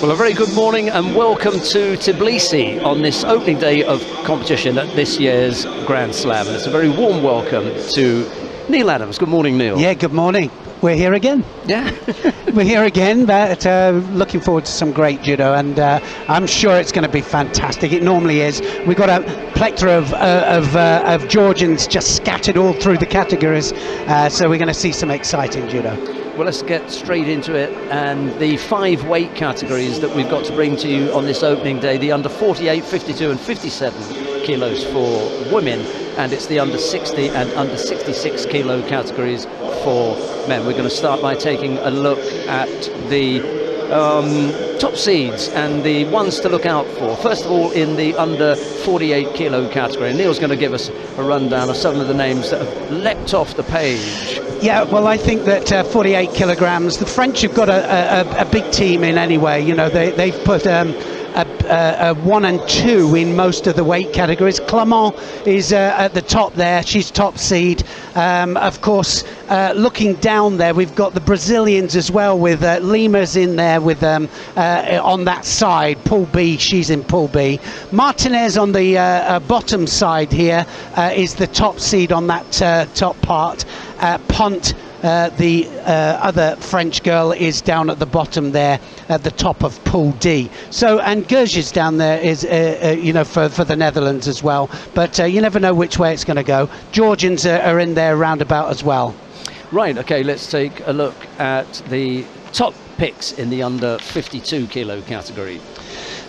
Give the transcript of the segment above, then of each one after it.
Well, a very good morning and welcome to Tbilisi on this opening day of competition at this year's Grand Slam. And it's a very warm welcome to Neil Adams. Good morning, Neil. Yeah, good morning. We're here again. Yeah. We're here again, but looking forward to some great judo, and I'm sure it's going to be fantastic. It normally is. We've got a plethora of Georgians just scattered all through the categories, so we're going to see some exciting judo. Well, let's get straight into it, and the 5 weight categories that we've got to bring to you on this opening day: the under 48, 52 and 57 kilos for women, and it's the under 60 and under 66 kilo categories for men. We're going to start by taking a look at the top seeds and the ones to look out for. First of all, in the under 48 kilo category, Neil's going to give us a rundown of some of the names that have leapt off the page. Yeah, well, I think that 48 kilograms, the French have got a big team in anyway. You know, they've put a 1 and 2 in most of the weight categories. Clement is at the top there. She's top seed. Of course, looking down there, we've got the Brazilians as well, with Lima's in there with on that side. Pool B, she's in Pool B. Martinez on the bottom side here is the top seed on that top part. Pont, the other French girl, is down at the bottom there at the top of Pool D. So, and Gerges down there is you know, for the Netherlands as well, but you never know which way it's going to go. Georgians are in there roundabout as well. Right, okay, let's take a look at the top picks in the under 52 kilo category.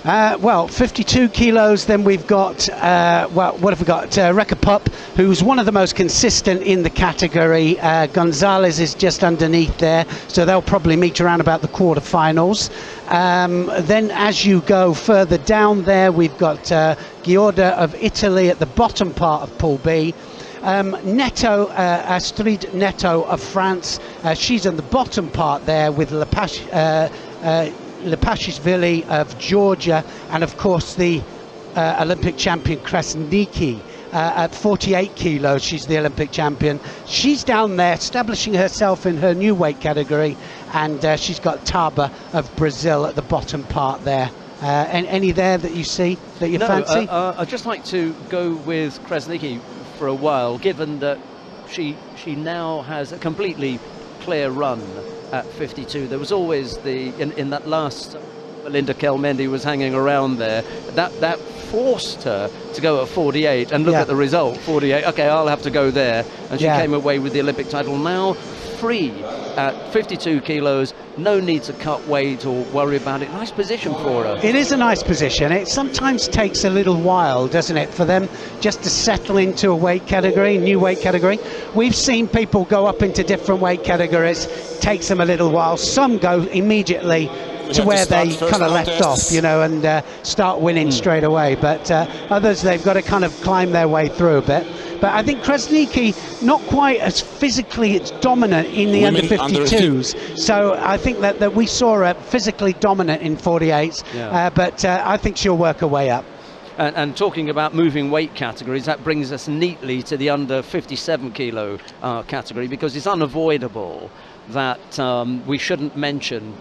Well, 52 kilos, then we've got, well, what have we got? Rekha Pup, who's one of the most consistent in the category. Gonzalez is just underneath there, so they'll probably meet around about the quarterfinals. Then as you go further down there, we've got Giorda of Italy at the bottom part of Pool B. Neto, Astrid Neto of France, she's on the bottom part there with Lepashishvili of Georgia, and of course the Olympic champion Krasniki at 48 kilos. She's the Olympic champion. She's down there establishing herself in her new weight category, and she's got Taba of Brazil at the bottom part there. Any there that you see that you fancy? I'd just like to go with Krasniki for a while, given that she now has a completely clear run at 52. There was always in that last Melinda Kelmendi was hanging around there, that forced her to go at 48, and look at the result, 48. Okay, I'll have to go there, and she came away with the Olympic title. Now free at 52 kilos, no need to cut weight or worry about it. Nice position for her. It is a nice position. It sometimes takes a little while, doesn't it, for them just to settle into a weight category, new weight category. We've seen people go up into different weight categories. Takes them a little while. Some go immediately to where they kind of left off, you know, and start winning straight away. But others, they've got to kind of climb their way through a bit. But I think Krasniki, not quite as physically dominant in the under 52s. So I think that we saw her physically dominant in 48s, but I think she'll work her way up. And talking about moving weight categories, that brings us neatly to the under 57 kilo category, because it's unavoidable that we shouldn't mention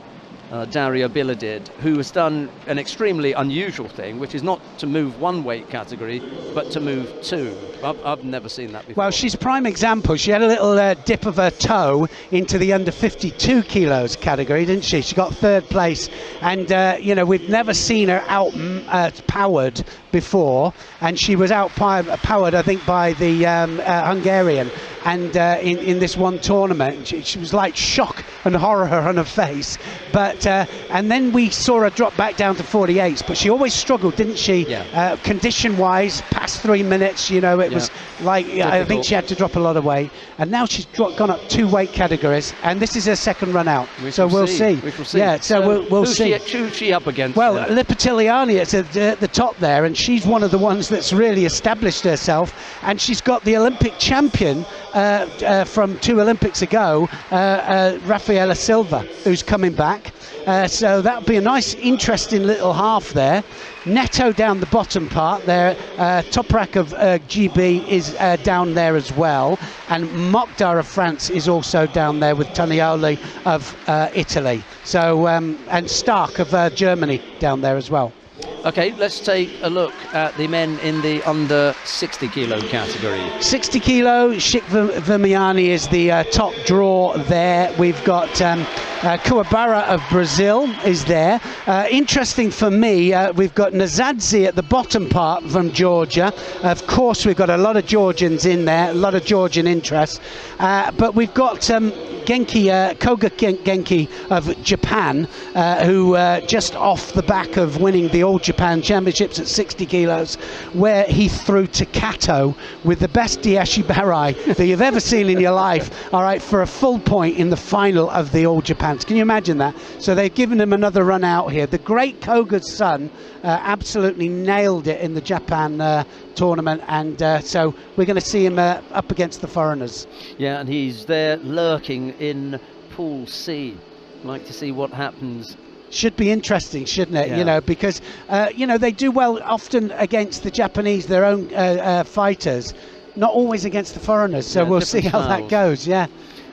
Daria Biladid, who has done an extremely unusual thing, which is not to move one weight category, but to move 2. I've never seen that before. Well, she's prime example. She had a little dip of her toe into the under 52 kilos category, didn't she? She got 3rd place, and you know, we've never seen her out-powered before, and she was out-powered, I think, by the Hungarian. And in this one tournament, she was like shock and horror on her face. But and then we saw her drop back down to 48s, but she always struggled, didn't she? Yeah. Condition-wise, past 3 minutes, you know, it was like difficult. I think she had to drop a lot of weight, and now she's gone up 2 weight categories, and this is her second run out. So we'll see. We shall see. Yeah, so we'll see. Who's she up against? Well, Lipatiliani is at the top there, and she's one of the ones that's really established herself, and she's got the Olympic champion from 2 Olympics ago, Rafaela Silva, who's coming back. So that'll be a nice, interesting little half there. Netto down the bottom part there. Toprak of GB is down there as well, and Mokhtar of France is also down there with Tanioli of Italy. So and Stark of Germany down there as well. Okay, let's take a look at the men in the under 60 kilo category. 60 kilo, Shik Vermiani is the top draw there. We've got Kuwabara of Brazil is there. Interesting for me, we've got Nazadze at the bottom part from Georgia. Of course, we've got a lot of Georgians in there, a lot of Georgian interest. But we've got Koga Genki of Japan, who just off the back of winning the All Japan Championships at 60 kilos, where he threw to Kato with the best Diashi Barai that you've ever seen in your life, all right, for a full point in the final of the All Japans. Can you imagine that? So they've given him another run out here. The great Koga's son absolutely nailed it in the Japan tournament, and so we're going to see him up against the foreigners. Yeah, and he's there lurking in Pool C. Like to see what happens. Should be interesting, shouldn't it? Yeah. You know, because you know, they do well often against the Japanese, their own fighters, not always against the foreigners. So yeah, we'll see how that goes. Yeah.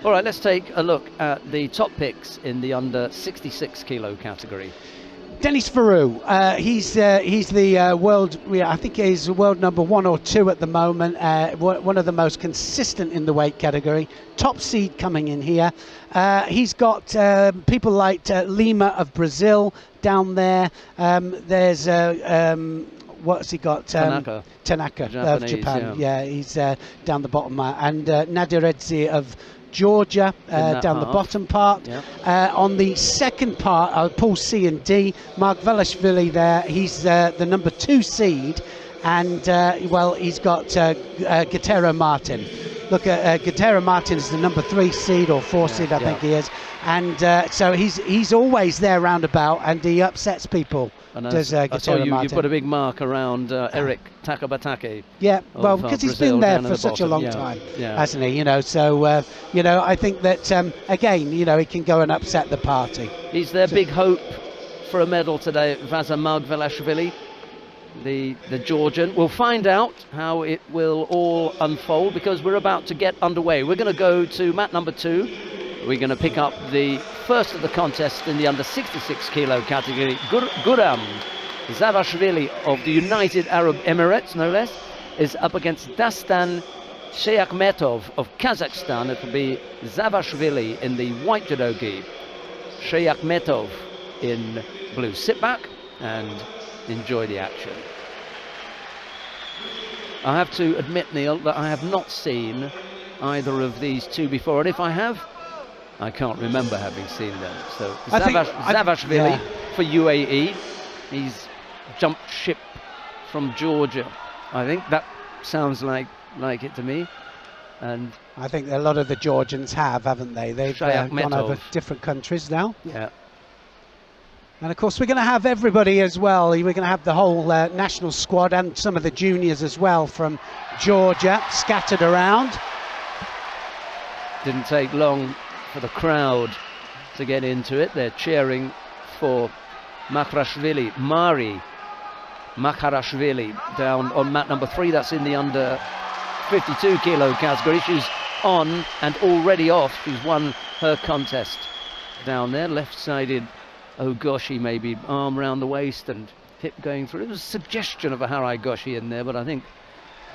All right, let's take a look at the top picks in the under 66 kilo category. Denis Farou, he's the world, I think he's world number 1 or 2 at the moment, one of the most consistent in the weight category, top seed coming in here. He's got people like Lima of Brazil down there. There's what's he got? Tanaka of Japan. Yeah, he's down the bottom, and Nadiredzi of Georgia down the bottom part. Yep. On the second part, Pool C and D, Mark Velashvili there, he's the number 2 seed, and well, he's got Guterres Martin. Look at Guterres Martin is the number 3 seed or 4 seed, I think he is, and so he's always there roundabout, and he upsets people. Does I saw you put a big mark around Eric Takabatake. Yeah, well, because he's been there for such a long time, hasn't he? You know, so you know, I think that again, you know, he can go and upset the party. He's their big hope for a medal today, Vaza Margvelashvili, the Georgian. We'll find out how it will all unfold, because we're about to get underway. We're going to go to mat number 2. We're going to pick up the first of the contest in the under 66 kilo category. Guram Zavashvili of the United Arab Emirates, no less, is up against Dastan Sheyakhmetov of Kazakhstan. It will be Zavashvili in the white judogi, Sheyakhmetov in blue. Sit back and enjoy the action. I have to admit, Neil, that I have not seen either of these two before, and if I have, I can't remember having seen them. So Zavashvili for UAE. He's jumped ship from Georgia. I think that sounds like it to me. And I think a lot of the Georgians haven't they? They've gone over different countries now. Yeah. And of course, we're going to have everybody as well. We're going to have the whole national squad and some of the juniors as well from Georgia scattered around. Didn't take long for the crowd to get into it. They're cheering for Mari Makharashvili down on mat number 3. That's in the under 52 kilo category. She's on and already off. She's won her contest down there. Left-sided Ogoshi, maybe arm round the waist and hip going through. There was a suggestion of a Harai Goshi in there, but I think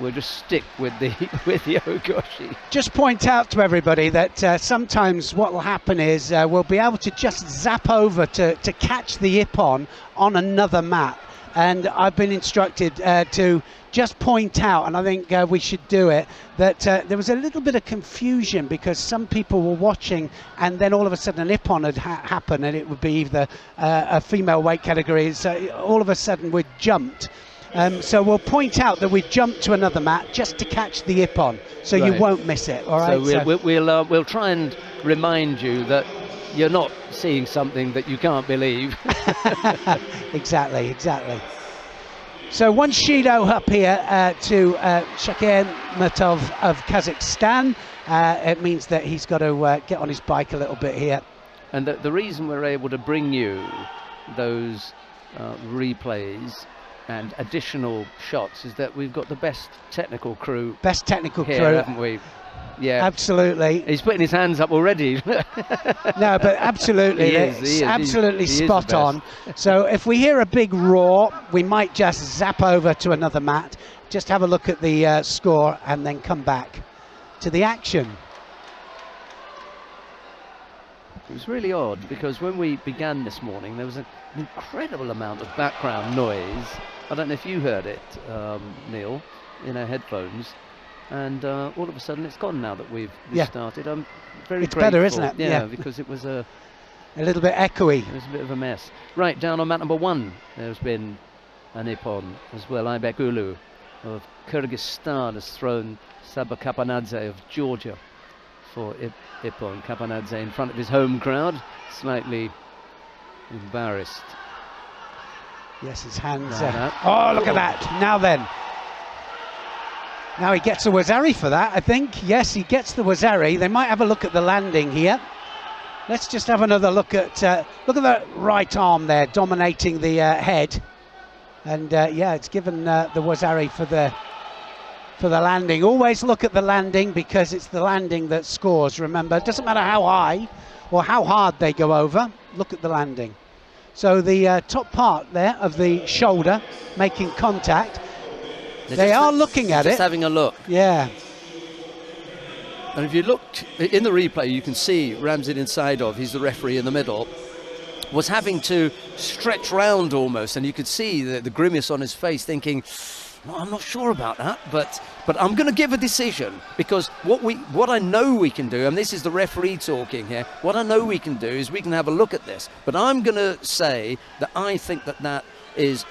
we'll just stick with the Ogoshi. Just point out to everybody that sometimes what will happen is we'll be able to just zap over to catch the ippon on another mat. And I've been instructed to just point out, and I think we should do it, that there was a little bit of confusion because some people were watching and then all of a sudden an ippon had happened, and it would be either a female weight category. So all of a sudden we'd jumped. So we'll point out that we've jumped to another mat just to catch the ippon, so you won't miss it. All right. So we'll try and remind you that you're not seeing something that you can't believe. Exactly. So one Shido up here to Sheyakhmetov of Kazakhstan. It means that he's got to get on his bike a little bit here. And the reason we're able to bring you those replays and additional shots is that we've got the best technical crew. Best technical here, crew, haven't we? Yeah, absolutely. He's putting his hands up already. No, but absolutely, He it's is. absolutely He is the spot best. on. So if we hear a big roar, we might just zap over to another mat, just have a look at the score, and then come back to the action. It was really odd because when we began this morning, there was an incredible amount of background noise. I don't know if you heard it, Neil, in our headphones. And all of a sudden it's gone now that we've started. I'm very It's grateful. better, isn't it? Yeah, because it was a little bit echoey. It was a bit of a mess. Right, down on mat number 1, there's been a Nippon as well. Aibek Ulu of Kyrgyzstan has thrown Saba Kapanadze of Georgia for Ippon. Kapanadze in front of his home crowd, slightly embarrassed. Yes, his hands. Like Oh, look at that. Now then. Now he gets a Wazari for that, I think. Yes, he gets the Wazari. They might have a look at the landing here. Let's just have another look at that right arm there, dominating the head. And yeah, it's given the Wazari for the landing. Always look at the landing, because it's the landing that scores. Remember, it doesn't matter how high or how hard they go over. Look at the landing. So the top part there of the shoulder making contact. They are looking at it. Just having a look. Yeah. And if you look in the replay, you can see Ramzan Insaidov, he's the referee in the middle, was having to stretch round almost, and you could see the grimace on his face, thinking, no, I'm not sure about that, but I'm going to give a decision, because what I know we can do, and this is the referee talking here, what I know we can do is we can have a look at this, but I'm going to say that I think that is,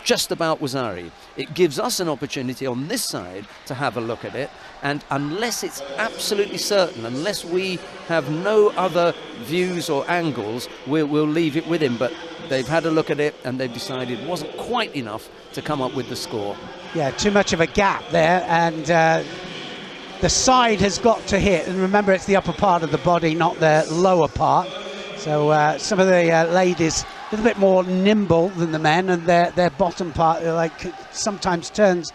just about Wazari. It gives us an opportunity on this side to have a look at it, and unless it's absolutely certain, unless we have no other views or angles, we'll leave it with him. But they've had a look at it and they've decided it wasn't quite enough to come up with the score. Yeah, too much of a gap there, and the side has got to hit, and remember, it's the upper part of the body, not the lower part. So some of the ladies a little bit more nimble than the men, and their bottom part sometimes turns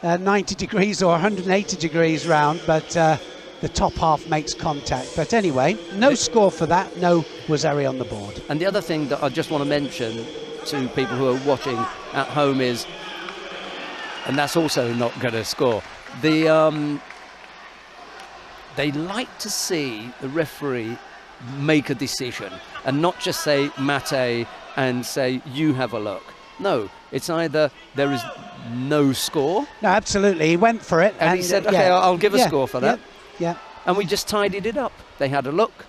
90 degrees or 180 degrees round, but the top half makes contact. But anyway, no score for that, no Wazari on the board. And the other thing that I just want to mention to people who are watching at home is, and that's also not going to score, they like to see the referee make a decision and not just say mate and say you have a look. No, it's either there is no score. No, absolutely, he went for it, and he said, okay, I'll give a score for that. Yeah. And we just tidied it up. They had a look.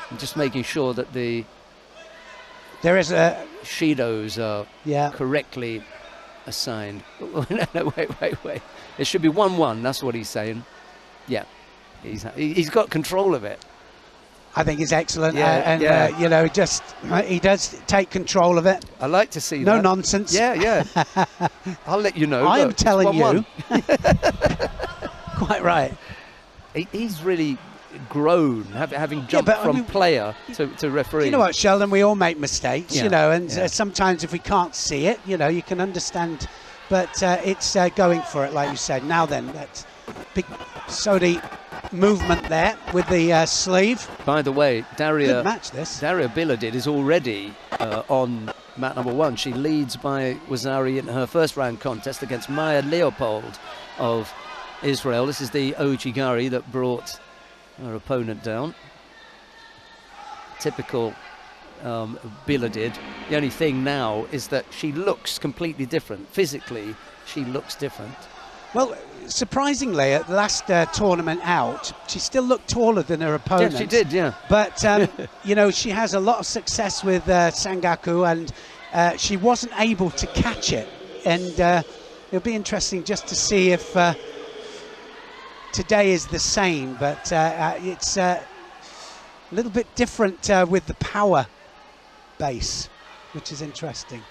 I'm just making sure that there is a Shidos are correctly assigned. No, wait. It should be 1-1. That's what he's saying. Yeah, he's got control of it. I think it's excellent, he does take control of it. I like to see no that. Nonsense. Yeah. I'll let you know. I am telling you. 1-1. Quite right. He's really grown, having jumped from player to referee. You know what, Sheldon? We all make mistakes, and sometimes if we can't see it, you can understand. But it's going for it, like you said. Now then, that's big Sodi movement there with the sleeve. By the way, Daria Biladid is already on mat number 1. She leads by Wazari in her first round contest against Maya Leopold of Israel. This is the Ojigari that brought her opponent down. Typical Biladid. The only thing now is that she looks completely different. Physically, she looks different. Well, surprisingly, at the last tournament out, she still looked taller than her opponent. Yeah, she did, yeah. But, she has a lot of success with Sangaku, and she wasn't able to catch it. And it'll be interesting just to see if today is the same. But it's a little bit different with the power base, which is interesting.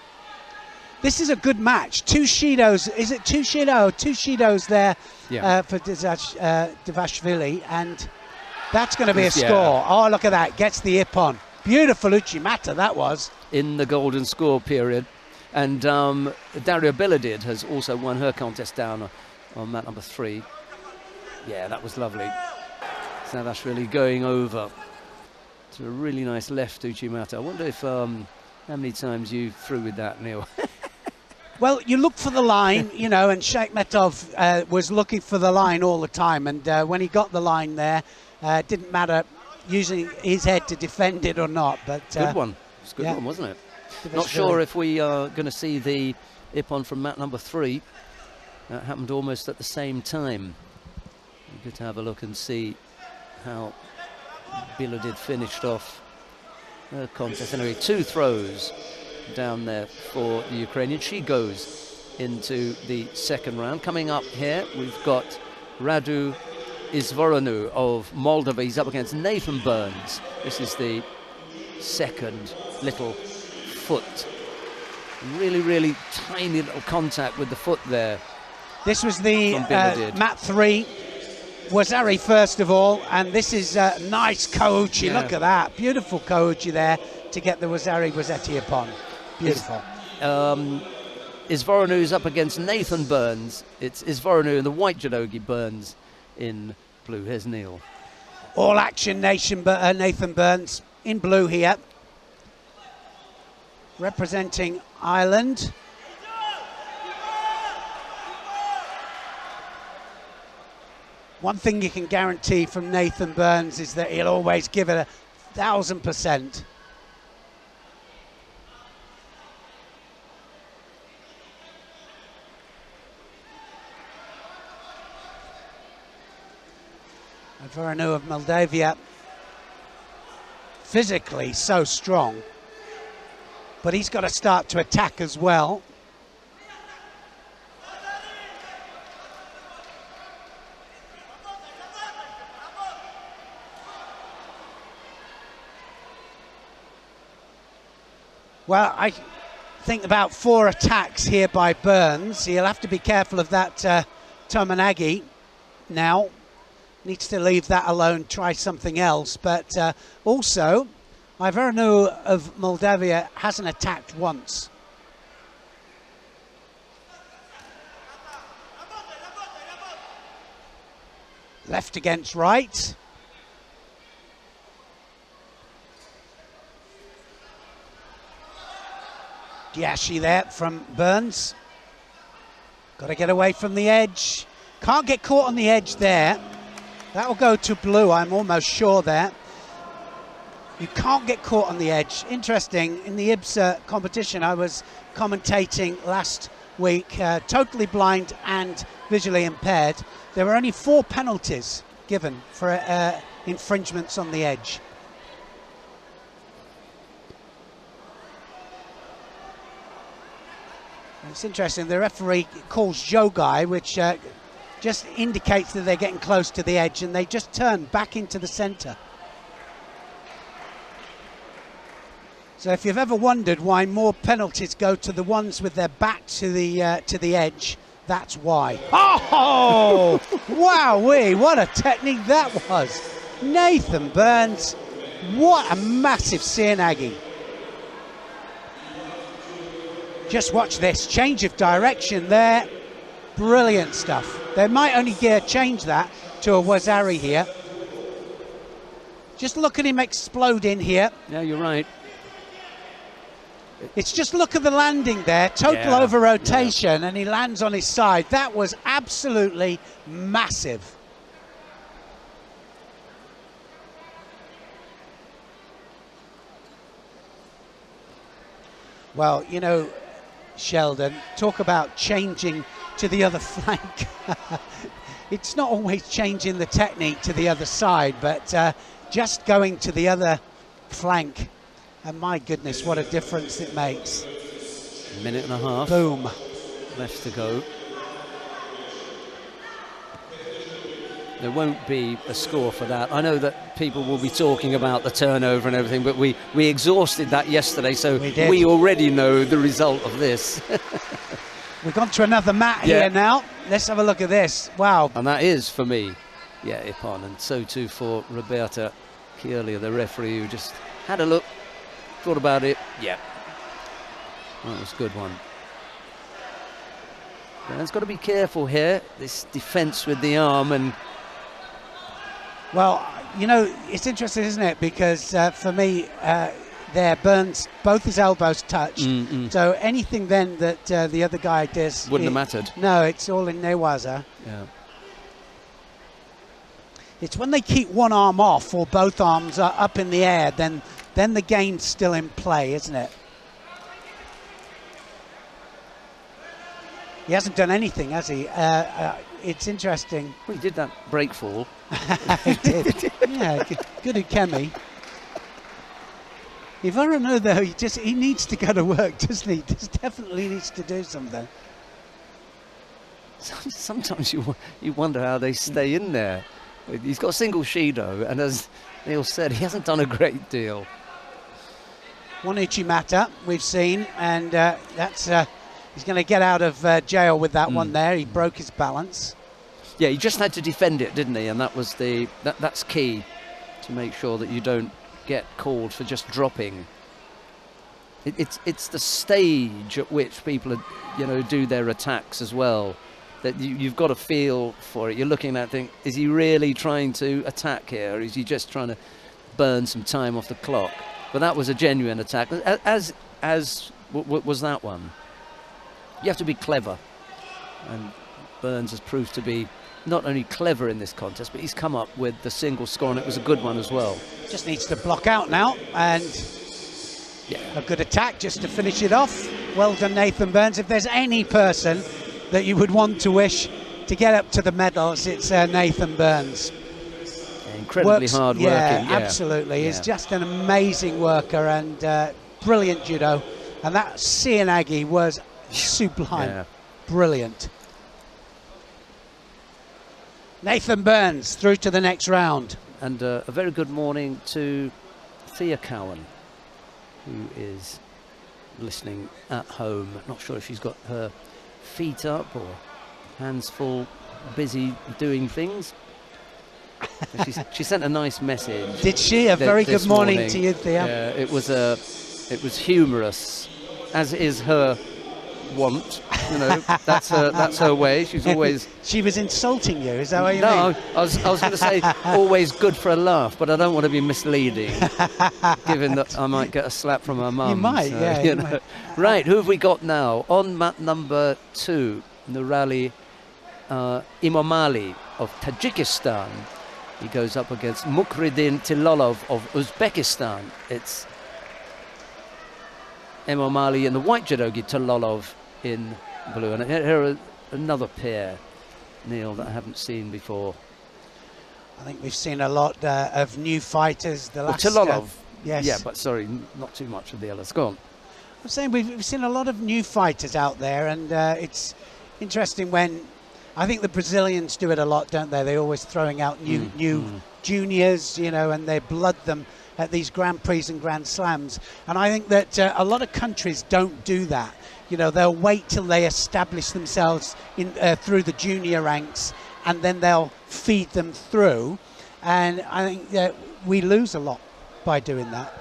this is a good match. Two Shidos, is it two Shido? Two Shidos there for Devashvili, and that's going to be a score. Oh, look at that, gets the Ippon. Beautiful Uchimata that was. In the golden score period. And Daria Biladid has also won her contest down on mat number 3. Yeah, that was lovely. Savashvili going over to a really nice left Uchimata. I wonder if how many times you threw with that, Neil? Well, you look for the line, you know, and Shaikmetov was looking for the line all the time. And when he got the line there, it didn't matter using his head to defend it or not. But good one. It's a good one, wasn't it? Not sure if we are going to see the Ippon from mat number 3. That happened almost at the same time. Good to have a look and see how Biladid finished off her contest. Anyway, 2 throws down there for the Ukrainian. She goes into the second round. Coming up here, we've got Radu Izvoranu of Moldova. He's up against Nathan Burns. This is the second little foot. Really, really tiny little contact with the foot there. This was the mat 3. Wazari first of all, and this is nice Kouchi. Look at that. Beautiful Kouchi there to get the Wazari Wazetti upon. Beautiful. Izvoranu's up against Nathan Burns. It's Izvoranu in the white judogi, Burns in blue. Here's Neil. All action nation, but Nathan Burns in blue here, representing Ireland. One thing you can guarantee from Nathan Burns is that he'll always give it 1,000%. Voranu of Moldavia, physically so strong, but he's got to start to attack as well. Well, I think about 4 attacks here by Burns. He'll have to be careful of that Tomanagi now. Needs to leave that alone, try something else. But also, Ivoranu of Moldavia hasn't attacked once. Left against right. Diashi there from Burns. Got to get away from the edge. Can't get caught on the edge there. That will go to blue, I'm almost sure there. You can't get caught on the edge. Interesting, in the IBSA competition I was commentating last week, totally blind and visually impaired. There were only 4 penalties given for infringements on the edge. It's interesting, the referee calls Jogai, which just indicates that they're getting close to the edge, and they just turn back into the center. So if you've ever wondered why more penalties go to the ones with their back to the edge, that's why. Oh, wowee, what a technique that was. Nathan Burns, what a massive Seanagi. Just watch this, change of direction there. Brilliant stuff. They might only change that to a Wazari here. Just look at him explode in here. Yeah, you're right. It's just look at the landing there, total over rotation, and he lands on his side. That was absolutely massive. Well, you know, Sheldon, talk about changing to the other flank. It's not always changing the technique to the other side, but just going to the other flank. And my goodness, what a difference it makes. A minute and a half. Boom. Left to go. There won't be a score for that. I know that people will be talking about the turnover and everything, but we exhausted that yesterday, so we already know the result of this. We've gone to another mat here now. Let's have a look at this. Wow. And that is, for me, Ippon, and so too for Roberta Chialia, the referee, who just had a look, thought about it. That was a good one. Byrne's got to be careful here, this defence with the arm. And well, you know, it's interesting, isn't it? Because for me, there, Burns, both his elbows touched. So anything then that the other guy does wouldn't have mattered. No, it's all in newaza. Yeah. It's when they keep one arm off or both arms are up in the air, then the game's still in play, isn't it? He hasn't done anything, has he? It's interesting. Well, he did that break fall. He did. Yeah, good Ukemi. If I don't know, though, he needs to go to work, doesn't he? Just definitely needs to do something. Sometimes you wonder how they stay in there. He's got a single Shido, and as Neil said, he hasn't done a great deal. One Uchimata we've seen, and that's he's going to get out of jail with that one there. He broke his balance. Yeah, he just had to defend it, didn't he? And that was that's key to make sure that you don't get called for just dropping. It's the stage at which people do their attacks as well. That you've got to feel for it. You're looking at think, is he really trying to attack here, or is he just trying to burn some time off the clock? But that was a genuine attack, as was that one. You have to be clever, and Burns has proved to be not only clever in this contest, but he's come up with the single score, and it was a good one as well. Just needs to block out now, and a good attack just to finish it off. Well done, Nathan Burns. If there's any person that you would want to wish to get up to the medals, it's Nathan Burns. Incredibly hard working. Absolutely. He's just an amazing worker and brilliant judo. And that Cianagi was sublime. Brilliant. Nathan Burns through to the next round. And a very good morning to Thea Cowan, who is listening at home. Not sure if she's got her feet up or hands full, busy doing things. She sent a nice message. Did she? A very good morning to you, Thea. Yeah, it was humorous, as is her want. That's her way. She's always. She was insulting you. Is that what you mean? No, I was going to say always good for a laugh, but I don't want to be misleading, given that I might get a slap from her mum. You might, so, you might. Right, who have we got now on mat number 2? Nurali Imomali of Tajikistan. He goes up against Mukridin Tilolov of Uzbekistan. It's Imomali in the white judogi, Tilolov in blue. And here are another pair, Neil, that I haven't seen before. I think we've seen a lot of new fighters. Tilolov, yes. Yeah, but sorry, not too much of the others. Go on. I'm saying we've seen a lot of new fighters out there, and it's interesting when I think the Brazilians do it a lot, don't they? They're always throwing out new juniors, and they blood them at these Grand Prix and Grand Slams. And I think that a lot of countries don't do that. They'll wait till they establish themselves in through the junior ranks, and then they'll feed them through. And I think that we lose a lot by doing that.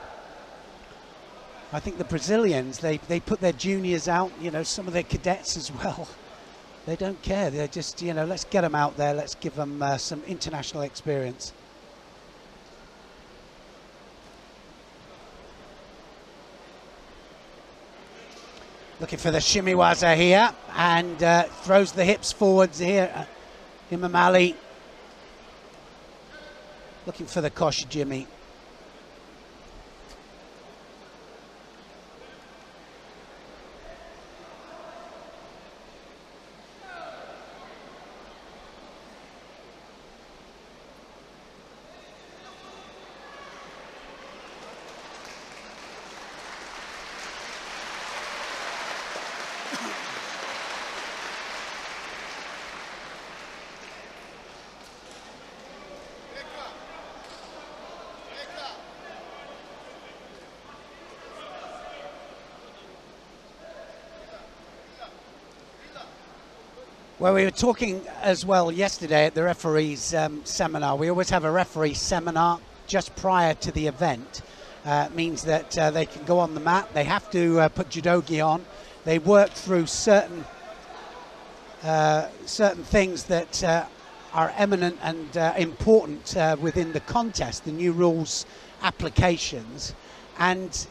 I think the Brazilians, they put their juniors out, some of their cadets as well. They don't care. They're just, let's get them out there. Let's give them some international experience. Looking for the shimiwaza here, and throws the hips forwards here. Imomali looking for the kosh jimmy. Well, we were talking as well yesterday at the referees' seminar. We always have a referee seminar just prior to the event. Means that they can go on the mat. They have to put judogi on. They work through certain things that are eminent and important within the contest, the new rules applications. And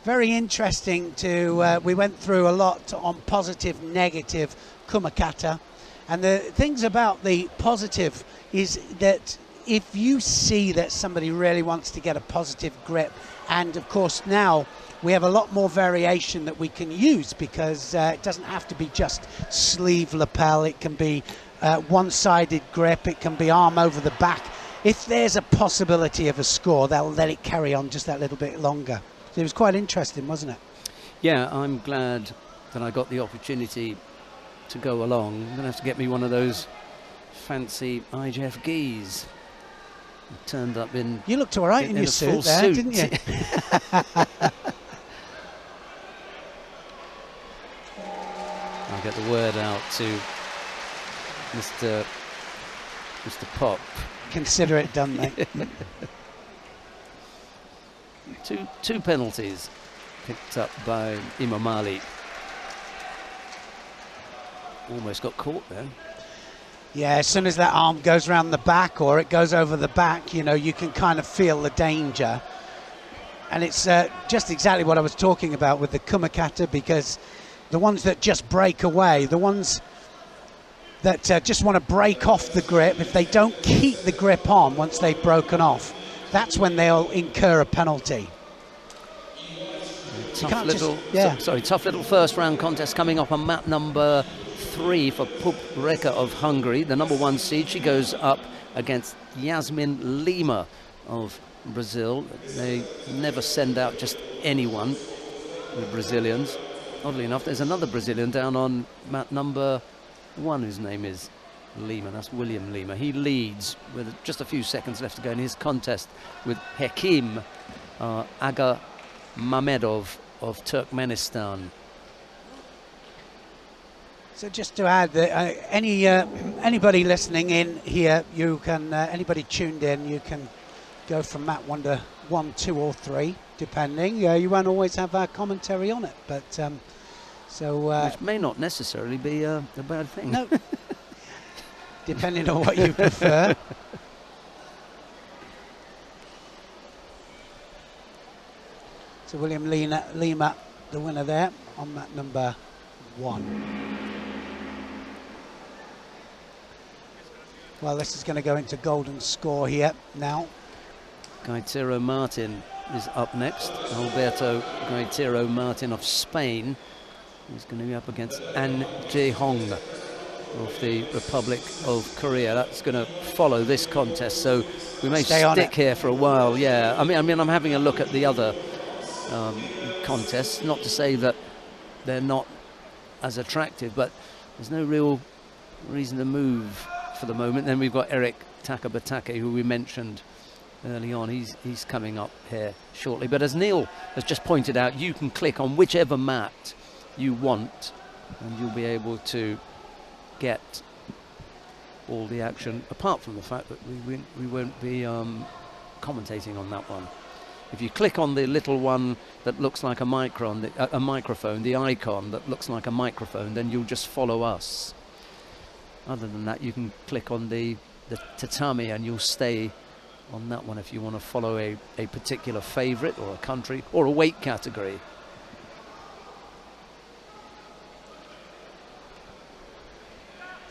very interesting to, we went through a lot on positive, negative, kumakata. And the things about the positive is that if you see that somebody really wants to get a positive grip, and of course now we have a lot more variation that we can use, because it doesn't have to be just sleeve lapel, it can be one-sided grip, it can be arm over the back. If there's a possibility of a score, they'll let it carry on just that little bit longer. So it was quite interesting, wasn't it? Yeah, I'm glad that I got the opportunity to go along. I'm going to have to get me one of those fancy IJF gis. Turned up in... You looked all right in your suit there, didn't you? I'll get the word out to Mr. Pop. Consider it done, mate. Two penalties picked up by Imamali. Almost got caught there. Yeah, as soon as that arm goes around the back or it goes over the back, you know, you can kind of feel the danger. And it's just exactly what I was talking about with the kumakata, because the ones that just break away, the ones that just want to break off the grip, if they don't keep the grip on once they've broken off, that's when they'll incur a penalty. Tough little first round contest coming up on mat number 3 for Pup Reka of Hungary, the number 1 seed. She goes up against Yasmin Lima of Brazil. They never send out just anyone, the Brazilians. Oddly enough, there's another Brazilian down on mat number 1 whose name is Lima. That's William Lima. He leads with just a few seconds left to go in his contest with Hekim Aga Mamedov of Turkmenistan. So just to add that anybody listening in here, you can anybody tuned in, you can go from mat 1 to 1, 2 or 3 depending. You won't always have our commentary on it, but which may not necessarily be a bad thing. No. Depending on what you prefer. So William Lima, the winner there on mat number 1. Well, this is going to go into golden score here now. Gaitero Martin is up next. Alberto Gaitero Martin of Spain is going to be up against An Jae-hong of the Republic of Korea. That's going to follow this contest, so we may stick here for a while. Yeah, I mean, I'm having a look at the other contests. Not to say that they're not as attractive, but there's no real reason to move for the moment. Then we've got Eric Takabatake, who we mentioned early on. He's coming up here shortly. But as Neil has just pointed out, you can click on whichever mat you want, and you'll be able to get all the action, apart from the fact that we won't be commentating on that one. If you click on the little one that looks like a microphone, the icon that looks like a microphone, then you'll just follow us. Other than that, you can click on the tatami and you'll stay on that one if you want to follow a particular favorite or a country or a weight category.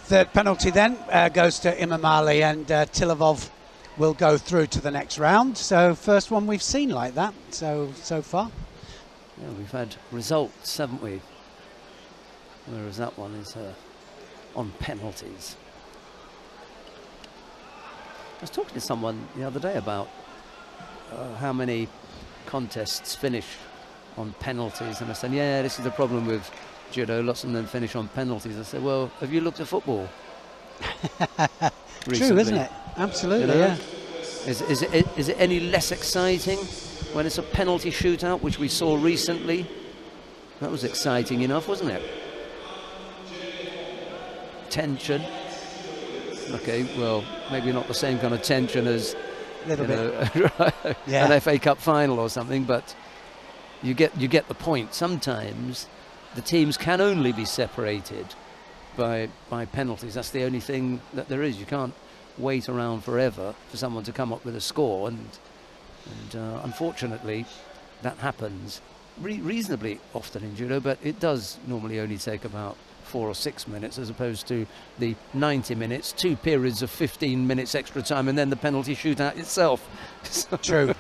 Third penalty then goes to Imamali, and Tilavov will go through to the next round. So first one we've seen like that so far. Yeah, we've had results, haven't we? Whereas that one is on penalties. I was talking to someone the other day about how many contests finish on penalties, and I said, yeah, this is the problem with judo, lots of them finish on penalties. I said, well, have you looked at football? True, isn't it? Absolutely, you know? Yeah. Is it any less exciting when it's a penalty shootout, which we saw recently? That was exciting enough, wasn't it? tension. Okay, well, maybe not the same kind of tension as an FA Cup final or something, but you get the point. Sometimes the teams can only be separated by penalties. That's the only thing that there is. You can't wait around forever for someone to come up with a score, and unfortunately that happens reasonably often in judo, but it does normally only take about 4 or 6 minutes as opposed to the 90 minutes, 2 periods of 15 minutes extra time, and then the penalty shootout itself. True.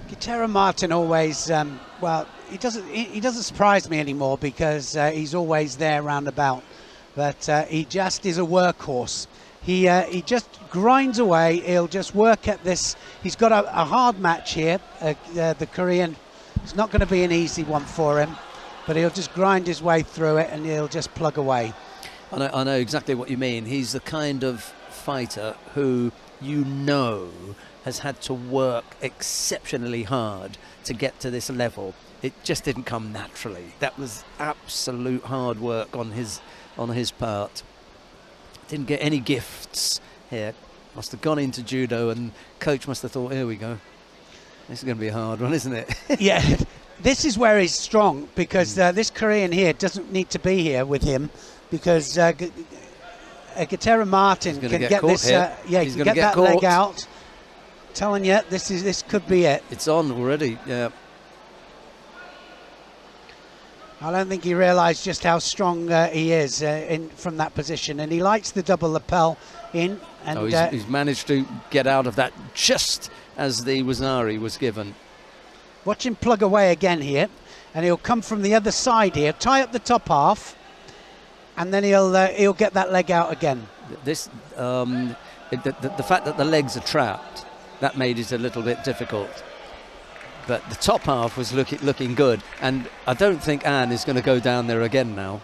Gitera Martin always, well, he doesn't surprise me anymore because he's always there roundabout, but he just is a workhorse. He just grinds away. He'll just work at this. He's got a hard match here. The Korean, it's not going to be an easy one for him, but he'll just grind his way through it and he'll just plug away. I know exactly what you mean. He's the kind of fighter who has had to work exceptionally hard to get to this level. It just didn't come naturally. That was absolute hard work on his part. Didn't get any gifts here. Must have gone into judo, and coach must have thought, here we go. This is going to be a hard one, isn't it? Yeah, this is where he's strong, because this Korean here doesn't need to be here with him, because Gitera Martin can get this. He can get that leg out. Telling you, this could be it. It's on already. Yeah. I don't think he realised just how strong he is from that position, and he likes the double lapel in. And he's managed to get out of that just as the Wazari was given. Watch him plug away again here, and he'll come from the other side here, tie up the top half, and then he'll get that leg out again. This the fact that the legs are trapped, that made it a little bit difficult. But the top half was looking good, and I don't think Anne is going to go down there again now.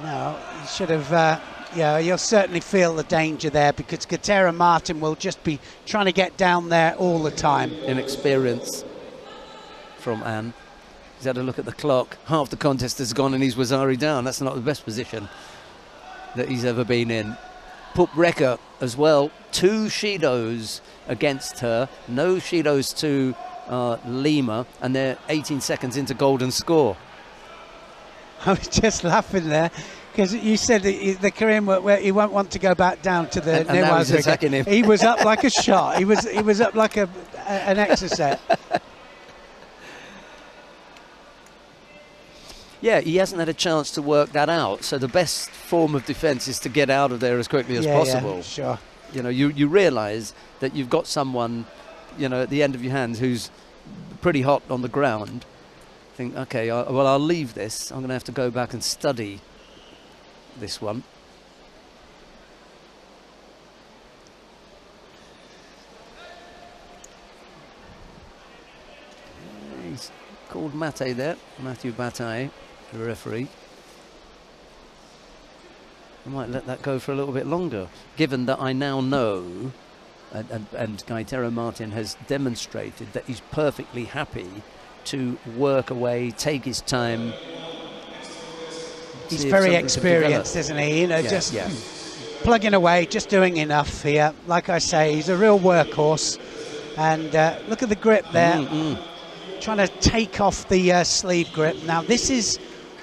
No, he should have. You'll certainly feel the danger there, because Gitera Martin will just be trying to get down there all the time. Inexperience from Anne. He's had a look at the clock. Half the contest has gone, and he's Wazari down. That's not the best position that he's ever been in. Pupreka as well. 2 Shidos against her. No Shidos to Lima, and they're 18 seconds into golden score. I was just laughing there because you said the Korean he won't want to go back down to the Newazga. He was up like a shot. He was up like an exocet. Yeah, he hasn't had a chance to work that out. So the best form of defence is to get out of there as quickly as possible. Yeah, sure. You know, you realise that you've got someone, at the end of your hands who's pretty hot on the ground. Think, okay, I'll leave this. I'm going to have to go back and study this one. He's called Mate there, Matthew Bataille, the referee. I might let that go for a little bit longer, given that I now know, and Gitera Martin has demonstrated that he's perfectly happy to work away, take his time. He's very experienced, isn't he? Plugging away, just doing enough here. Like I say, he's a real workhorse. And look at the grip there. Trying to take off the sleeve grip. Now, this is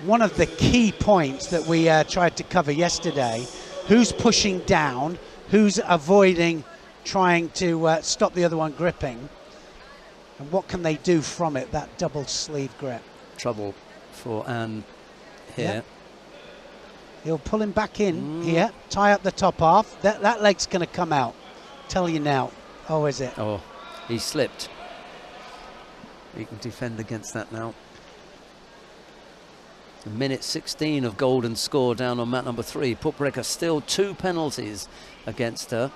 one of the key points that we tried to cover yesterday. Who's pushing down? Who's avoiding trying to stop the other one gripping? And what can they do from it, that double sleeve grip? Trouble for Anne here. Yeah. He'll pull him back in here, tie up the top half. That leg's going to come out. Tell you now. Oh, is it? Oh, he slipped. He can defend against that now. A minute 16 of golden score down on mat number 3. Pupreka still 2 penalties against her.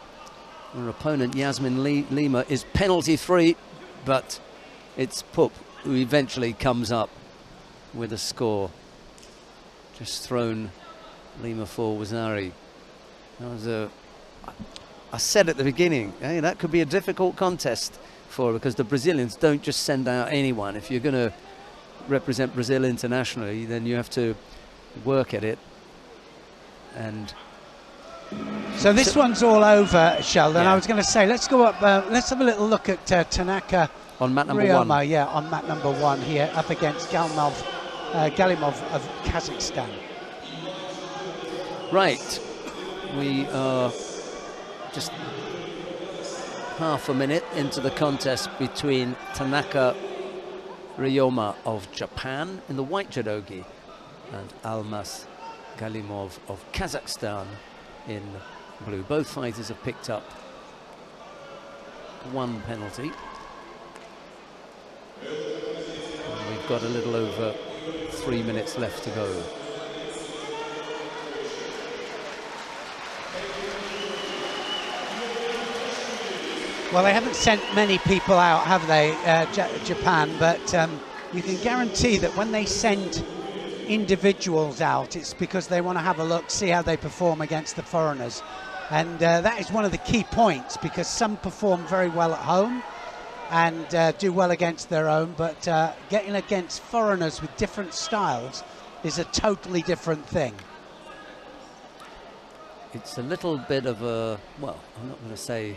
Her opponent, Yasmin Lima, is penalty free, but it's Pup who eventually comes up with a score. Just thrown Lima for Wazari. That was I said at the beginning, hey, that could be a difficult contest for her, because the Brazilians don't just send out anyone. If you're going to represent Brazil internationally, then you have to work at it. And so this one's all over, Sheldon. Yeah. I was going to say, let's go up, let's have a little look at Tanaka on mat number Ryomi, 1. yeah, on mat number 1 here, up against Galimov of Kazakhstan. Right, we are just half a minute into the contest between Tanaka Ryomi of Japan in the white judogi and Almas Galimov of Kazakhstan in blue. Both fighters have picked up 1 penalty. And we've got a little over 3 minutes left to go. Well, they haven't sent many people out, have they, Japan, but you can guarantee that when they send individuals out, it's because they want to have a look, see how they perform against the foreigners. And that is one of the key points, because some perform very well at home and do well against their own, but getting against foreigners with different styles is a totally different thing. It's a little bit of a, well, I'm not going to say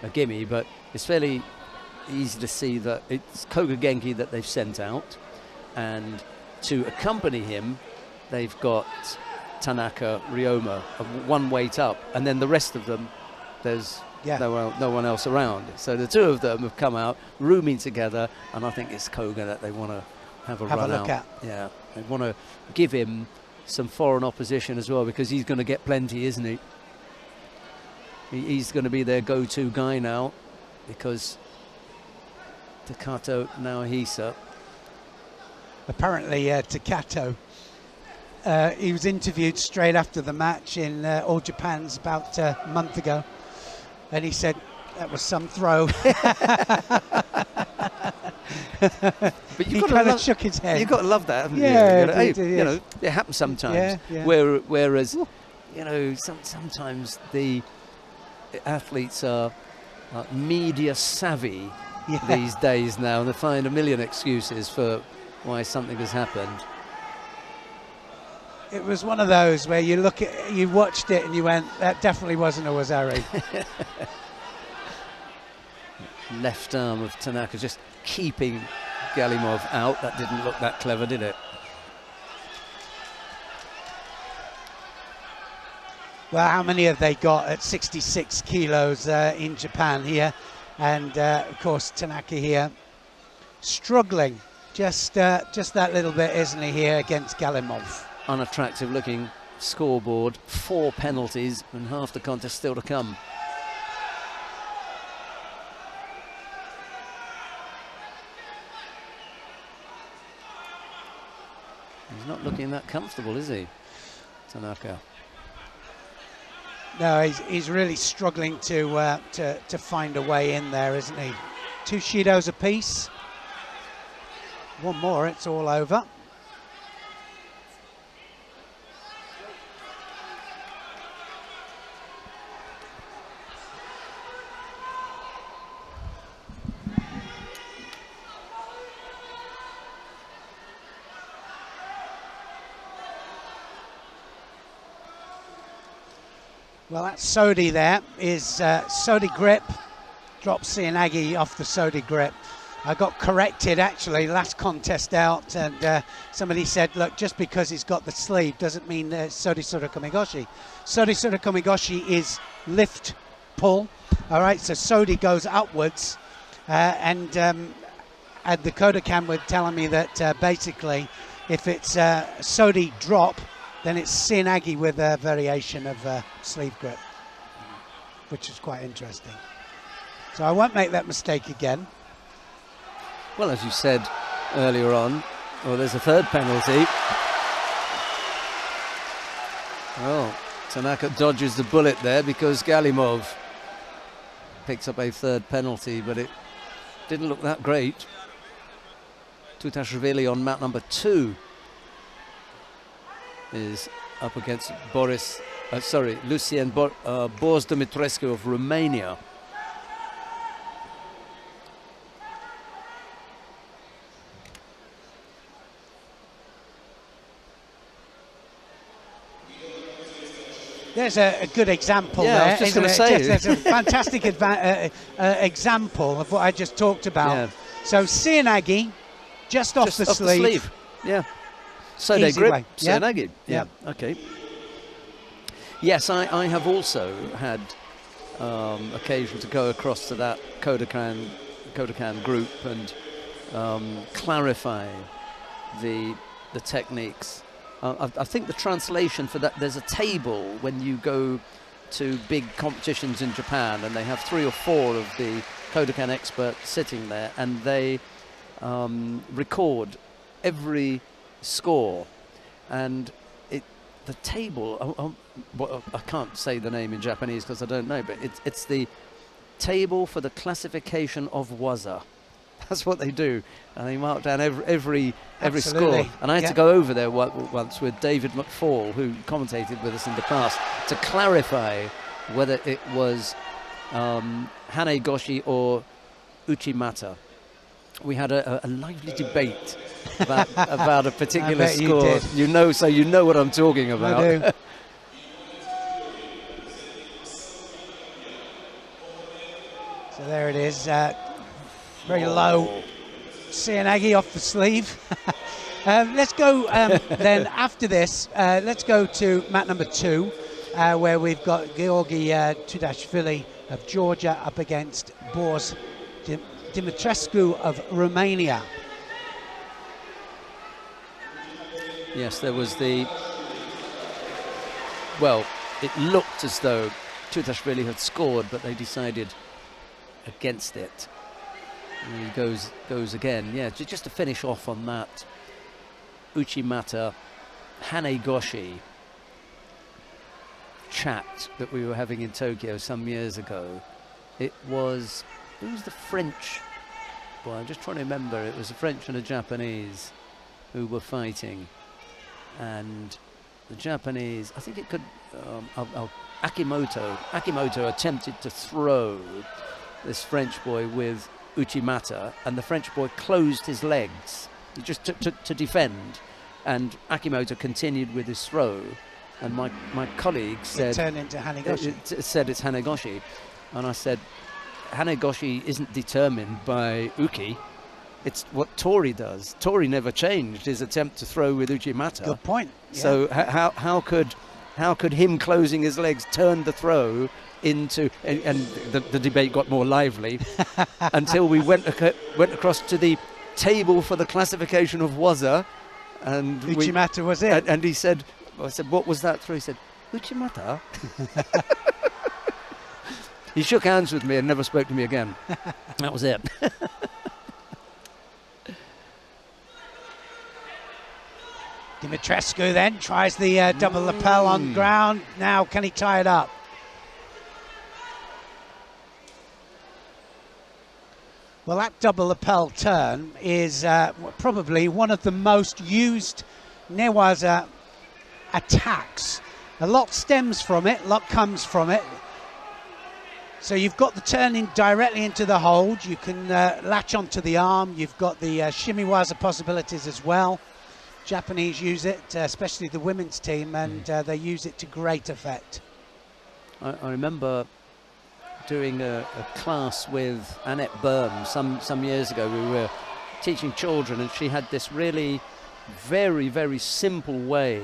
a gimme, but it's fairly easy to see that it's Koga Genki that they've sent out, and to accompany him they've got Tanaka Ryomi, 1 weight up, and then the rest of them there's no one else around. So the 2 of them have come out rooming together, and I think it's Koga that they want to have a look at. Yeah, they want to give him some foreign opposition as well, because he's going to get plenty, isn't he? He's going to be their go-to guy now, because Takato Naohisa. Apparently Takato, he was interviewed straight after the match in All Japan's about a month ago, and he said that was some throw. But he kind of shook his head. You've got to love that, haven't you? You know, it happens sometimes. Yeah. Whereas, you know, sometimes the athletes are media savvy these days now, and they find a million excuses for why something has happened. It was one of those where you watched it and you went, that definitely wasn't a Wazari. Left arm of Tanaka just keeping Galimov out. That didn't look that clever, did it? Well, how many have they got at 66 kilos in Japan here? And of course Tanaka here struggling just that little bit, isn't he, here against Galimov? Unattractive looking scoreboard, 4 penalties and half the contest still to come. He's not looking that comfortable, is he, Tanaka? No, he's really struggling to find a way in there, isn't he? 2 Shidos apiece. 1 more, it's all over. Well, that Sodi there is Sodi grip, drops Sianagi off the Sodi grip. I got corrected actually last contest out, and somebody said, look, just because he's got the sleeve doesn't mean Sodi Surakomigoshi. Sodi Surakomigoshi is lift pull, all right, so Sodi goes upwards, and the Kodokan were telling me that basically if it's Sodi drop, then it's Sianagi with a variation of sleeve grip, which is quite interesting. So I won't make that mistake again. Well, as you said earlier on, there's a 3rd penalty. Well, Tanaka dodges the bullet there because Galimov picks up a 3rd penalty, but it didn't look that great. Tutashvili on mat number 2 is up against Lucien Borz Dumitrescu of Romania. There's a good example there. I was just going to say. There's a fantastic example of what I just talked about. Yeah. So Seoinage, just off the sleeve. Yeah. Sode grip, Seoinage. Yeah. Okay. Yes, I have also had occasion to go across to that Kodokan group and clarify the techniques. I think the translation for that, there's a table when you go to big competitions in Japan, and they have 3 or 4 of the Kodokan experts sitting there, and they record every score. And the table, well, I can't say the name in Japanese because I don't know, but it's the table for the classification of waza. That's what they do, and they mark down every score. And I had to go over there once with David McFall, who commentated with us in the past, to clarify whether it was Hanegoshi or Uchimata. We had a lively debate about a particular score. You know, so you know what I'm talking about. I do. So there it is. Very low Seoinage off the sleeve. Let's go then after this. Let's go to mat number 2, where we've got Georgi Tudashvili of Georgia up against Boris Dimitrescu of Romania. Yes, there was well, it looked as though Tudashvili had scored, but they decided against it. And he goes again. Yeah, just to finish off on that Uchimata Hanegoshi chat that we were having in Tokyo some years ago. Who was the French? Well, I'm just trying to remember. It was a French and a Japanese who were fighting, and the Japanese, I think it could, Akimoto attempted to throw this French boy with Uchimata, and the French boy closed his legs just to defend, and Akimoto continued with his throw, and my colleague said it turned into Hanegoshi. It said it's Hanegoshi, and I said Hanegoshi isn't determined by Uki, it's what Tori does. Tori never changed his attempt to throw with Uchimata. Good point. Yeah. So how could him closing his legs turn the throw into, and the debate got more lively until we went across to the table for the classification of waza, and Uchimata was it. And he said, I said, what was that throw? He said, Uchimata. He shook hands with me and never spoke to me again. That was it. Dimitrescu then tries the double lapel on ground. Now can he tie it up? Well, that double lapel turn is probably one of the most used newaza attacks. A lot stems from it, a lot comes from it. So you've got the turning directly into the hold. You can latch onto the arm. You've got the shimiwaza possibilities as well. Japanese use it, especially the women's team, and they use it to great effect. I remember doing a class with Annette Berm some years ago. We were teaching children, and she had this really very, very simple way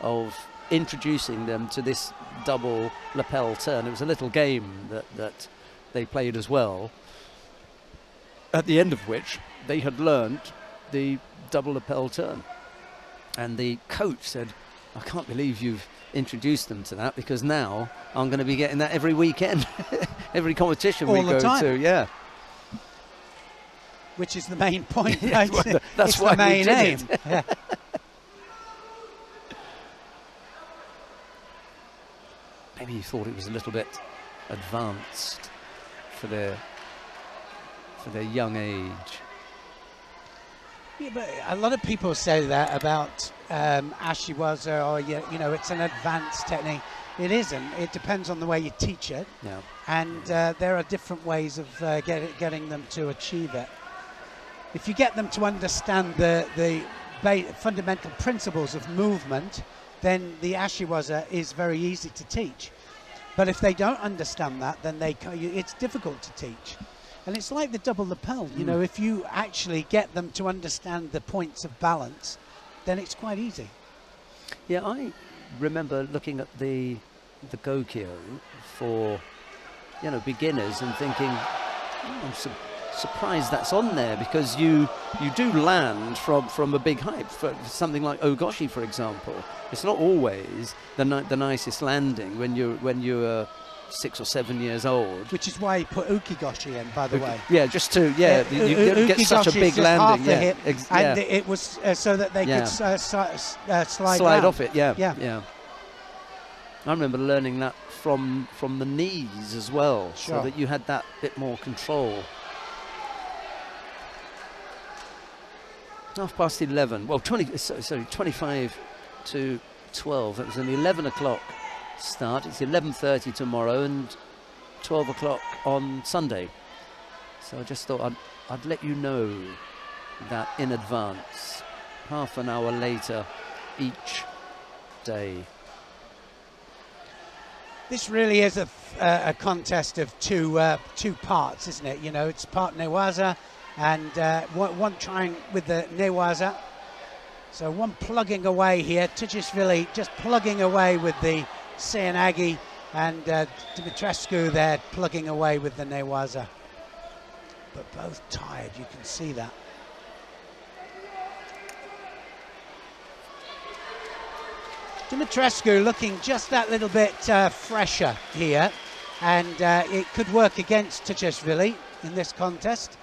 of introducing them to this double lapel turn. It was a little game that they played as well, at the end of which they had learnt the double lapel turn. And the coach said, I can't believe you've introduced them to that, because now I'm going to be getting that every weekend, every competition we go to. Yeah. Which is the main point, Yeah, right? well, that's it's why the main we did aim. it. Yeah. Maybe you thought it was a little bit advanced for their young age. Yeah, but a lot of people say that about ashiwaza, or you know, it's an advanced technique. It isn't. It depends on the way you teach it. Yeah. And there are different ways of getting them to achieve it. If you get them to understand the fundamental principles of movement, then the ashiwaza is very easy to teach. But if they don't understand that, then it's difficult to teach. And it's like the double lapel, you know, if you actually get them to understand the points of balance, then it's quite easy. Yeah, I remember looking at the Gokyo for, you know, beginners and thinking, I'm surprised that's on there, because you do land from a big height. For something like Ogoshi, for example, it's not always the nicest landing when you're 6 or 7 years old. Which is why you put ukigoshi in, by the way. Yeah, just to you don't get such a big landing. Yeah, and it was so that they could slide off it. Yeah. I remember learning that from the knees as well, so that you had that bit more control. 11:30. Well, 25 to 12. It was an 11 o'clock start. It's 11:30 tomorrow and 12 o'clock on Sunday. So I just thought I'd let you know that in advance, half an hour later each day. This really is a contest of two parts, isn't it? You know, it's part newaza and one trying with the newaza. So one plugging away here, Tbilisi just plugging away with the Seanagi, and Dimitrescu there plugging away with the newaza. But both tired, you can see that. Dimitrescu looking just that little bit fresher here, and it could work against Tbilisi in this contest.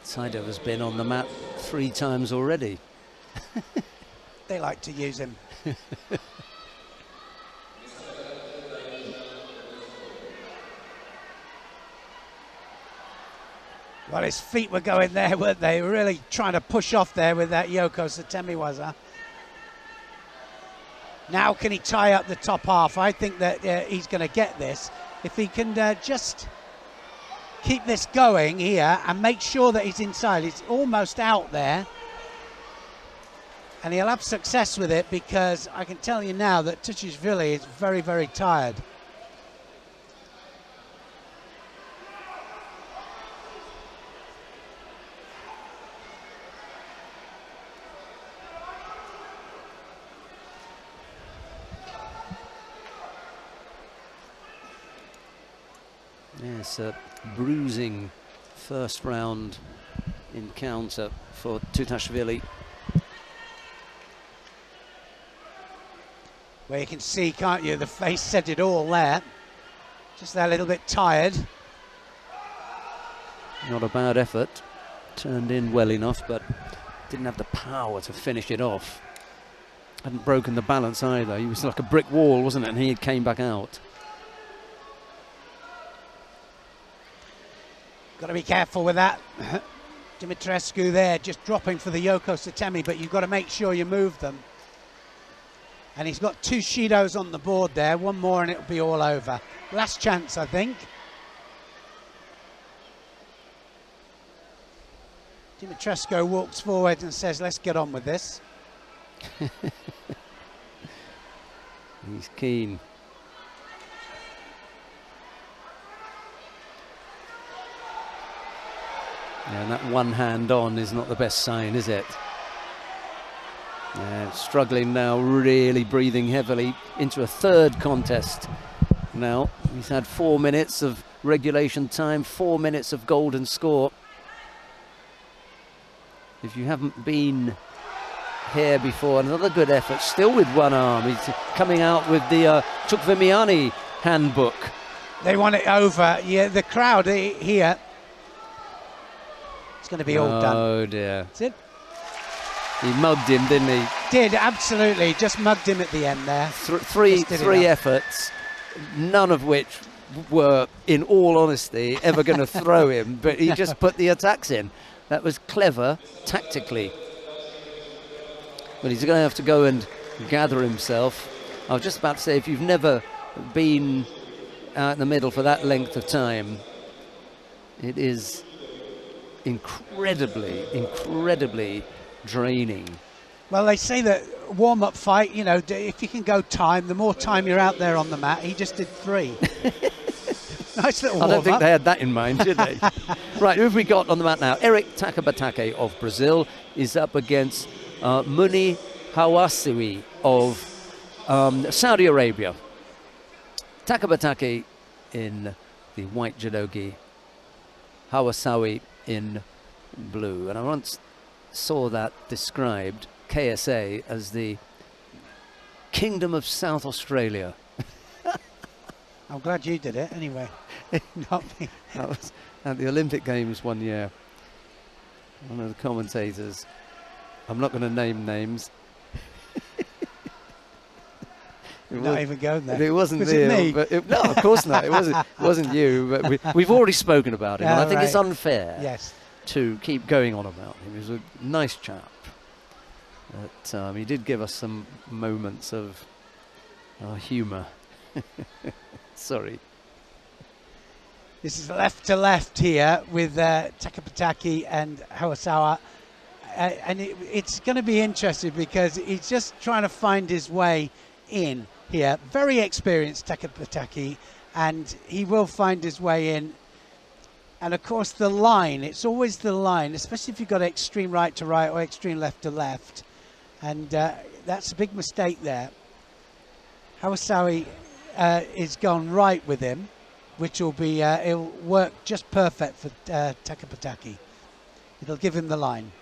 Saito has been on the mat 3 times already. They like to use him. Well, his feet were going there, weren't they? Really trying to push off there with that Yoko Satemiwaza. Now can he tie up the top half? I think that he's going to get this. If he can just keep this going here and make sure that he's inside. He's almost out there. And he'll have success with it, because I can tell you now that Tbilisi is very, very tired. Yes, a bruising first round encounter for Tbilisi. Well, you can see, can't you, the face said it all there. Just that little bit tired. Not a bad effort. Turned in well enough, but didn't have the power to finish it off. Hadn't broken the balance either. He was like a brick wall, wasn't it? And he came back out. Got to be careful with that. Dimitrescu there, just dropping for the Yoko Satemi, but you've got to make sure you move them. And he's got 2 Shidos on the board there. One more and it'll be all over. Last chance, I think. Dimitrescu walks forward and says, let's get on with this. He's keen. Yeah, and that one hand on is not the best sign, is it? Yeah, struggling now, really breathing heavily into a third contest. Now, he's had 4 minutes of regulation time, 4 minutes of golden score. If you haven't been here before, another good effort, still with one arm. He's coming out with the Chukvimiani handbook. They want it over. Yeah, the crowd here. It's going to be all done. Oh dear. That's it. He mugged him, didn't he? Did, absolutely. Just mugged him at the end there. Three efforts, none of which were, in all honesty, ever going to throw him, but he just put the attacks in. That was clever tactically. But he's going to have to go and gather himself. I was just about to say, if you've never been out in the middle for that length of time, it is incredibly draining. Well, they say that warm-up fight, you know, if you can go time, the more time you're out there on the mat. He just did 3. Nice little warm-up. I don't think they had that in mind, did they? Right, who have we got on the mat now? Eric Takabatake of Brazil is up against Muni Hawasiwi of Saudi Arabia. Takabatake in the white judogi, Hawasawi in blue. And I once saw that described, KSA, as the Kingdom of South Australia. I'm glad you did it anyway. Not me. That was at the Olympic Games one year. One of the commentators, I'm not going to name names. Not even going there. It wasn't was there. It me? But no, of course not. It wasn't you. But we've already spoken about him. And I think it's right. unfair to keep going on about him. He was a nice chap. But he did give us some moments of humour. Sorry. This is left to left here with Takabatake and Hawasawa. And it's going to be interesting because he's just trying to find his way in here. Very experienced Takabatake, and he will find his way in. And of course the line, it's always the line, especially if you've got extreme right to right or extreme left to left. And that's a big mistake there. Hawasawi is gone right with him, which will be, it'll work just perfect for Takabatake. It'll give him the line.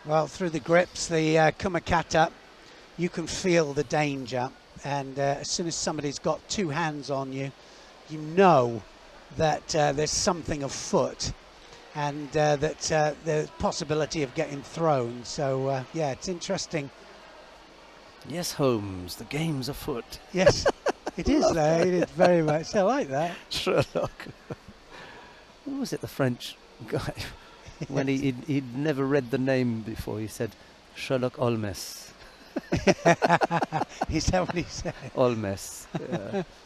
Well, through the grips, the Kata, you can feel the danger. And as soon as somebody's got 2 hands on you, you know that there's something afoot and that there's possibility of getting thrown. So, yeah, it's interesting. Yes, Holmes, the game's afoot. Yes, it is there. It is very much. I like that. Sherlock. What was it, the French guy? When he'd never read the name before, he said Sherlock Holmes. Is that what he said? Holmes.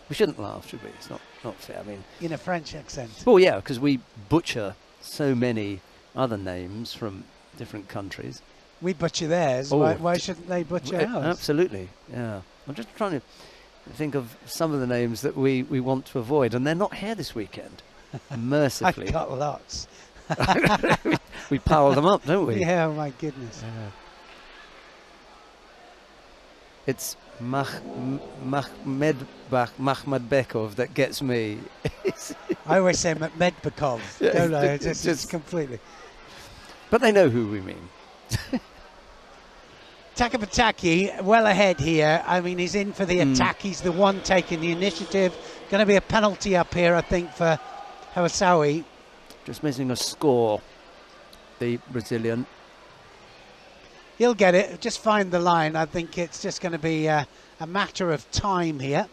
We shouldn't laugh, should we? It's not fair. I mean, in a French accent. Well, yeah, because we butcher so many other names from different countries. We butcher theirs. Why shouldn't they butcher ours? Absolutely. Yeah. I'm just trying to think of some of the names that we want to avoid, and they're not here this weekend. Mercifully. I've got lots. we pile them up, don't we? Yeah, my goodness. It's Makhmadbekov that gets me. I always say Medbekov, don't I? It's completely. But they know who we mean. Takabatake well ahead here. I mean, he's in for the attack. He's the one taking the initiative. Going to be a penalty up here, I think, for Hawasawi. Just missing a score, the Brazilian. He'll get it. Just find the line. I think it's just going to be a matter of time here.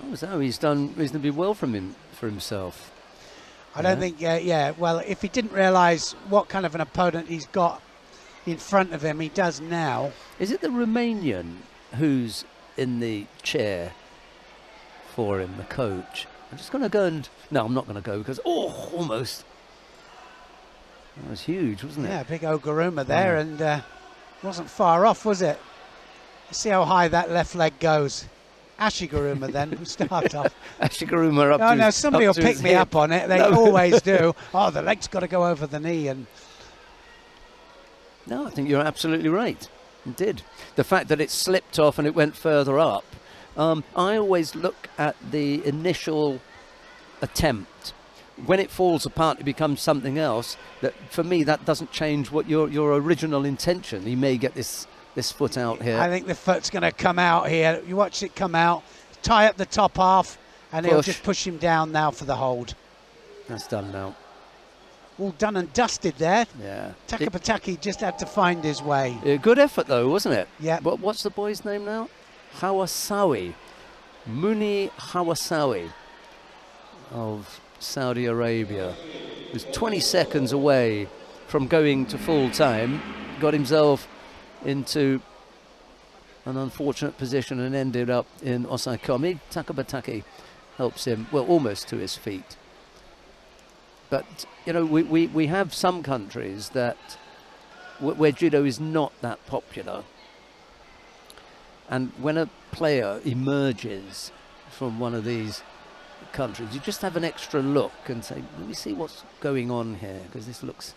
Oh, so he's done reasonably well for himself. I don't think, well, if he didn't realise what kind of an opponent he's got in front of him, he does now. Is it the Romanian who's in the chair for him, the coach? I'm just going to go and... No, I'm not going to go because... Oh, almost. That was huge, wasn't it? Yeah, big Oguruma there, and wasn't far off, was it? Let's see how high that left leg goes. Ashiguruma then, we'll start off. Ashiguruma up to... Oh, no, somebody will pick me up on it. They always do. Oh, the leg's got to go over the knee. And no, I think you're absolutely right. It did. The fact that it slipped off and it went further up, I always look at the initial attempt when it falls apart, it becomes something else. That for me, that doesn't change what your original intention. He may get this foot out here. I think the foot's going to come out here. You watch it come out, tie up the top half, and he'll just push him down now for the hold. That's done now. All done and dusted there. Yeah. Takapataki just had to find his way. Good effort though, wasn't it? Yeah. What's the boy's name now? Hawasawi. Muni Hawasawi of Saudi Arabia. He was 20 seconds away from going to full time. Got himself into an unfortunate position and ended up in Osaikomi. Takapataki helps him, well, almost to his feet. But, you know, we have some countries that where judo is not that popular. And when a player emerges from one of these countries, you just have an extra look and say, let me see what's going on here, because this looks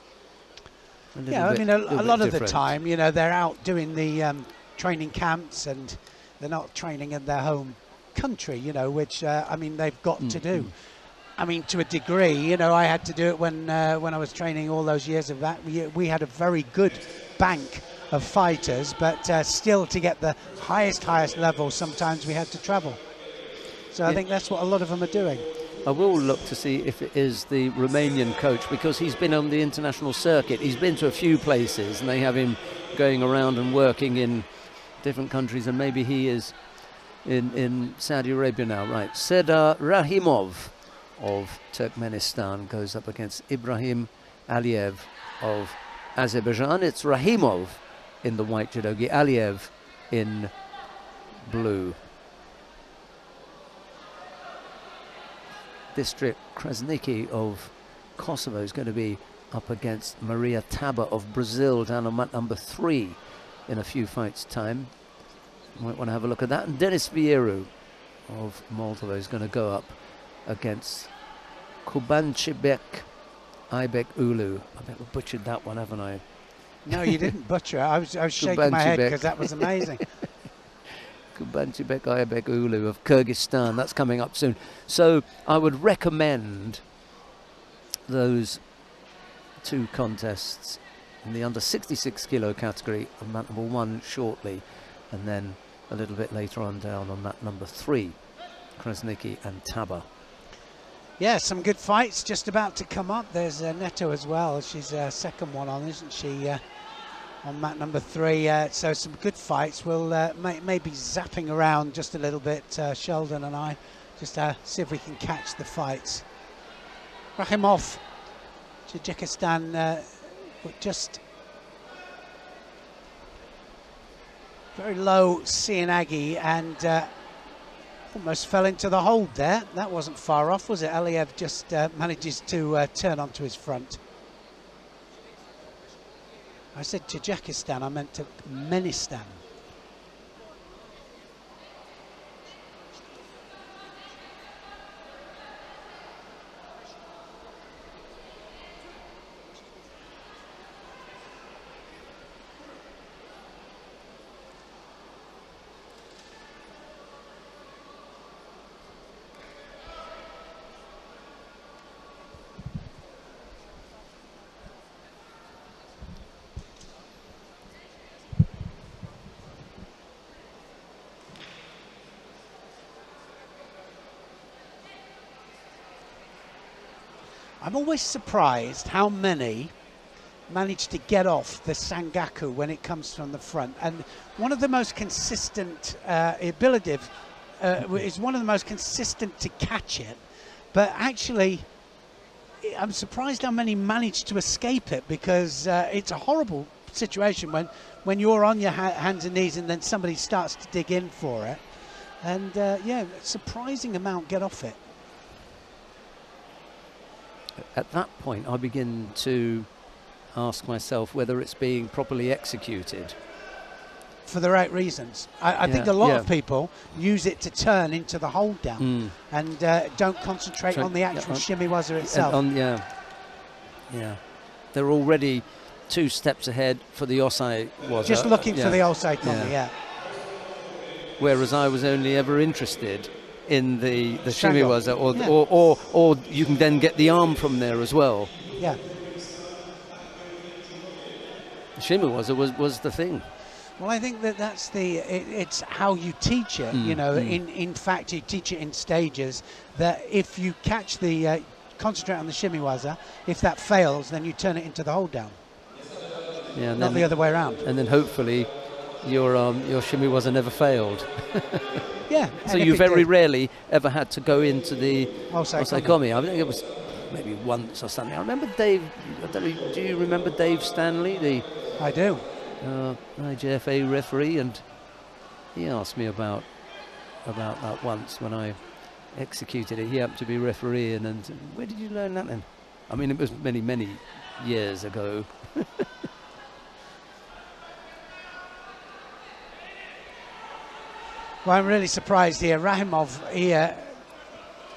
a little bit, a lot of the time, you know, they're out doing the training camps and they're not training in their home country, you know, which, I mean, they've got to do. I mean, to a degree, you know, I had to do it when I was training all those years of that. We had a very good bank of fighters, but still to get the highest level, sometimes we had to travel. So I think that's what a lot of them are doing. I will look to see if it is the Romanian coach, because he's been on the international circuit. He's been to a few places and they have him going around and working in different countries, and maybe he is in Saudi Arabia now. Right, Serdar Rahimov of Turkmenistan goes up against Ibrahim Aliyev of Azerbaijan. It's Rahimov in the white judogi, Aliyev in blue. District Krasniki of Kosovo is going to be up against Maria Taba of Brazil down on mat number 3 in a few fights' time. Might want to have a look at that. And Denis Vieru of Moldova is going to go up against Kubanchibek Aybek Ulu. I bet we butchered that one, haven't I? No, you didn't butcher it. I was shaking my head because that was amazing. Kubanchibek Aybek Ulu of Kyrgyzstan. That's coming up soon. So I would recommend those two contests in the under 66 kilo category on mat number 1 shortly, and then a little bit later on down on mat number 3, Krasniki and Taba. Yeah, some good fights just about to come up. There's Neto as well. She's second one on, isn't she? On mat number 3. So some good fights. We'll maybe zapping around just a little bit, Sheldon and I, just see if we can catch the fights. Rahimov, Tajikistan, just very low Sianagi and almost fell into the hold there. That wasn't far off, was it? Aliyev just manages to turn onto his front. I said Tajikistan, I meant Turkmenistan. I'm always surprised how many manage to get off the Sangaku when it comes from the front. And one of the most consistent, Abilitive is one of the most consistent to catch it. But actually, I'm surprised how many manage to escape it, because it's a horrible situation when you're on your hands and knees and then somebody starts to dig in for it. And yeah, surprising amount get off it. At that point, I begin to ask myself whether it's being properly executed. For the right reasons. I think a lot of people use it to turn into the hold down and don't concentrate on the actual shimiwaza itself. Yeah. They're already 2 steps ahead for the osai waza. Just looking for the osai komi, yeah. Whereas I was only ever interested in the Strangle. shimiwaza, or you can then get the arm from there as well. Yeah. The shimiwaza was the thing. Well, I think that's it's how you teach it. You know, in fact, you teach it in stages. That if you catch the concentrate on the shimiwaza, if that fails, then you turn it into the hold down. Yeah, and not the other way around. And then hopefully your shimiwaza never failed. Yeah. So you very rarely ever had to go into the osaikomi. I think it was maybe once or something. I remember Dave. I don't know, do you remember Dave Stanley? I do. IJFA referee, and he asked me about that once when I executed it. He happened to be refereeing, and where did you learn that then? I mean, it was many years ago. Well, I'm really surprised here. Rahimov here,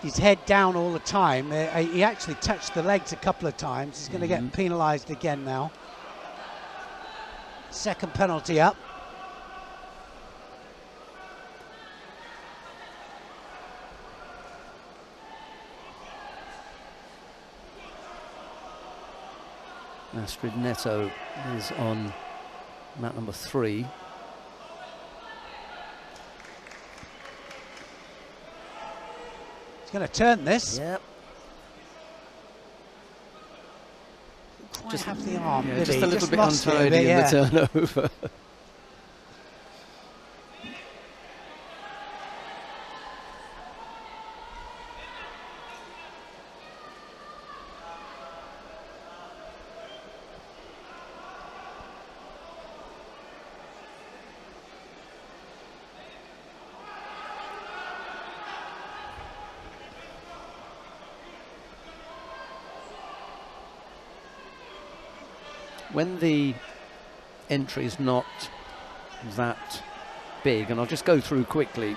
his head down all the time. He actually touched the legs a couple of times. He's going to get penalised again now. Second penalty up. Astrid Neto is on mat number 3. He's going to turn this. Yep. Just have the arm. Yeah, just a little bit untidy in the turnover. When the entry is not that big, and I'll just go through quickly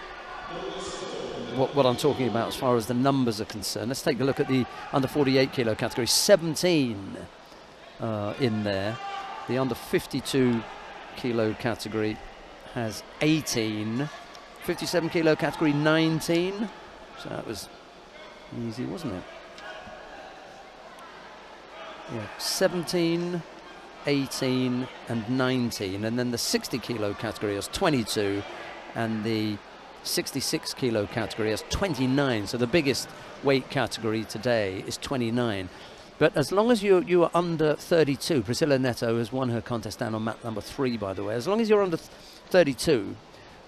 what I'm talking about as far as the numbers are concerned. Let's take a look at the under 48 kilo category. 17 in there. The under 52 kilo category has 18. 57 kilo category 19. So that was easy, wasn't it? Yeah, 17, 18 and 19, and then the 60 kilo category has 22, and the 66 kilo category has 29. So the biggest weight category today is 29. But as long as you are under 32, Priscilla Neto has won her contest down on mat number 3, by the way. As long as you're under 32,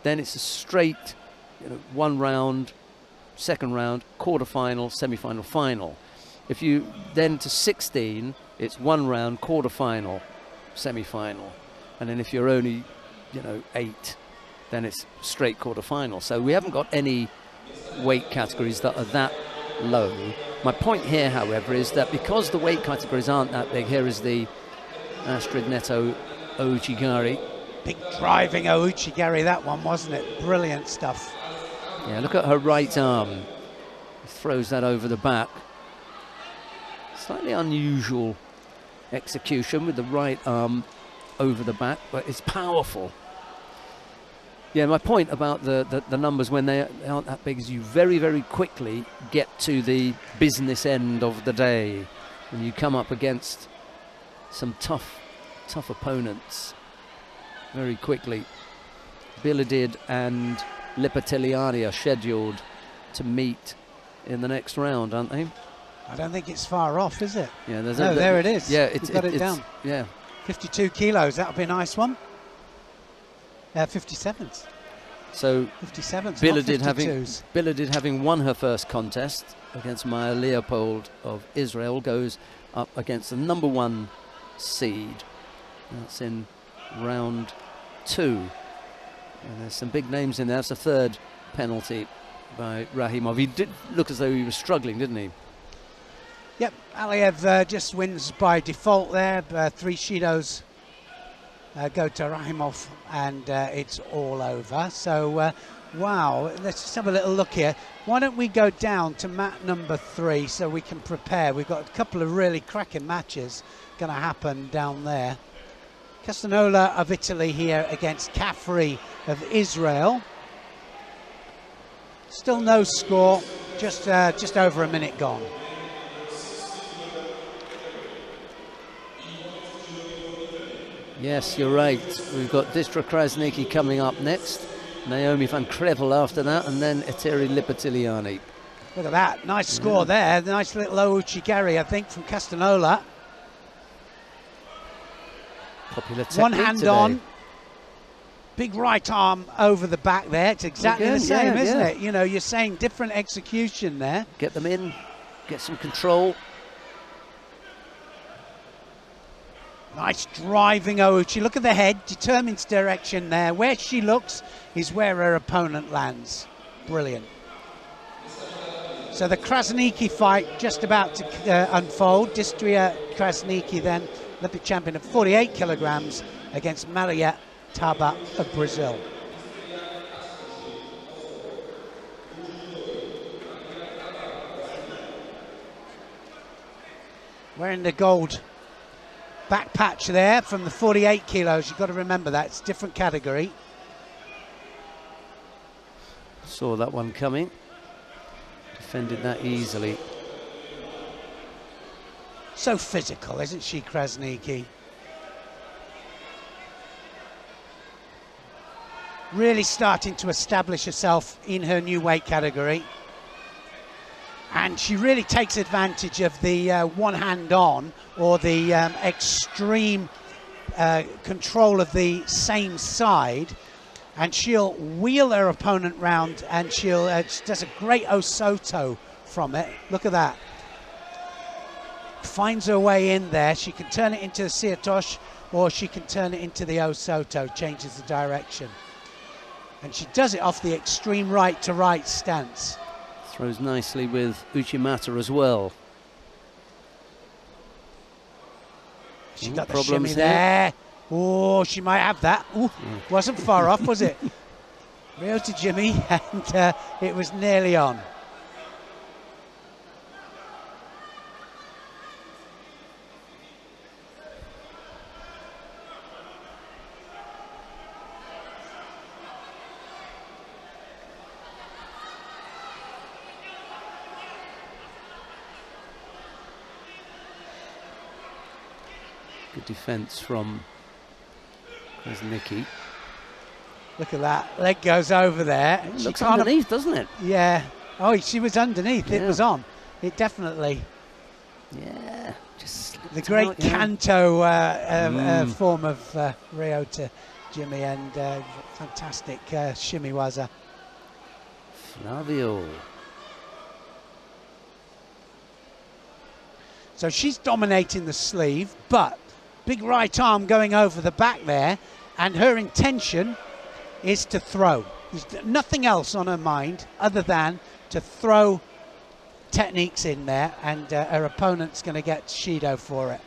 then it's a straight, one round, second round, quarter-final, semi-final, final. If you then to 16, it's one round, quarter-final, semi-final. And then if you're only, 8, then it's straight quarter-final. So we haven't got any weight categories that are that low. My point here, however, is that because the weight categories aren't that big, here is the Astrid Neto Ouchigari. Big driving Ouchigari, that one, wasn't it? Brilliant stuff. Yeah, look at her right arm. Throws that over the back. Slightly unusual execution with the right arm over the back, but it's powerful. Yeah, my point about the numbers when they aren't that big is you very, very quickly get to the business end of the day and you come up against some tough opponents very quickly. Biladid and Lipatiliani are scheduled to meet in the next round, aren't they? I don't think it's far off, is it? Yeah, there it is. Yeah, We've got it down. Yeah, 52 kilos. That'll be a nice one. 57s. So 57s. Biladid having won her first contest against Maya Leopold of Israel goes up against the number 1 seed. That's in round 2. And there's some big names in there. That's the third penalty by Rahimov. He did look as though he was struggling, didn't he? Yep, Aliev just wins by default there. 3 Shidos go to Rahimov, and it's all over. So, wow, let's just have a little look here. Why don't we go down to mat number 3 so we can prepare? We've got a couple of really cracking matches going to happen down there. Castanola of Italy here against Caffrey of Israel. Still no score, just over a minute gone. Yes, you're right. We've got Distra Krasniki coming up next, Naomi van Krevel after that, and then Eteri Lipatiliani. Look at that, nice score there. Nice little Ouchigari, I think, from Castanola. Popular technique One hand today. on, big right arm over the back there. It's exactly the same, isn't it? You know, you're saying different execution there. Get them in, get some control. Nice driving Ouchi. Look at the head, determines direction there. Where she looks is where her opponent lands. Brilliant. So the Krasniki fight just about to unfold. Distria Krasniki then, Olympic champion of 48 kilograms against Maria Taba of Brazil. Wearing the gold back patch there from the 48 kilos. You've got to remember that, it's a different category. Saw that one coming. Defended that easily. So physical, isn't she, Krasniki? Really starting to establish herself in her new weight category. And she really takes advantage of the one hand on, or the extreme control of the same side, and she'll wheel her opponent round, and she does a great Osoto from it. Look at that. Finds her way in there. She can turn it into a Siatosh, or she can turn it into the Osoto, changes the direction. And she does it off the extreme right to right stance. Throws nicely with Uchimata as well. She got the shimmy there. Oh, she might have that. Ooh, wasn't far off, was it? Ryota Jimmy, and it was nearly on. Good defence from Krasniki. Look at that, leg goes over there. It looks underneath, doesn't it? Yeah. Oh, she was underneath, it was on. It definitely. Yeah. Just the great Kanto form of Ryota Jimmy, and fantastic shimiwaza. Flavio. So she's dominating the sleeve, but big right arm going over the back there, and her intention is to throw. There's nothing else on her mind other than to throw techniques in there, and her opponent's going to get Shido for it.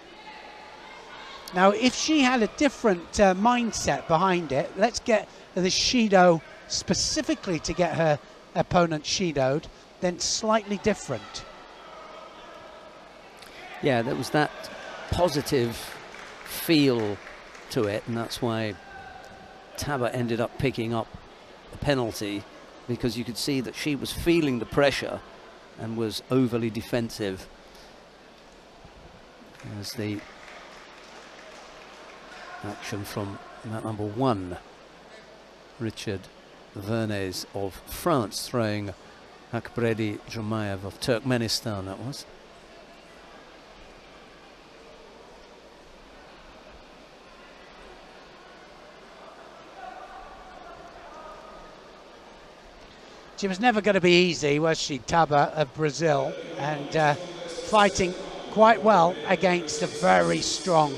Now, if she had a different mindset behind it, let's get the Shido specifically to get her opponent Shidoed, then slightly different. Yeah, there was that positive feel to it, and that's why Taba ended up picking up a penalty, because you could see that she was feeling the pressure and was overly defensive. There's the action from mat number 1, Richard Vernes of France, throwing Akbredi Jumayev of Turkmenistan, that was. She was never going to be easy, was she, Taba of Brazil, and fighting quite well against a very strong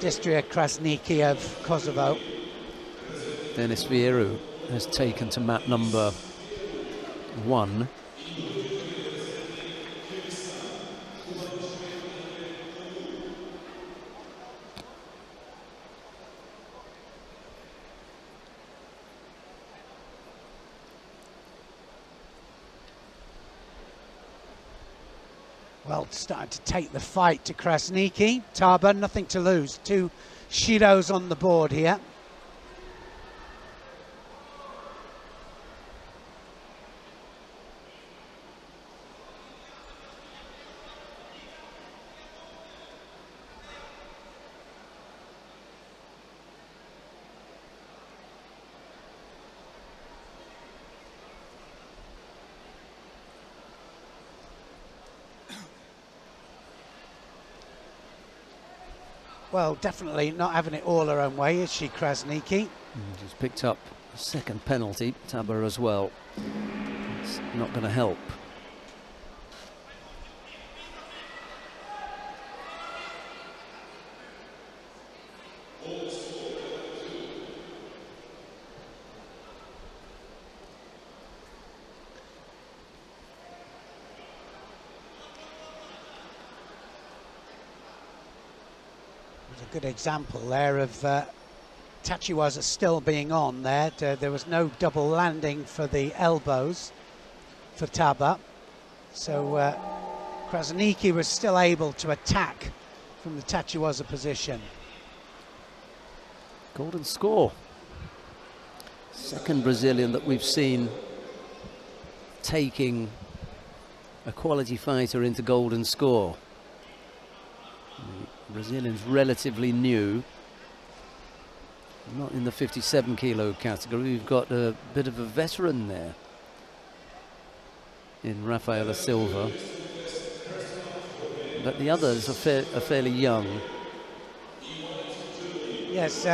Distria Krasniki of Kosovo. Denis Vieru has taken to mat number 1. Well, starting to take the fight to Krasniki. Taba, nothing to lose. 2 Shidos on the board here. Well, definitely not having it all her own way, is she, Krasniki? She's picked up a second penalty, Taba as well. It's not going to help. A good example there of Tachiwaza still being on there. There was no double landing for the elbows for Taba, so Krasniki was still able to attack from the Tachiwaza position. Golden score. Second Brazilian that we've seen taking a quality fighter into golden score. Brazilian's relatively new, not in the 57 kilo category. We've got a bit of a veteran there in Rafaela Silva, but the others are fairly young. Yes,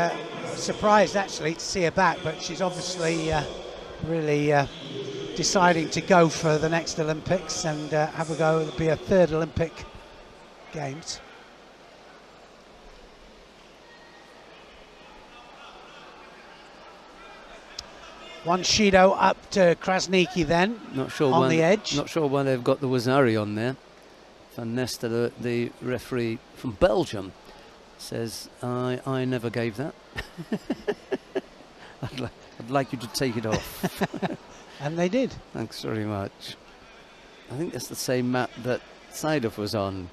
surprised actually to see her back, but she's obviously really deciding to go for the next Olympics and have a go. It'll be her third Olympic Games. One Shido up to Krasniki then, not sure on the edge. Not sure why they've got the Wazari on there. Van Nester, the referee from Belgium, says, I never gave that. I'd like you to take it off. And they did. Thanks very much. I think that's the same mat that Seidov was on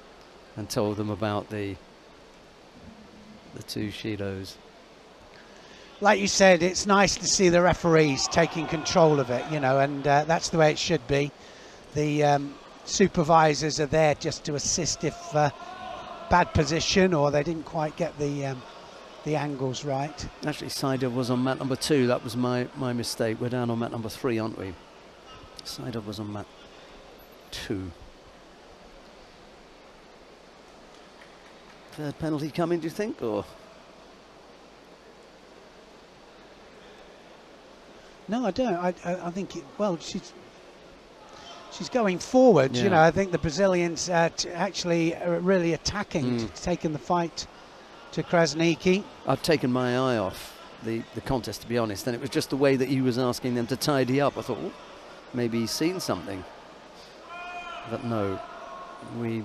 and told them about the two Shidos. Like you said, it's nice to see the referees taking control of it, you know, and that's the way it should be. The supervisors are there just to assist if bad position or they didn't quite get the angles right. Actually, Seidov was on mat number 2. That was my mistake. We're down on mat number 3, aren't we? Seidov was on mat 2. Third penalty coming, do you think, or? No, I don't. I think, well, she's going forward. Yeah. You know, I think the Brazilians actually are really attacking, taking the fight to Krasniki. I've taken my eye off the contest, to be honest, and it was just the way that he was asking them to tidy up. I thought, oh, maybe he's seen something. But no, we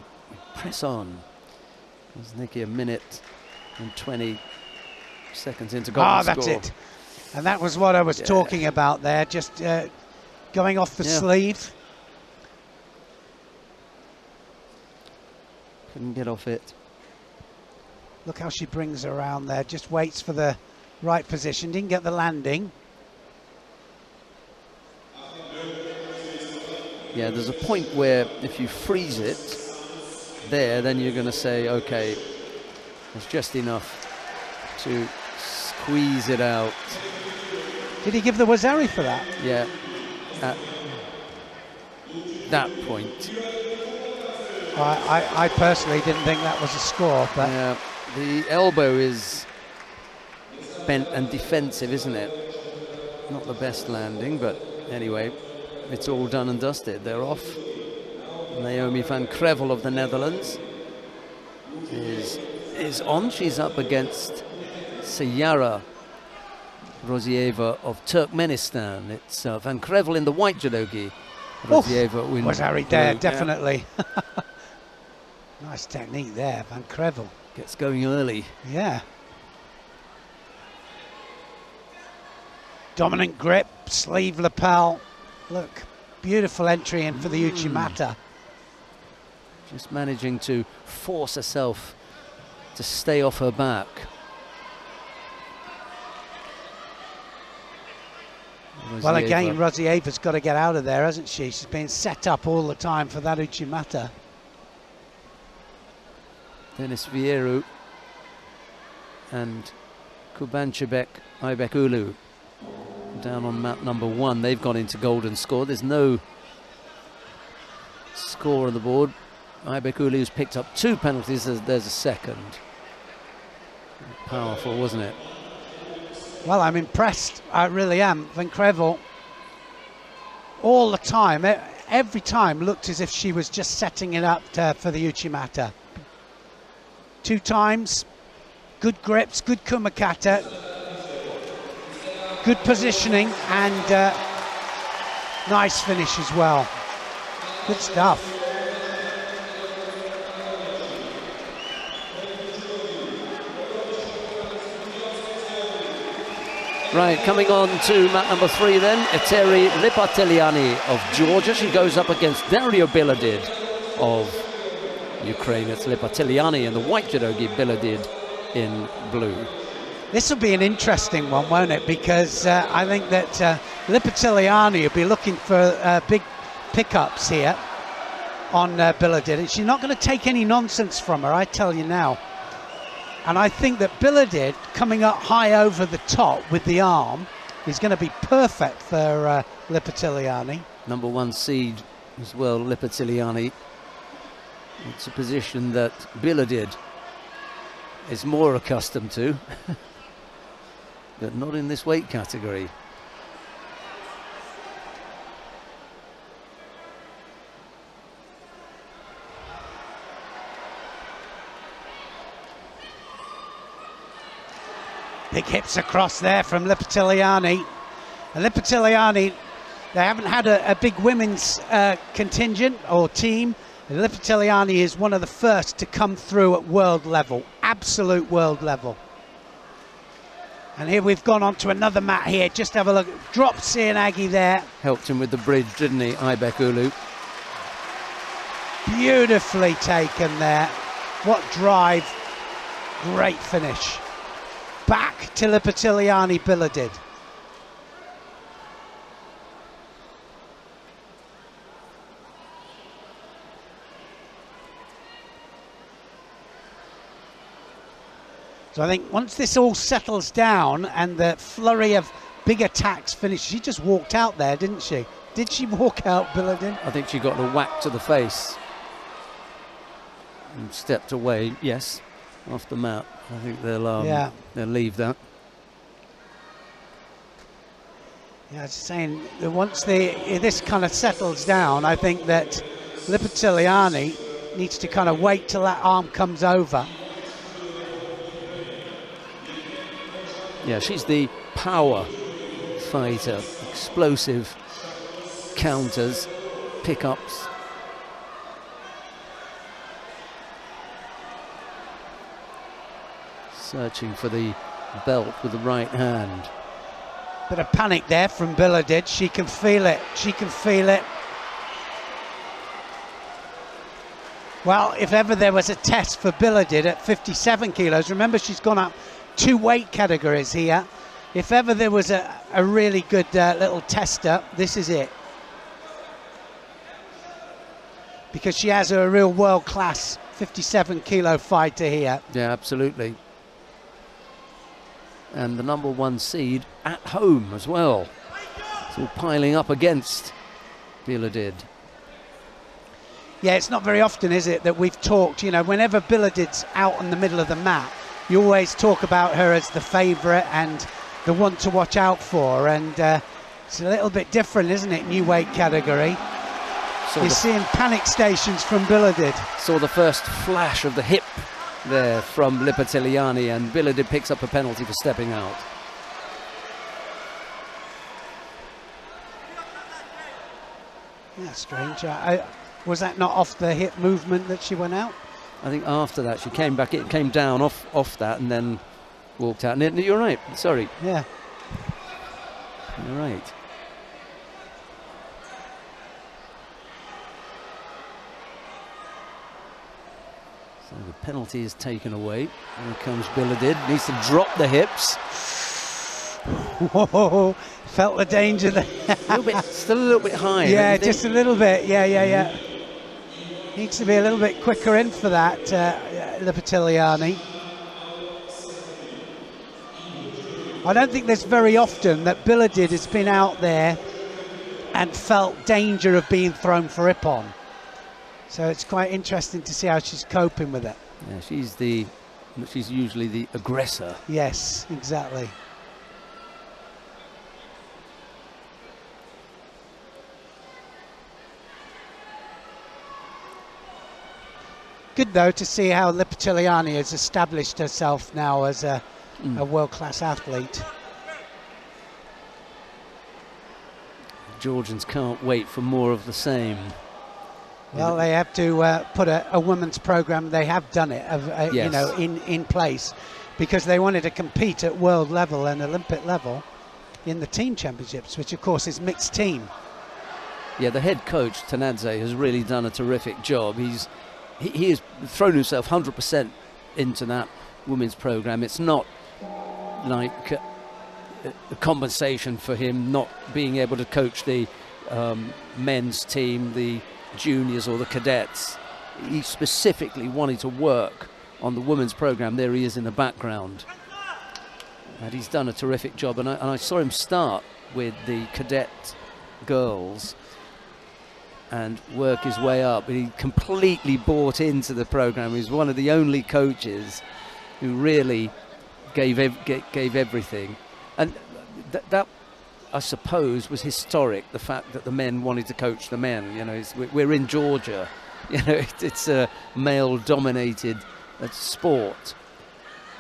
press on. Krasniki a minute and 20 seconds into golden score. That's it. And that was what I was talking about there, just going off the sleeve. Couldn't get off it. Look how she brings her around there, just waits for the right position, didn't get the landing. Yeah, there's a point where if you freeze it there, then you're going to say, okay, it's just enough to squeeze it out. Did he give the Wazari for that? Yeah, at that point. I personally didn't think that was a score, but yeah, the elbow is bent and defensive, isn't it? Not the best landing, but anyway, it's all done and dusted. They're off. Naomi van Krevel of the Netherlands is on. She's up against Sayara Rozieva of Turkmenistan. It's Van Krevel in the white judogi. Rozieva wins. Wazari there, definitely. Nice technique there, Van Krevel. Gets going early. Yeah. Dominant grip, sleeve lapel. Look, beautiful entry in for the Uchimata. Just managing to force herself to stay off her back. Well, again, Rozieva's got to get out of there, hasn't she? She's been set up all the time for that Uchimata. Dennis Vieru and Kubanchebek Aibekulu down on mat number 1. They've gone into golden score. There's no score on the board. Aibekulu's picked up 2 penalties. There's a second. Powerful, wasn't it? Well, I'm impressed. I really am. Van Crevel, all the time, every time, looked as if she was just setting it up for the Uchimata. 2 times, good grips, good kumakata, good positioning, and nice finish as well. Good stuff. Right, coming on to mat number 3 then, Eteri Lipateliani of Georgia. She goes up against Dario Biladid of Ukraine. It's Lipateliani in the white judogi, Biladid in blue. This will be an interesting one, won't it? Because I think that Lipateliani will be looking for big pickups here on Biladid. And she's not going to take any nonsense from her, I tell you now. And I think that Biladid coming up high over the top with the arm is going to be perfect for Lipateliani. Number 1 seed as well, Lipateliani. It's a position that Biladid is more accustomed to, but not in this weight category. Big hips across there from Lipateliani. And Lipateliani, they haven't had a big women's contingent or team. And Lipateliani is one of the first to come through at world level, absolute world level. And here we've gone on to another mat here. Just have a look. Dropped Sianagi there. Helped him with the bridge, didn't he, Aibek Ulu? Beautifully taken there. What drive. Great finish. Back to Lipateliani Biladid. So I think once this all settles down and the flurry of big attacks finished, she just walked out there, didn't she? Did she walk out, Biladid? I think she got a whack to the face and stepped away, yes, off the mat. I think they'll leave that. Yeah, I was saying that once this kind of settles down, I think that Lipateliani needs to kind of wait till that arm comes over. Yeah, she's the power fighter, explosive counters, pickups. Searching for the belt with the right hand. Bit of panic there from Biladid. She can feel it. She can feel it. Well, if ever there was a test for Biladid at 57 kilos, remember she's gone up 2 weight categories here. If ever there was a really good little tester, this is it. Because she has a real world-class 57 kilo fighter here. Yeah, absolutely. And the number 1 seed at home as well. It's all piling up against Biladid. Yeah, it's not very often, is it, that we've talked, you know, whenever Biladid's out in the middle of the mat, you always talk about her as the favourite and the one to watch out for. And it's a little bit different, isn't it, new weight category. You're seeing panic stations from Biladid. Saw the first flash of the hip there from Lipateliani, and Biladid picks up a penalty for stepping out. Yeah, strange. Was that not off the hip movement that she went out? I think after that she came back, it came down off that and then walked out. And you're right, sorry. Yeah. You're right. So the penalty is taken away. Here comes Biladid, needs to drop the hips. Whoa, felt the danger there. Still a little bit high. Yeah, just a little bit. Yeah. Needs to be a little bit quicker in for that, Lipateliani. I don't think there's very often that Biladid has been out there and felt danger of being thrown for ippon. So it's quite interesting to see how she's coping with it. Yeah, she's the She's usually the aggressor. Yes, exactly. Good though to see how Lipitiliani has established herself now as a world-class athlete. Georgians can't wait for more of the same. Well, they have to put a women's program. They have done it, Yes. you know, in place, because they wanted to compete at world level and Olympic level in the team championships, which of course is mixed team. Yeah, the head coach Tanadze has really done a terrific job. He has thrown himself 100% into that women's program. It's not like a compensation for him not being able to coach the men's team, the juniors or the cadets. He specifically wanted to work on the women's program. There he is in the background, and he's done a terrific job. And I saw him start with the cadet girls and work his way up. He completely bought into the program. He's one of the only coaches who really gave everything, and that I suppose was historic. The fact that the men wanted to coach the men. You know, we're in Georgia. You know, it's a male-dominated sport,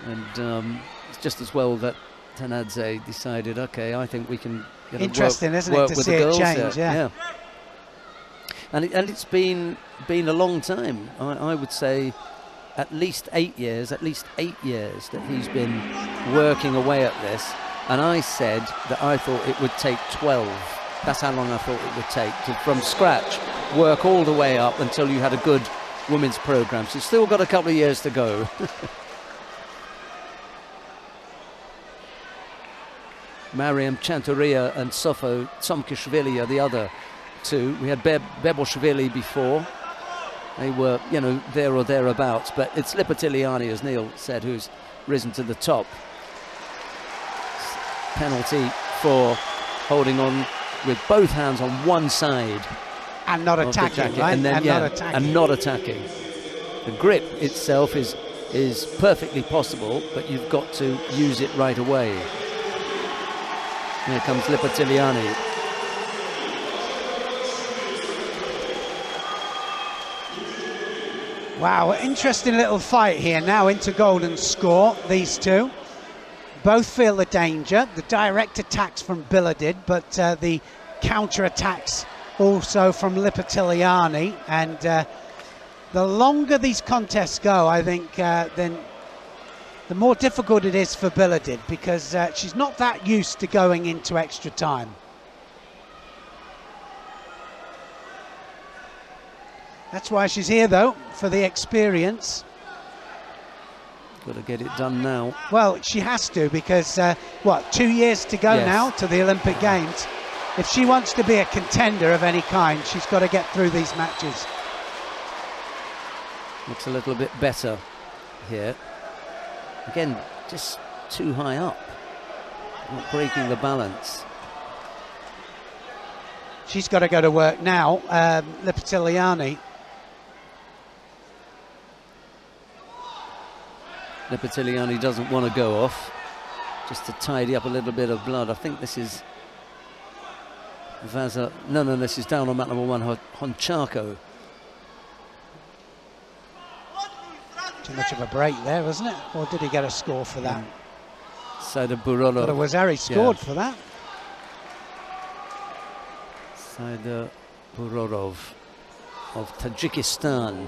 and it's just as well that Tanadze decided, okay, I think we can. Interesting, isn't work it, to with see the it girls change? there. Yeah. And it's been a long time. I would say at least 8 years that he's been working away at this. And I said that I thought it would take 12. That's how long I thought it would take to, from scratch, work all the way up until you had a good women's program. So you've still got a couple of years to go. Mariam Chanturia and Sofo Tsomkishvili are the other two. We had Beboshvili before. They were, you know, there or thereabouts, but it's Lipitiliani, as Neil said, who's risen to the top. Penalty for holding on with both hands on one side And not attacking, right? and then not attacking. The grip itself is perfectly possible, but you've got to use it right away. Here comes Lipitiliani. Wow, interesting little fight here now into golden score, these two. Both feel the danger, the direct attacks from Biladid, but the counter attacks also from Lipitiliani. And the longer these contests go, I think, then the more difficult it is for Biladid, because she's not that used to going into extra time. That's why she's here, though, for the experience. Got to get it done now. Well, she has to, because, 2 years to go now to the Olympic Games. If she wants to be a contender of any kind, she's got to get through these matches. Looks a little bit better here. Again, just too high up. Not breaking the balance. She's got to go to work now, Lipitiliani. Lipitiliani doesn't want to go off, just to tidy up a little bit of blood. I think this is Vaza. No, this is down on mat number one, Honchako. Too much of a break there, wasn't it? Or did he get a score for that? Saida Burorov. But it was Harry scored for that. Saida Burorov of Tajikistan.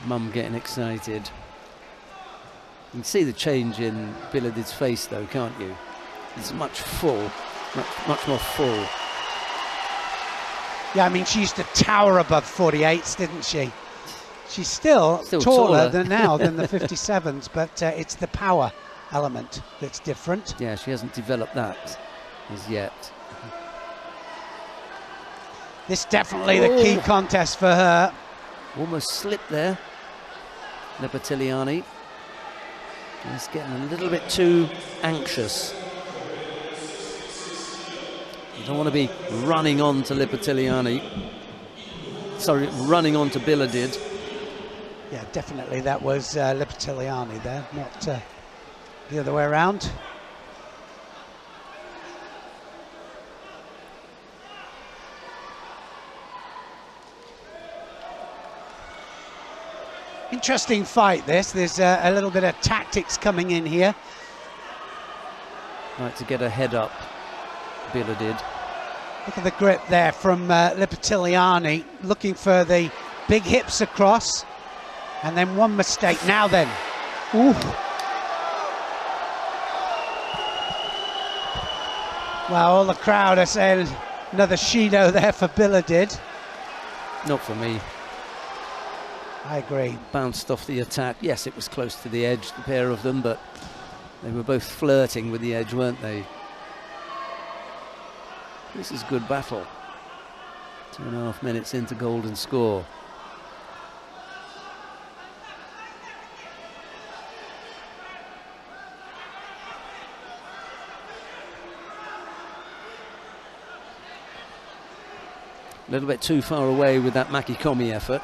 Mum getting excited. You can see the change in Biladid's face, though, can't you? It's much more full. Yeah, I mean, she used to tower above 48s, didn't she? She's still taller than now than the 57s, but it's the power element that's different. Yeah, she hasn't developed that as yet. This definitely the key contest for her. Almost slipped there, Lipitiliani. He's getting a little bit too anxious. You don't want to be running on to Lipitiliani. Sorry, running on to Biladid. Yeah, definitely that was Lipitiliani there, not the other way around. Interesting fight this. There's a little bit of tactics coming in here. Like to get a head up, Bila did. Look at the grip there from Lipitiliani, looking for the big hips across. And then one mistake. Now then. Ooh. Well, all the crowd are saying another Shido there for Bila did. Not for me. I agree. Bounced off the attack. Yes, it was close to the edge, the pair of them, but they were both flirting with the edge, weren't they? This is good battle. 2.5 minutes into golden score. A little bit too far away with that Makikomi effort.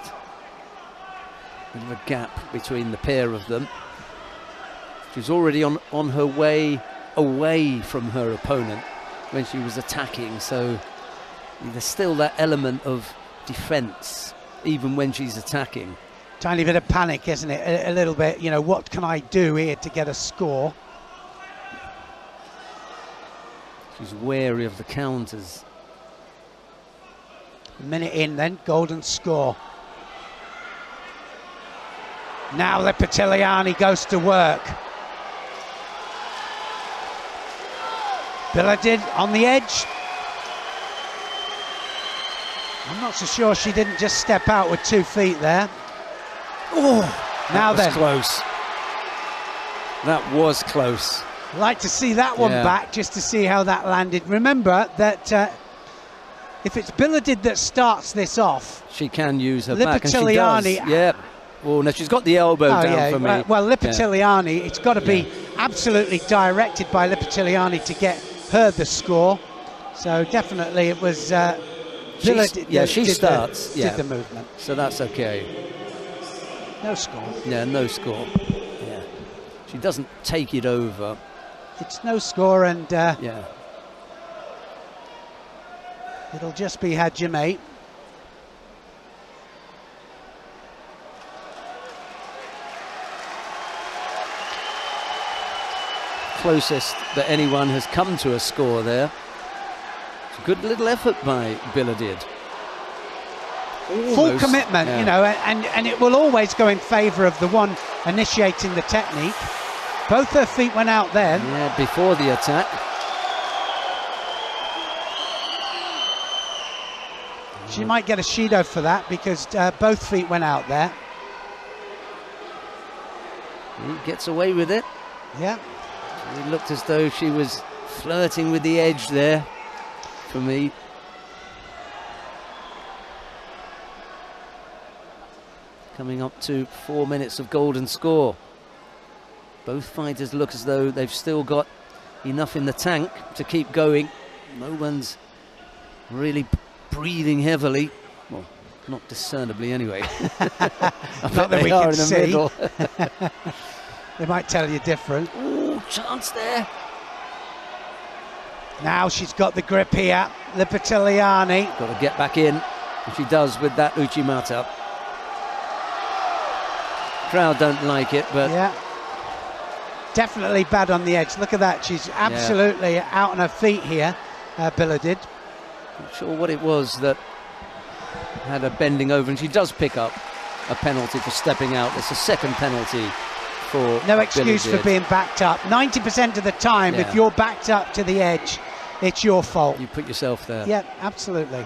Bit of a gap between the pair of them. She's already on her way away from her opponent when she was attacking, so there's still that element of defense even when she's attacking. Tiny bit of panic, isn't it? A little bit, you know, what can I do here to get a score? She's wary of the counters. A minute in then, golden score. Now Lipitiliani goes to work. Bila did on the edge. I'm not so sure she didn't just step out with 2 feet there. Oh, now then. That was close. That was close. Like to see that one back just to see how that landed. Remember that if it's Bila did that starts this off, she can use her back, and she Lipitiliani. does. Yep. Oh, no, she's got the elbow down for me. Well, Lipitiliani, it's got to be absolutely directed by Lipitiliani to get her the score. So definitely it was Bila she starts. Did the movement. So that's okay. No score. Yeah, no score. Yeah. She doesn't take it over. It's no score, and yeah. It'll just be Hajime. Closest that anyone has come to a score there. It's a good little effort by Bila did. Full commitment, you know, and it will always go in favour of the one initiating the technique. Both her feet went out then. Yeah, before the attack. She might get a Shido for that because both feet went out there. He gets away with it. Yeah. It looked as though she was flirting with the edge there for me. Coming up to 4 minutes of golden score. Both fighters look as though they've still got enough in the tank to keep going. No one's really breathing heavily. Well, not discernibly anyway. Not that we can in the see. middle. They might tell you different. Ooh, chance there. Now she's got the grip here. Lipitiliani. Got to get back in. And she does with that Uchimata. Crowd don't like it, but yeah, definitely bad on the edge. Look at that. She's absolutely out on her feet here. Bila did. Not sure what it was that had her bending over, and she does pick up a penalty for stepping out. It's a second penalty for no excuse Bila for being backed up. 90% of the time, if you're backed up to the edge, it's your fault. You put yourself there. Yeah, absolutely.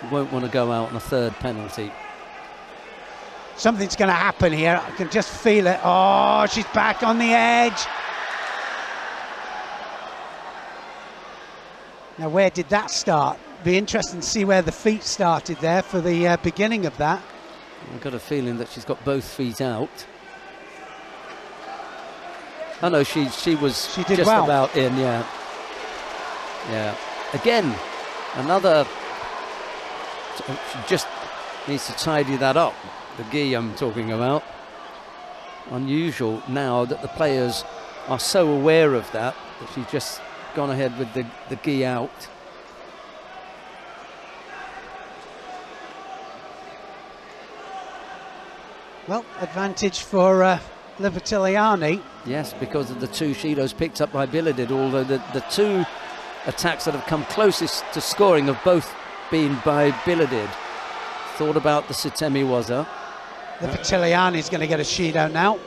She won't want to go out on a third penalty. Something's going to happen here. I can just feel it. Oh, she's back on the edge. Now, where did that start? Be interesting to see where the feet started there for the beginning of that. I've got a feeling that she's got both feet out. Oh no, she was She did just well. about in, yeah. Yeah. Again, another. She just needs to tidy that up. The gi I'm talking about. Unusual now that the players are so aware of that she's just gone ahead with the gi out. Well, advantage for Lipitiliani. Yes, because of the two shidos picked up by Biladid, although the two attacks that have come closest to scoring have both been by Biladid. Thought about the Sutemi Waza. Lipitiliani's going to get a shido now,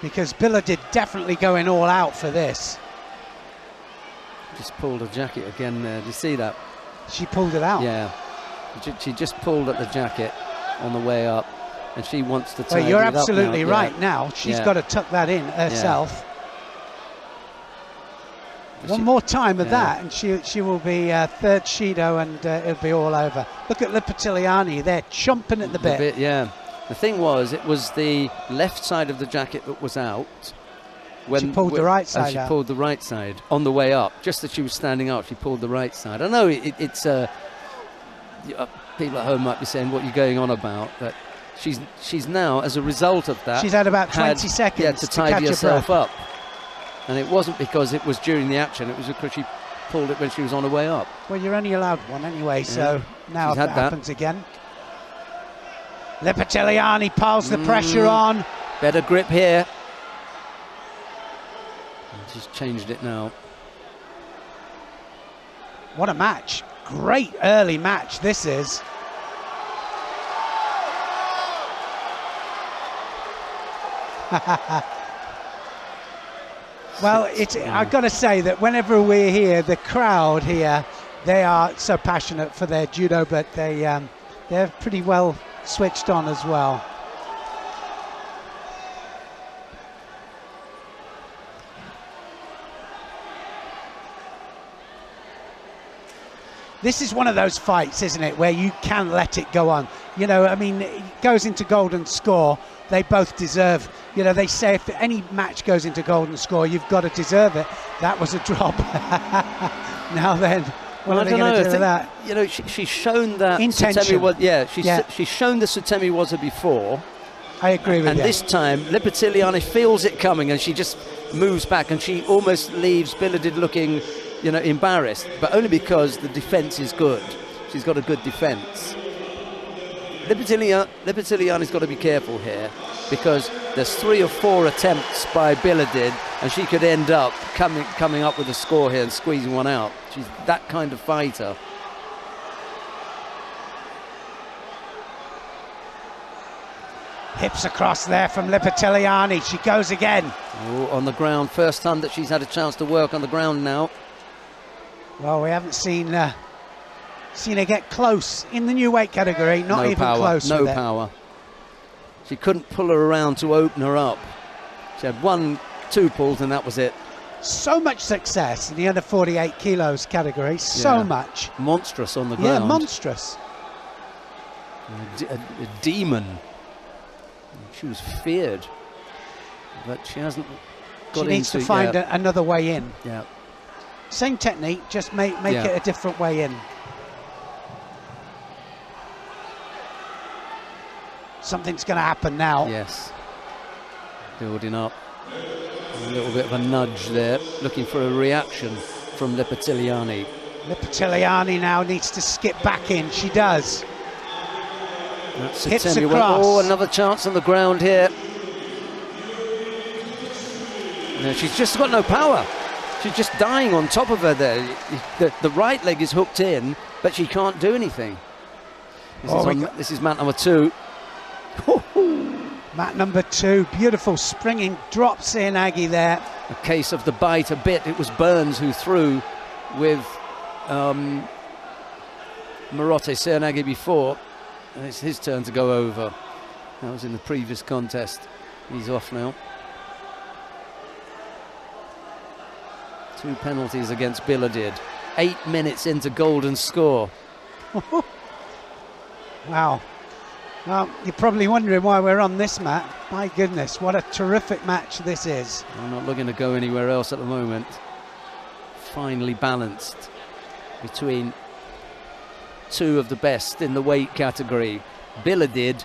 because Biladid definitely going all out for this. Just pulled a jacket again there. Do you see that? She pulled it out. Yeah. She just pulled at the jacket on the way up, and she wants to tidy Well, you're it up absolutely now. right. Yeah. Now she's Yeah. got to tuck that in herself. One She- more time of yeah. that, and she will be third shido, and it'll be all over. Look at Lipitiliani there, chomping at the bit. Yeah. The thing was, it was the left side of the jacket that was out. She pulled the right side She out. pulled the right side on the way up. Just as she was standing up, she pulled the right side. I know it's people at home might be saying, what are you going on about? But she's now, as a result of that, She's had about 20 seconds yeah, to to catch tidy her herself breath. up. And it wasn't because it was during the action, it was because she pulled it when she was on her way up. Well, you're only allowed one anyway, so now She's if had it that. happens again. Lipitiliani piles the pressure on. Better grip here. She's changed it now. What a match. Great early match this is. Well, I've got to say that whenever we're here, the crowd here, they are so passionate for their judo, but they're pretty well switched on as well. This is one of those fights, isn't it, where you can let it go on. You know, I mean, it goes into golden score. They both deserve, you know, they say if any match goes into golden score, you've got to deserve it. That was a drop. Now then, what are they going to do with that? You know, she's shown that Intention. She's shown the Sutemi Waza before. I agree with And you. this time, Lipitiliani feels it coming, and she just moves back, and she almost leaves Biladid looking, you know, embarrassed, but only because the defence is good. She's got a good defence. Lipitiliani's got to be careful here, because there's 3 or 4 attempts by Biladid, and she could end up coming up with a score here and squeezing one out. She's that kind of fighter. Hips across there from Lipitiliani. She goes again. Oh, on the ground. First time that she's had a chance to work on the ground now. Well, we haven't seen her get close in the new weight category. Not No even power, close. no with it. power. She couldn't pull her around to open her up. She had 1-2 pulls, and that was it. So much success in the under 48 kilos category. So Yeah. much. Monstrous on the Yeah, ground. monstrous. A demon. She was feared, but she hasn't got She needs to into- find yeah, another way in. yeah. Same technique, just make Yeah. it a different way in. Something's going to happen now. Yes. Building up. A little bit of a nudge there, looking for a reaction from Lipitiliani. Lipitiliani now needs to skip back in. She does. That's Hits Sutemi. across. Oh, another chance on the ground here. No, she's just got no power. She's just dying on top of her there. The right leg is hooked in, but she can't do anything. This is mat number 2. Mat number 2, beautiful springing drops in Aggie there. A case of the bite a bit. It was Burns who threw with Marote Serenagi before. And it's his turn to go over. That was in the previous contest. He's off now. 2 penalties against Biladid. 8 minutes into golden score. Wow. Well, you're probably wondering why we're on this mat. My goodness, what a terrific match this is. I'm not looking to go anywhere else at the moment. Finely balanced between two of the best in the weight category. Biladid,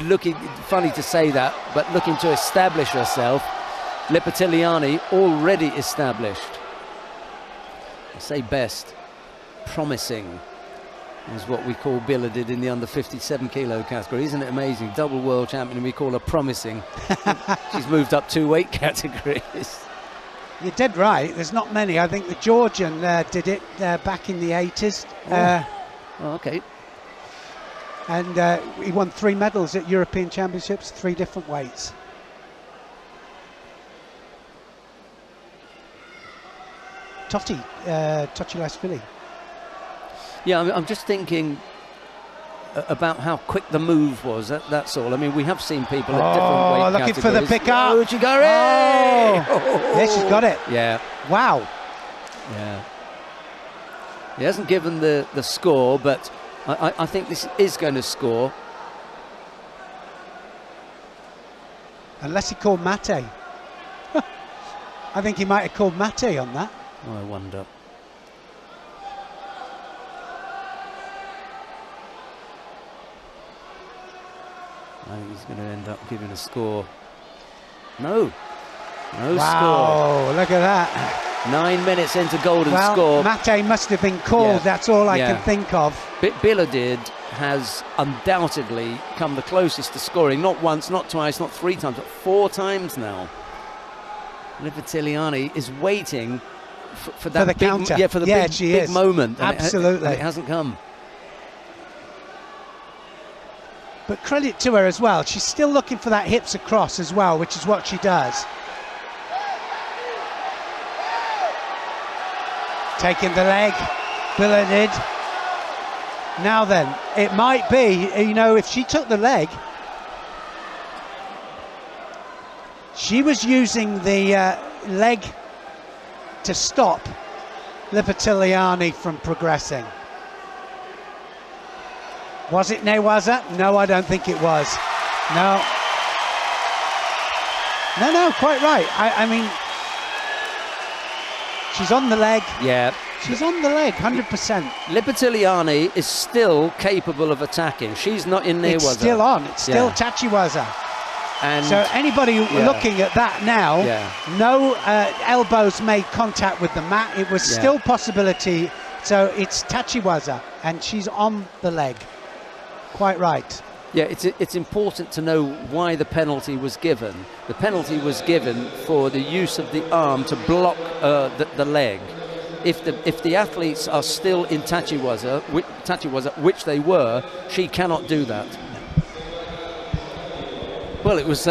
looking, funny to say that, but looking to establish herself. Lipitiliani already established. I say best, promising is what we call Biladid in the under 57 kilo category. Isn't it amazing? Double world champion, and we call her promising. She's moved up 2 weight categories. You're dead right. There's not many. I think the Georgian did it back in the 80s. Oh, okay. And he won 3 medals at European Championships, 3 different weights. Tochilasvili. Yeah, I'm just thinking about how quick the move was. That's all. I mean, we have seen people at different weight looking categories. for the pick up. Oh, Yeah, she's got it. Yeah. Wow. Yeah. He hasn't given the score, but I think this is going to score. Unless he called Mate. I think he might have called Mate on that. Oh, I wonder. I think he's going to end up giving a score. No Wow, score. look at that. 9 minutes into golden score. Mate must have been called. Yeah. That's all I Yeah. can think of. Biladid has undoubtedly come the closest to scoring. Not once, not twice, not 3 times, but 4 times now. Lipitiliani is waiting for that the big counter. Yeah, for the big moment. And Absolutely. it hasn't come. But credit to her as well. She's still looking for that hips across as well, which is what she does. Taking the leg, Biladid. Now then, it might be, you know, if she took the leg, she was using the leg to stop Lipitiliani from progressing. Was it Newaza? No, I don't think it was. No, quite right. I mean, she's on the leg. Yeah. She's on the leg, 100%. Lipitiliani is still capable of attacking. She's not in Newaza. It's still on. It's still Tachiwaza. And so anybody looking at that now, no elbows made contact with the mat. It was still possibility. So it's Tachiwaza, and she's on the leg. Quite right. Yeah, it's important to know why the penalty was given. The penalty was given for the use of the arm to block the leg. If the athletes are still in Tachiwaza, which they were, she cannot do that. Well, it was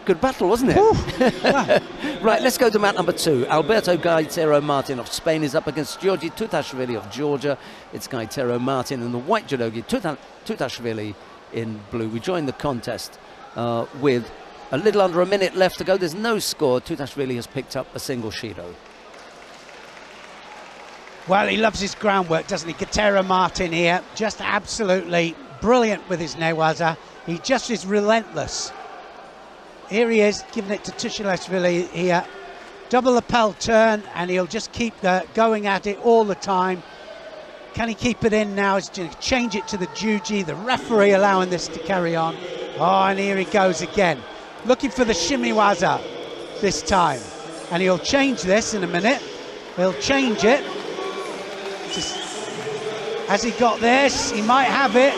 good battle, wasn't it? Right, let's go to mat number 2. Alberto Gaitero Martin of Spain is up against Georgi Tutashvili of Georgia. It's Gaitero Martin and the white judogi Tutashvili in blue. We joined the contest with a little under a minute left to go. There's no score. Tutashvili has picked up a single Shido. Well, he loves his groundwork, doesn't he? Gaitero Martin here, just absolutely brilliant with his Newaza. He just is relentless. Here he is, giving it to Tushilashvili here. Double lapel turn, and he'll just keep going at it all the time. Can he keep it in now? He's going to change it to the Juji. The referee allowing this to carry on. Oh, and here he goes again. Looking for the Shimiwaza this time. And he'll change this in a minute. He'll change it. Has he got this? He might have it.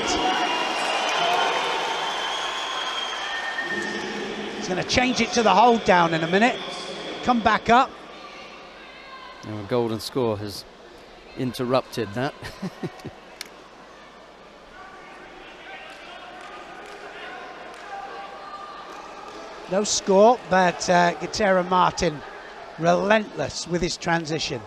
Going to change it to the hold down in a minute. Come back up. Now a golden score has interrupted that. No score, but Gaitero Martin relentless with his transition.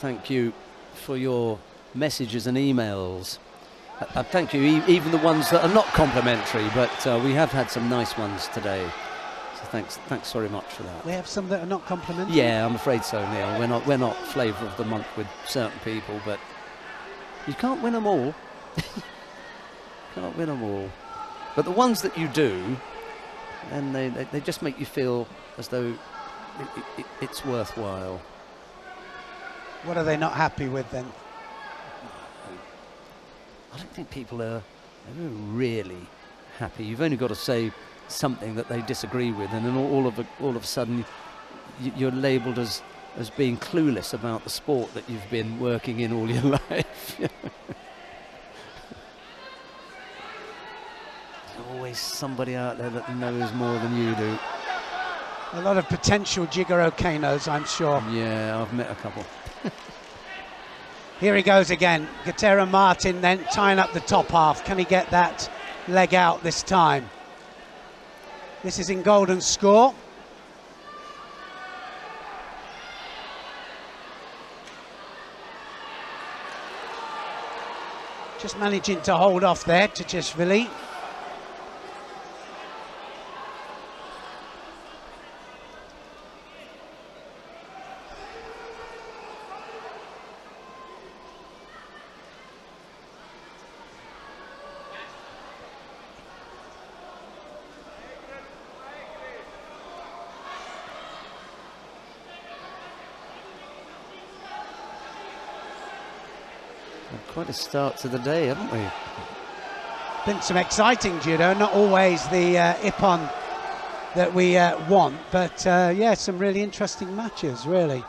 thank you for your messages and emails. Thank you, even the ones that are not complimentary, but we have had some nice ones today. So thanks very much for that. We have some that are not complimentary? Yeah, I'm afraid so, Neil. We're not flavour of the month with certain people, but you can't win them all. Can't win them all. But the ones that you do, then they just make you feel as though it's worthwhile. What are they not happy with then? I don't think people are really happy. You've only got to say something that they disagree with, and then all of a sudden you're labelled as being clueless about the sport that you've been working in all your life. There's always somebody out there that knows more than you do. A lot of potential Jigoro Kanos, I'm sure. Yeah, I've met a couple. Here he goes again. Gatera Martin then tying up the top half. Can he get that leg out this time? This is in golden score. Just managing to hold off there, Tcheshvili. Quite a start to the day, haven't we? Been some exciting judo, not always the ippon that we want, but yeah, some really interesting matches, really.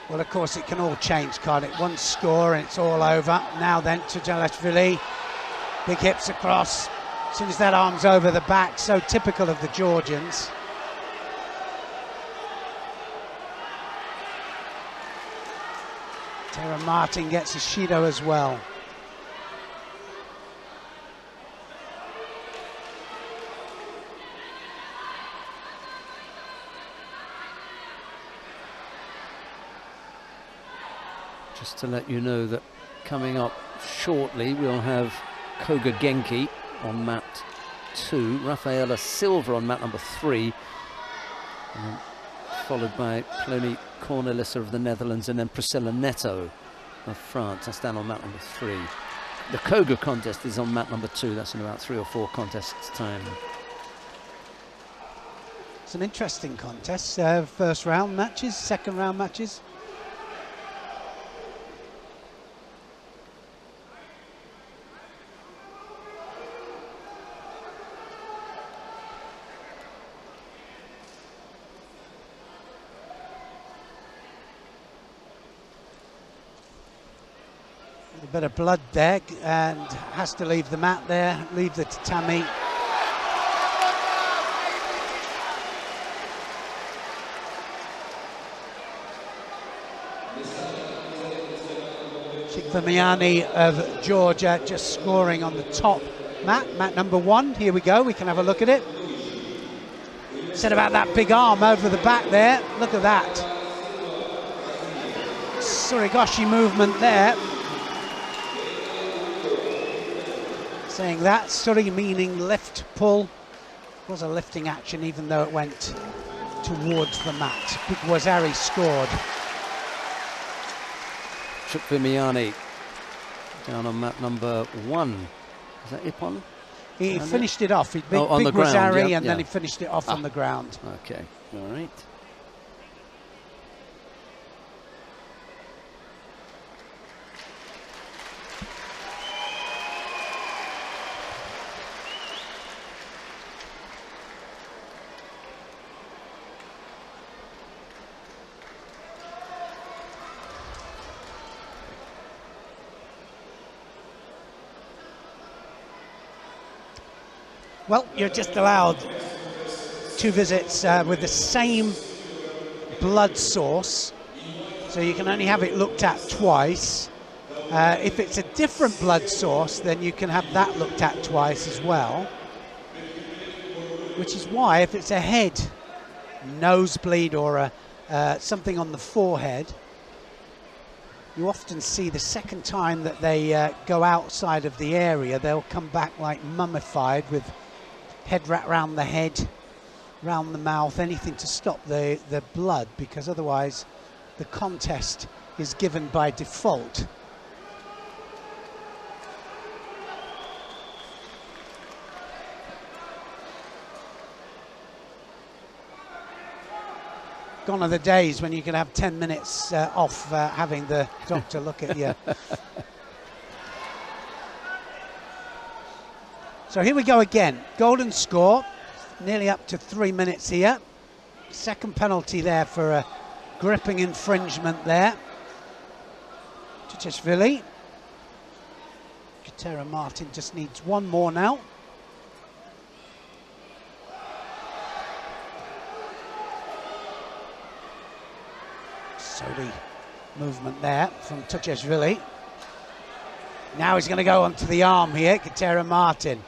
Well, of course, it can all change, can't it? One score and it's all over. Now then, to Tbilisi. Big hips across. As soon as that arm's over the back, so typical of the Georgians. Tara Martin gets a Shido as well. Just to let you know that coming up shortly we'll have Koga Genki on mat 2, Rafaela Silva on mat number 3, followed by Plony Cornelissa of the Netherlands, and then Priscilla Neto of France. That's down on mat number 3. The Koga contest is on mat number 2. That's in about 3 or 4 contests time. Some interesting contests, first round matches, second round matches. A bit of blood there, and has to leave the mat there, leave the tatami. Shikvamiani of Georgia just scoring on the top mat number 1. Here we go, we can have a look at it. Said about that big arm over the back there, look at that. Surigoshi movement there. Saying that, suri meaning lift, pull. It was a lifting action even though it went towards the mat. Big Wazari scored. Shukvimiani down on mat number 1. Is that Ippon? He finished it off. Big on the ground, Wazari, yeah, and then he finished it off on the ground. Okay, all right. Well, you're just allowed 2 visits with the same blood source, so you can only have it looked at twice. If it's a different blood source, then you can have that looked at twice as well. Which is why, if it's a head nosebleed or something on the forehead, you often see the second time that they go outside of the area, they'll come back like mummified with head wrapped around the head, round the mouth, anything to stop the blood, because otherwise the contest is given by default. Gone are the days when you can have 10 minutes off having the doctor look at you. So here we go again. Golden score, nearly up to 3 minutes here. Second penalty there for a gripping infringement there. Tbilisi. Kata Martin just needs one more now. Sodi movement there from Tbilisi. Now he's going to go onto the arm here, Kata Martin.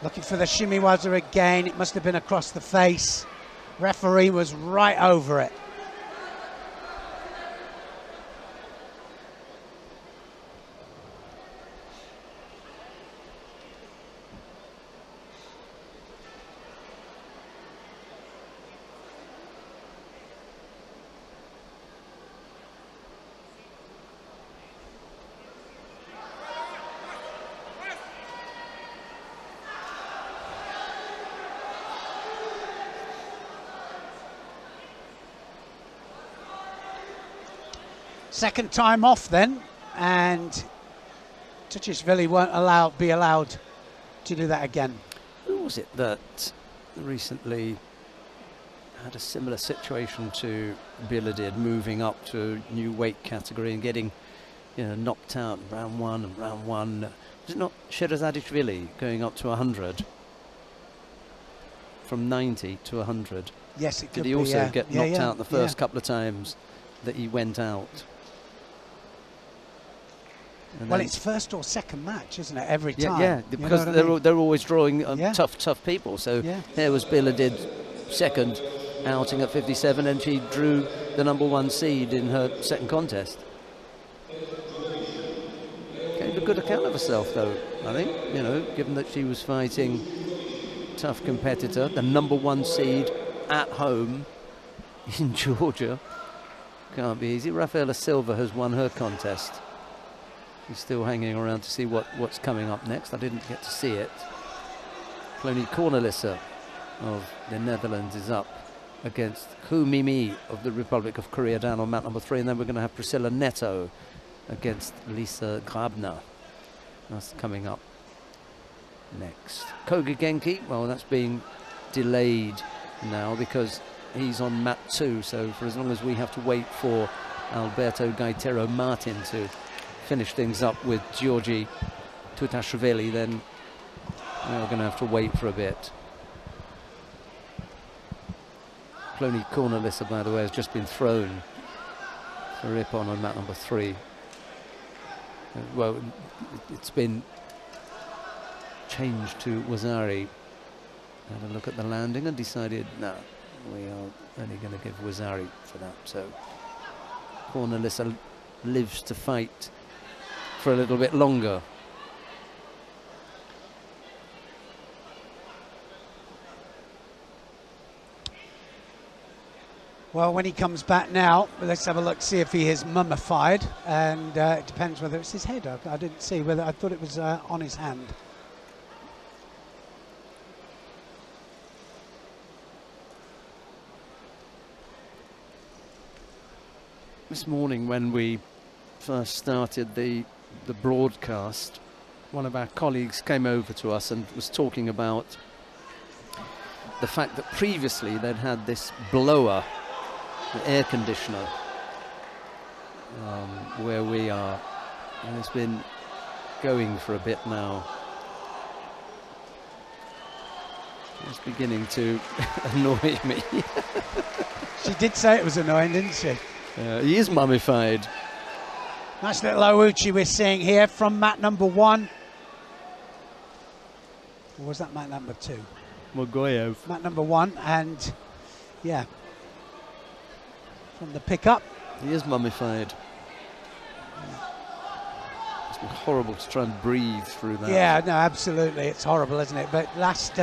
Looking for the shimiwaza again. It must have been across the face. Referee was right over it. Second time off then, and Tbilisi won't be allowed to do that again. Who was it that recently had a similar situation to Billa did, moving up to a new weight category and getting, knocked out in round one? Was it not Sherazadishvili going up to 100? From 90 to 100? Yes, it could be. Did he also get knocked out the first yeah. couple of times that he went out? And well, it's first or second match, isn't it? Every time. Yeah, because they're always drawing tough people. So here was Billa did second outing at 57, and she drew the #1 seed in her second contest. Gave a good account of herself, though, I think, given that she was fighting tough competitor, the #1 seed at home in Georgia. Can't be easy. Rafaela Silva has won her contest. He's still hanging around to see what's coming up next. I didn't get to see it. Cloney Cornelissa of the Netherlands is up against Hu Mimi of the Republic of Korea down on mat #3, and then we're going to have Priscilla Neto against Lisa Grabner. That's coming up next. Koga Genki, well, that's being delayed now because he's on mat 2, so for as long as we have to wait for Alberto Gaetero Martin to finish things up with Georgi Tutashvili, then we're going to have to wait for a bit. Cloney Cornelissa, by the way, has just been thrown for Ippon on mat #3. Well, it's been changed to Wazari. Had a look at the landing and decided, no, we are only going to give Wazari for that. So Cornelissa lives to fight for a little bit longer. Well, when he comes back now, let's have a look, see if he is mummified, and it depends whether it's his head. I didn't see whether, I thought it was on his hand. This morning when we first started the broadcast, one of our colleagues came over to us and was talking about the fact that previously they'd had this blower, the air conditioner, where we are, and it's been going for a bit now. It's beginning to annoy me. She did say it was annoying, didn't she? He is mummified. Nice little Ouchi we're seeing here from mat number 1. Or was that mat number 2? Mogoyev. Mat number 1, and yeah, from the pickup. He is mummified. It's been horrible to try and breathe through that. Yeah, no, absolutely. It's horrible, isn't it? But last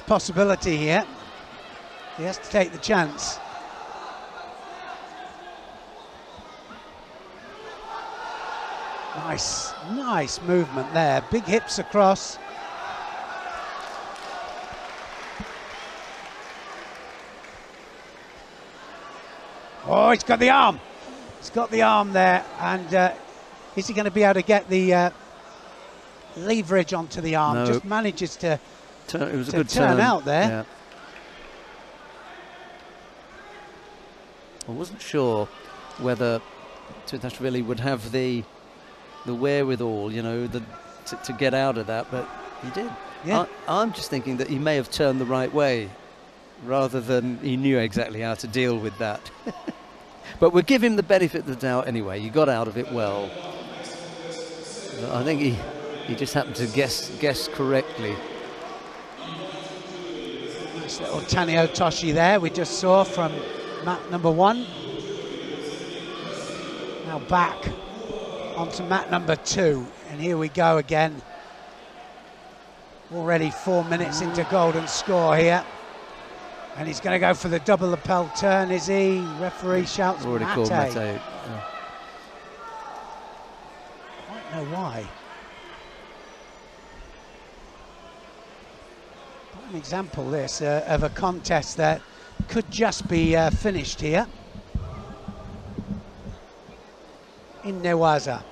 possibility here. He has to take the chance. Nice movement there. Big hips across. Oh, he's got the arm. He's got the arm there, and is he going to be able to get the leverage onto the arm? No. Just manages to It was a good turn out there. Yeah. I wasn't sure whether Tbilisi would have the wherewithal, you know, to get out of that, but he did. Yeah. I'm just thinking that he may have turned the right way rather than he knew exactly how to deal with that. But we'll give him the benefit of the doubt anyway. He got out of it well. I think he just happened to guess correctly. Nice little Tanio Toshi there we just saw from mat number 1. Now back onto mat number 2, and here we go again. Already 4 minutes into golden score here. And he's going to go for the double lapel turn, is he? Referee shouts Already mate. called mate. I don't know why. What an example this of a contest that could just be finished here in Newaza.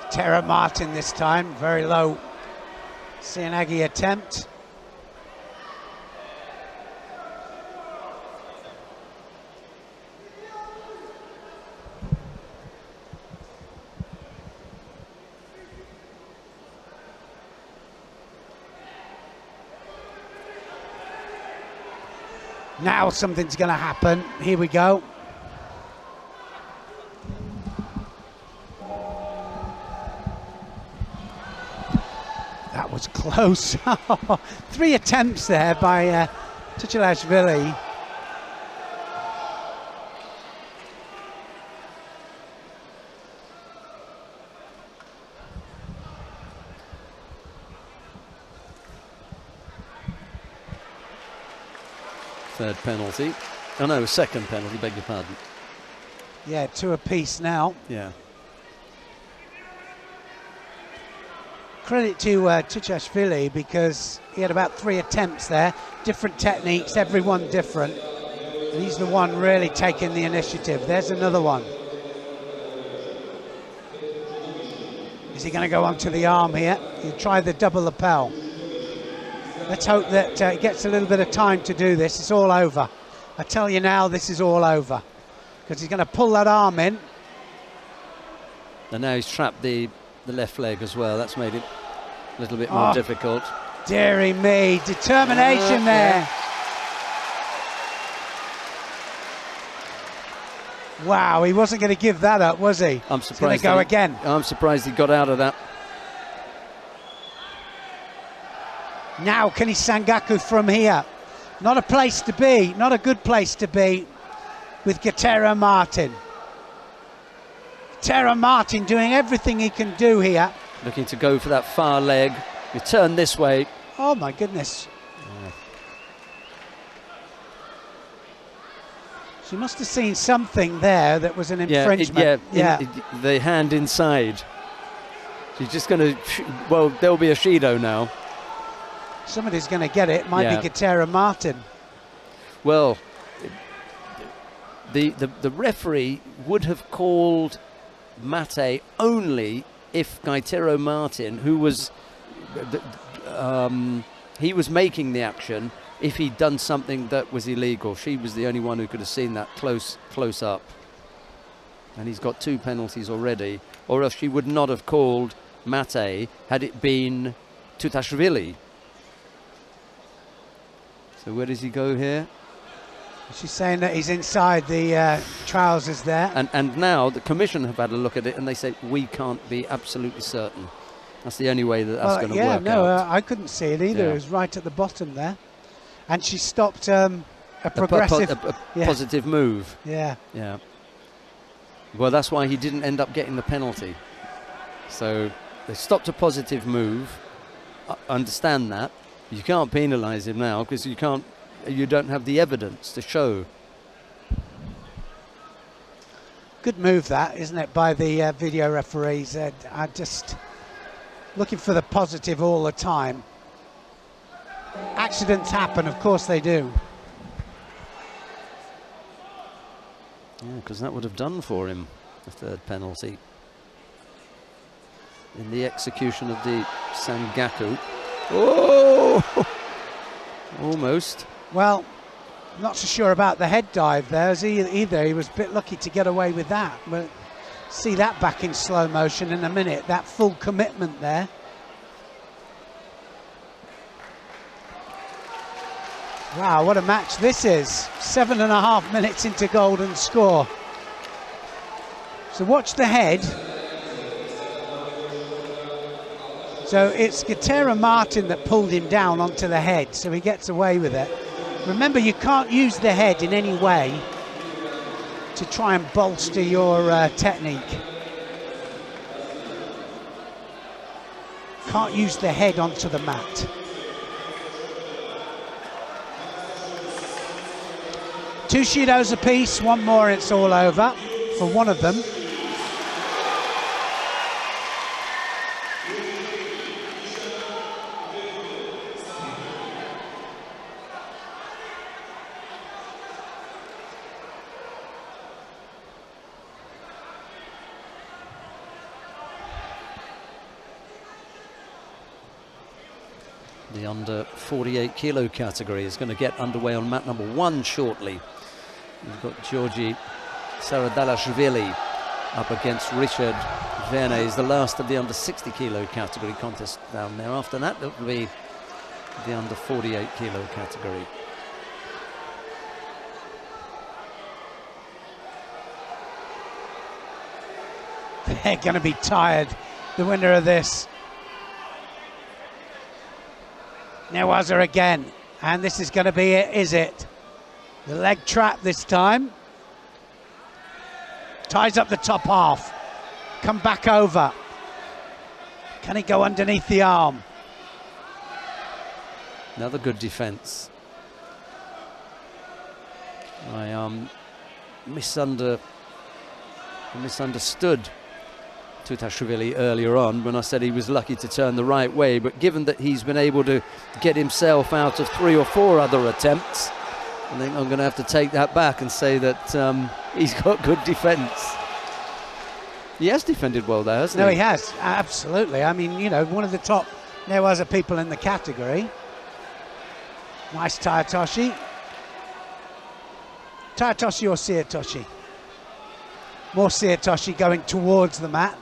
Tara Martin this time, very low Sianagi attempt. Now something's going to happen. Here we go. That was close. 3 attempts there by Tbilisi. Third penalty. Oh no, second penalty, beg your pardon. Yeah, 2 apiece now. Yeah. Credit to Tbilisi because he had about 3 attempts there, different techniques, everyone different. And he's the one really taking the initiative. There's another one. Is he going to go onto the arm here? He'll try the double lapel. Let's hope that he gets a little bit of time to do this. It's all over. I tell you now, this is all over. Because he's going to pull that arm in. And now he's trapped the left leg as well. That's made it a little bit more difficult. Dearie me, determination there. Yeah. Wow, he wasn't going to give that up, was he? I'm surprised. He's going to go again. I'm surprised he got out of that. Now, can he Sangaku from here? Not a place to be, not a good place to be with Gatera Martin. Gatera Martin doing everything he can do here. Looking to go for that far leg. You turn this way. Oh my goodness. She must have seen something there that was an infringement. The hand inside. She's just going to, well, there'll be a Shido now. Somebody's going to get it. Might be Katera Martin. Well, the referee would have called Mate only if Gaetero Martin, who was he was making the action, if he'd done something that was illegal. She was the only one who could have seen that close up. And he's got 2 penalties already, or else she would not have called Mate had it been Tutashvili. So where does he go here? She's saying that he's inside the trousers there. And now the commission have had a look at it and they say, we can't be absolutely certain. That's the only way that that's going to work out. I couldn't see it either. It was right at the bottom there. And she stopped a progressive... a positive move. Yeah. Yeah. Well, that's why he didn't end up getting the penalty. So they stopped a positive move. Understand that. You can't penalise him now because you don't have the evidence to show. Good move that, isn't it, by the video referees? I'm just looking for the positive all the time. Accidents happen, of course they do. Yeah, because that would have done for him the 3rd penalty. In the execution of the Sangaku. Oh! Almost. Well, not so sure about the head dive there either. He was a bit lucky to get away with that. But see that back in slow motion in a minute. That full commitment there. Wow, what a match this is. 7.5 minutes into golden score. So watch the head. So it's Katera Martin that pulled him down onto the head, so he gets away with it. Remember, you can't use the head in any way to try and bolster your technique. Can't use the head onto the mat. 2 Shidos apiece, 1 more, it's all over for one of them. The under 48 kilo category is going to get underway on mat number 1 shortly. We've got Georgi Saradalashvili up against Richard Verne. He's the last of the under 60 kilo category contest down there. After that, it will be the under 48 kilo category. They're going to be tired, the winner of this. Newaza again, and this is going to be it, is it? The leg trap this time. Ties up the top half. Come back over. Can he go underneath the arm? Another good defence. I misunderstood Tutashvili earlier on when I said he was lucky to turn the right way, but given that he's been able to get himself out of 3 or 4 other attempts, I think I'm going to have to take that back and say that he's got good defence. He has defended well there, hasn't he? No, he has, absolutely. I mean, you know, one of the top Newaza people in the category. Nice Tayatoshi. Tayatoshi or Siatoshi? More Siatoshi going towards the mat.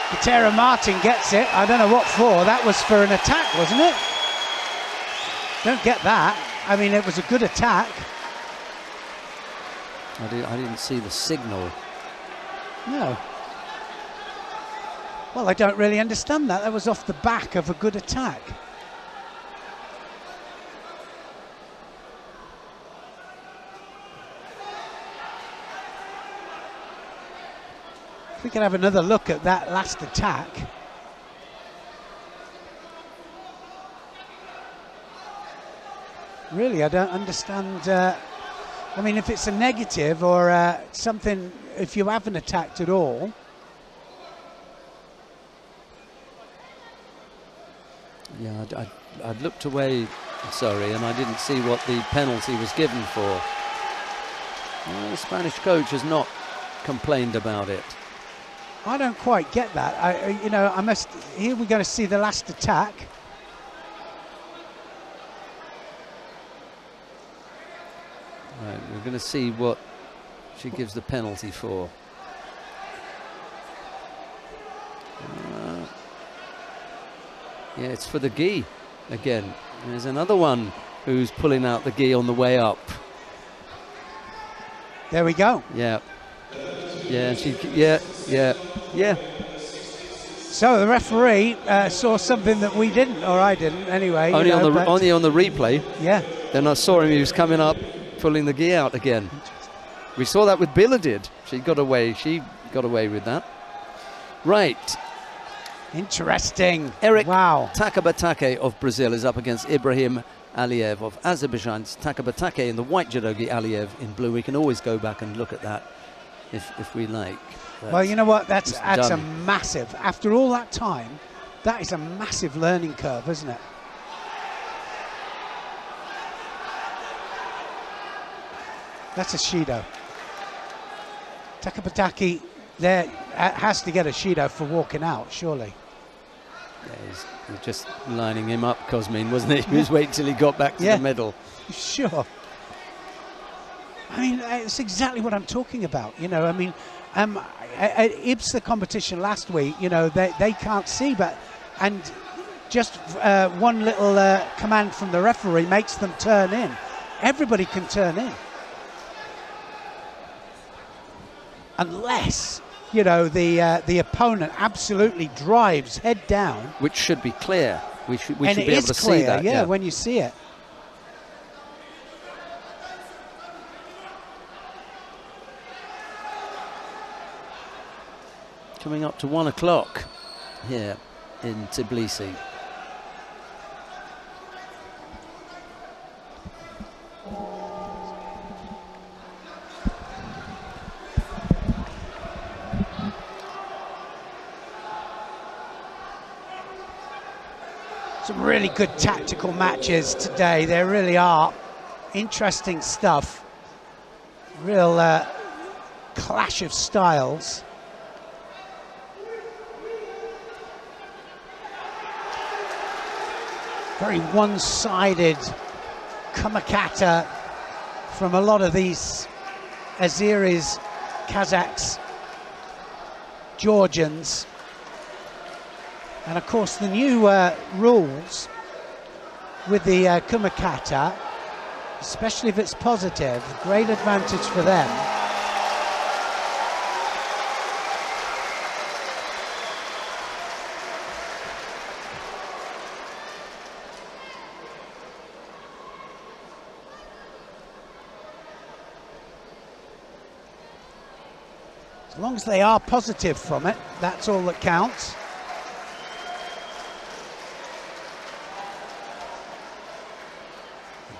Katera Martin gets it. I don't know what for. That was for an attack, wasn't it? Don't get that. I mean, it was a good attack. I didn't see the signal. No. Well, I don't really understand that. That was off the back of a good attack. If we could have another look at that last attack. Really, I don't understand. I mean, if it's a negative or something, if you haven't attacked at all. Yeah, I'd looked away, sorry, and I didn't see what the penalty was given for. Well, the Spanish coach has not complained about it. I don't quite get that. Here we're going to see the last attack. Right, we're going to see what she gives the penalty for. Yeah, it's for the gi again. There's another one who's pulling out the gi on the way up. There we go. Yeah. Yeah, yeah. So the referee saw something that we didn't, or I didn't anyway. Only on the replay. Yeah. Then I saw him, he was coming up, pulling the gi out again. We saw that with Billa did. She got away with that. Right. Interesting. Eric wow. Takabatake of Brazil is up against Ibrahim Aliyev of Azerbaijan. It's Takabatake in the white judogi, Aliyev in blue. We can always go back and look at that if we like. Well, you know what? That's a massive. After all that time, that is a massive learning curve, isn't it? That's a Shido. Takabatake there has to get a Shido for walking out, surely. Yeah, he's just lining him up, Cosmin, wasn't he? He was waiting till he got back to the middle. Sure. I mean, it's exactly what I'm talking about. You know, I mean, at IBSA competition last week, you know, they can't see, and just one little command from the referee makes them turn in. Everybody can turn in. Unless, you know, the opponent absolutely drives head down. Which should be clear. We should be able to clear, see that. Yeah, when you see it. Coming up to 1 o'clock here in Tbilisi. Some really good tactical matches today. There really are. Interesting stuff. Real clash of styles. Very one-sided Kata from a lot of these Azeris, Kazakhs, Georgians. And of course the new rules with the Kata, especially if it's positive, great advantage for them. As long as they are positive from it, that's all that counts.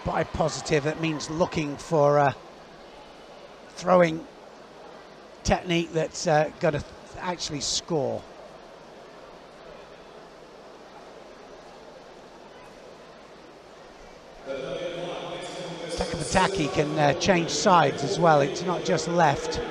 By positive, it means looking for a throwing technique that's got to actually score. Takabatake can change sides as well. It's not just left.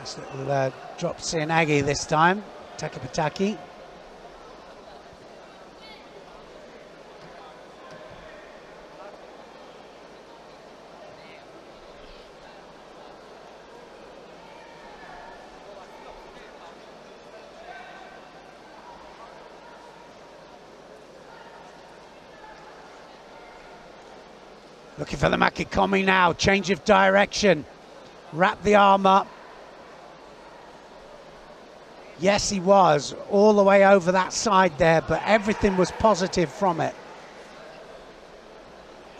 Nice little drop Seanagi this time, Takabatake. Looking for the Makikomi now, change of direction. Wrap the arm up. Yes, he was, all the way over that side there, but everything was positive from it.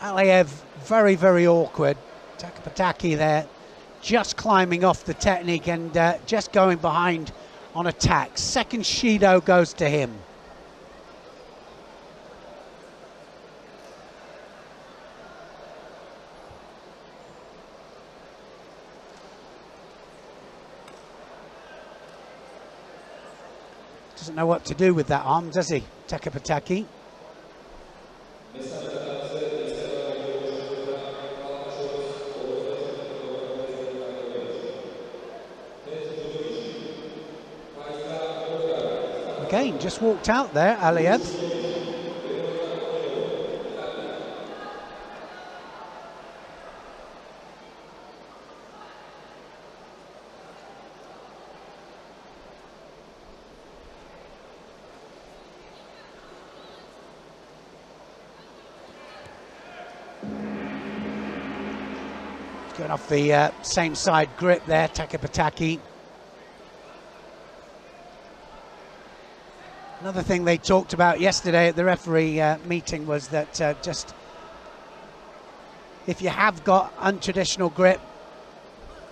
Aliev, very, very awkward. Takapataki there, just climbing off the technique and just going behind on attack. Second Shido goes to him. Doesn't know what to do with that arm, does he, Takapataki? Again, just walked out there, Aliev. Going off the same side grip there, Takapataki. Another thing they talked about yesterday at the referee meeting was that just if you have got untraditional grip,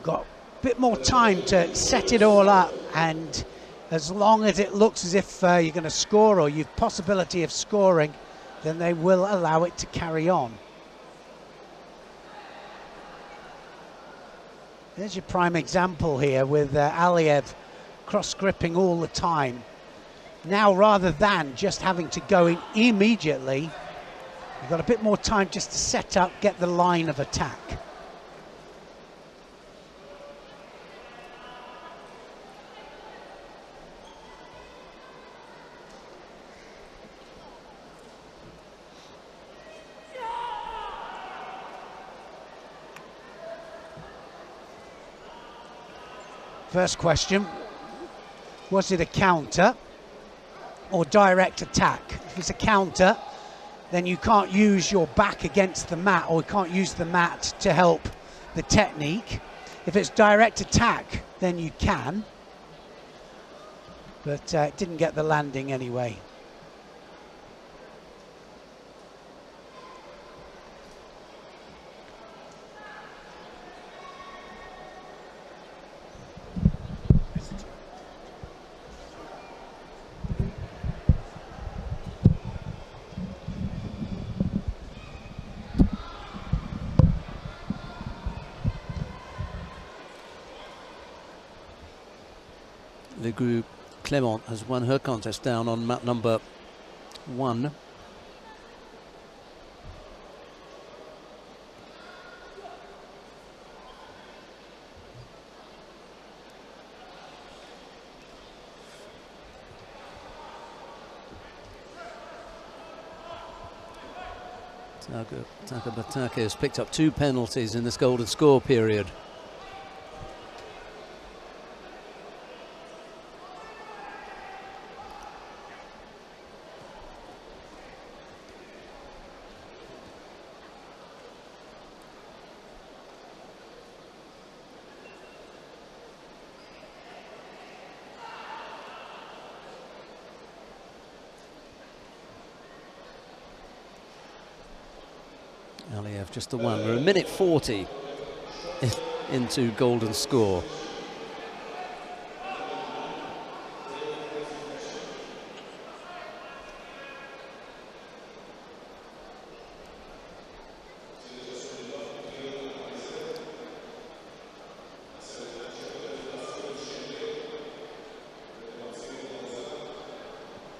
got a bit more time to set it all up, and as long as it looks as if you're going to score or you've possibility of scoring, then they will allow it to carry on. There's your prime example here with Aliev cross-gripping all the time. Now, rather than just having to go in immediately, you've got a bit more time just to set up, get the line of attack. First question, was it a counter or direct attack? If it's a counter, then you can't use your back against the mat, or you can't use the mat to help the technique. If it's direct attack, then you can, but it didn't get the landing anyway. The group Clement has won her contest down on mat number 1. Takapataki has picked up 2 penalties in this golden score period. Aliev just the one. We're a minute 40 into golden score.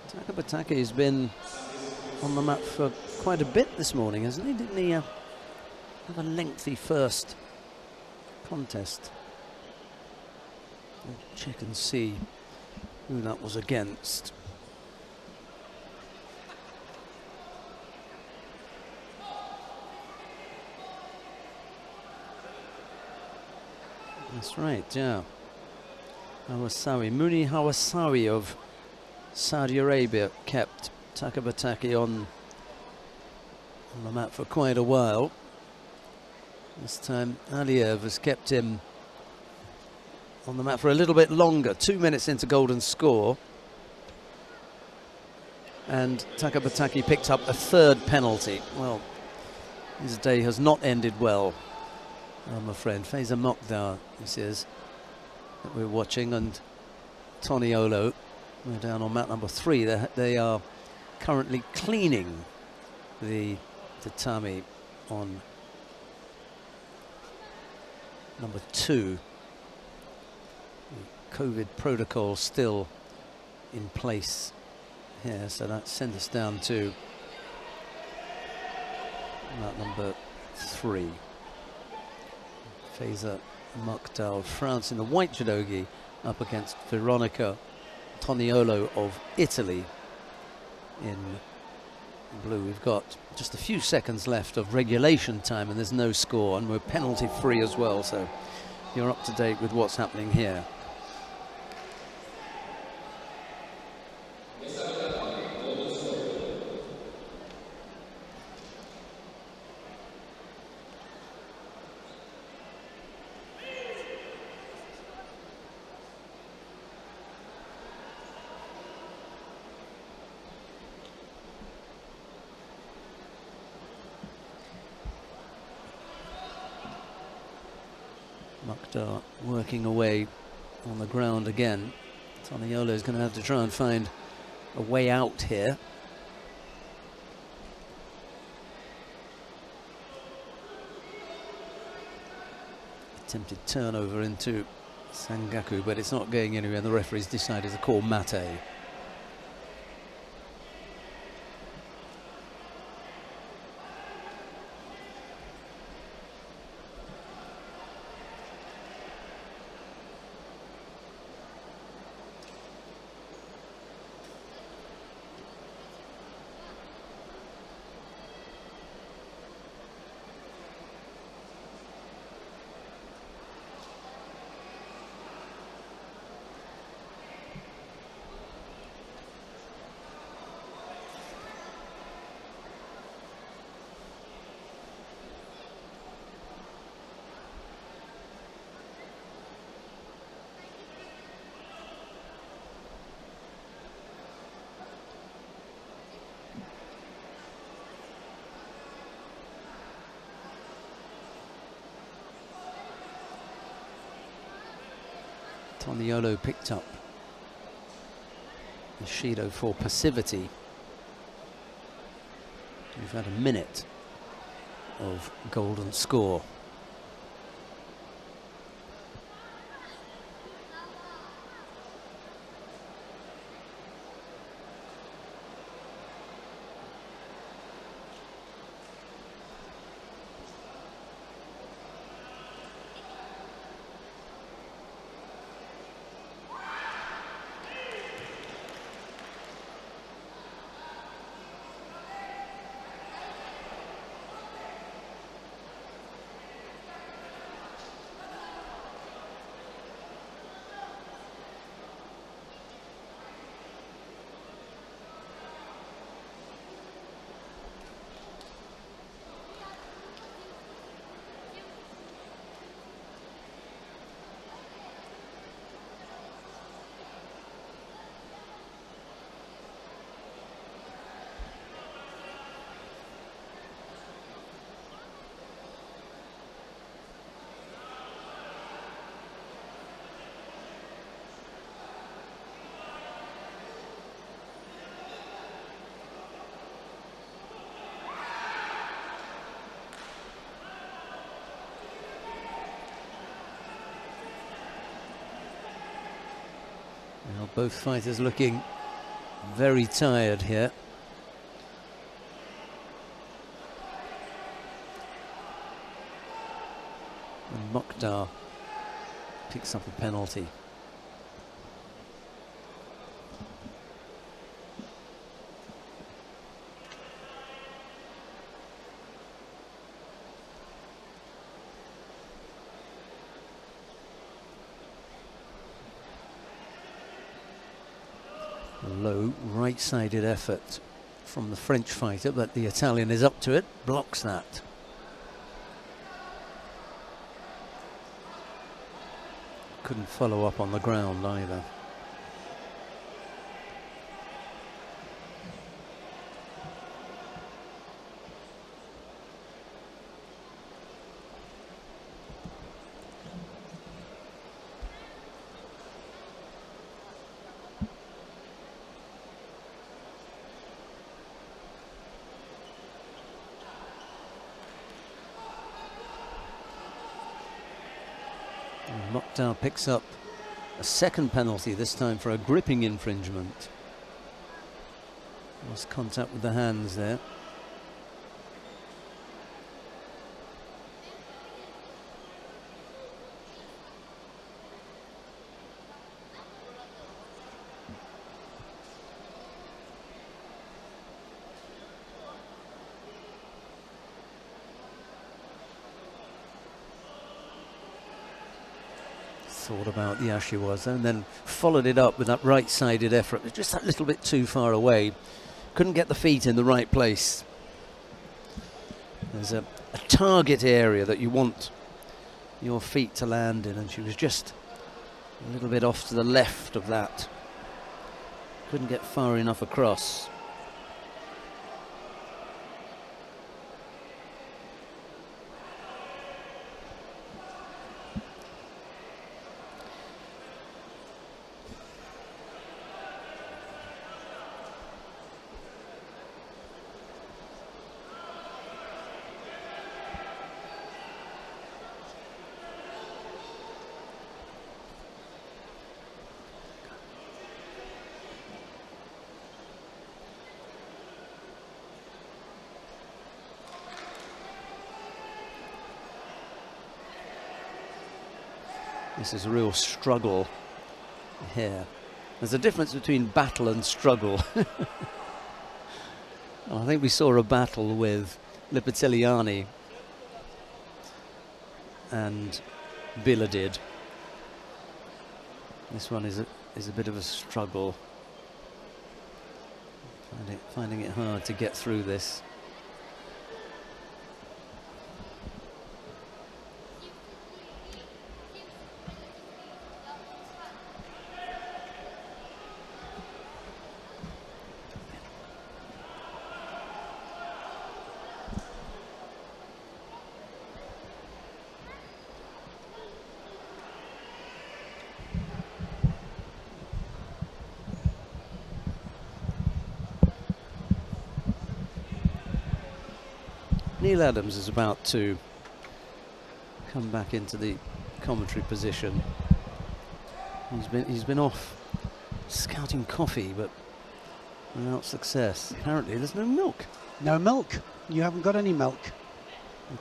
Takapataki has been on the mat for quite a bit this morning, hasn't he? Didn't he have a lengthy first contest? We'll check and see who that was against. That's right, yeah. Hawasawi, Muni Hawasawi of Saudi Arabia kept Takapataki on the mat for quite a while. This time Aliev has kept him on the mat for a little bit longer. 2 minutes into golden score. And Taka Bataki picked up a third penalty. Well, his day has not ended well, I'm afraid. Faiza Mokhtar, this is, that we're watching, and Toniolo, we're down on mat number 3. They are currently cleaning the tatami on number 2. The COVID protocol still in place here, so that sends us down to mat number 3. Faiza Mokhtar of France in the white judogi up against Veronica Toniolo of Italy in blue. We've got just a few seconds left of regulation time and there's no score, and we're penalty free as well, so you're up to date with what's happening here. Mokhtar working away on the ground again. Toniolo is going to have to try and find a way out here. Attempted turnover into Sangaku, but it's not going anywhere. The referee's decided to call mate. Toniolo picked up the Shido for passivity. We've had a minute of golden score. Now both fighters looking very tired here. And Mokhtar picks up a penalty. A low right-sided effort from the French fighter, but the Italian is up to it, blocks that. couldn't follow up on the ground either. Mokhtar picks up a second penalty, this time for a gripping infringement. Lost contact with the hands there. Thought about the Ashiwaza and then followed it up with that right-sided effort. Just that little bit too far away. Couldn't get the feet in the right place. There's a target area that you want your feet to land in, and she was just a little bit off to the left of that. Couldn't get far enough across. This is a real struggle here. There's a difference between battle and struggle. I think we saw a battle with Lipitiliani and Biladid. This one is a bit of a struggle. Finding it hard to get through this. Neil Adams is about to come back into the commentary position. He's been off scouting coffee, but without success. Apparently there's no milk. No milk. You haven't got any milk.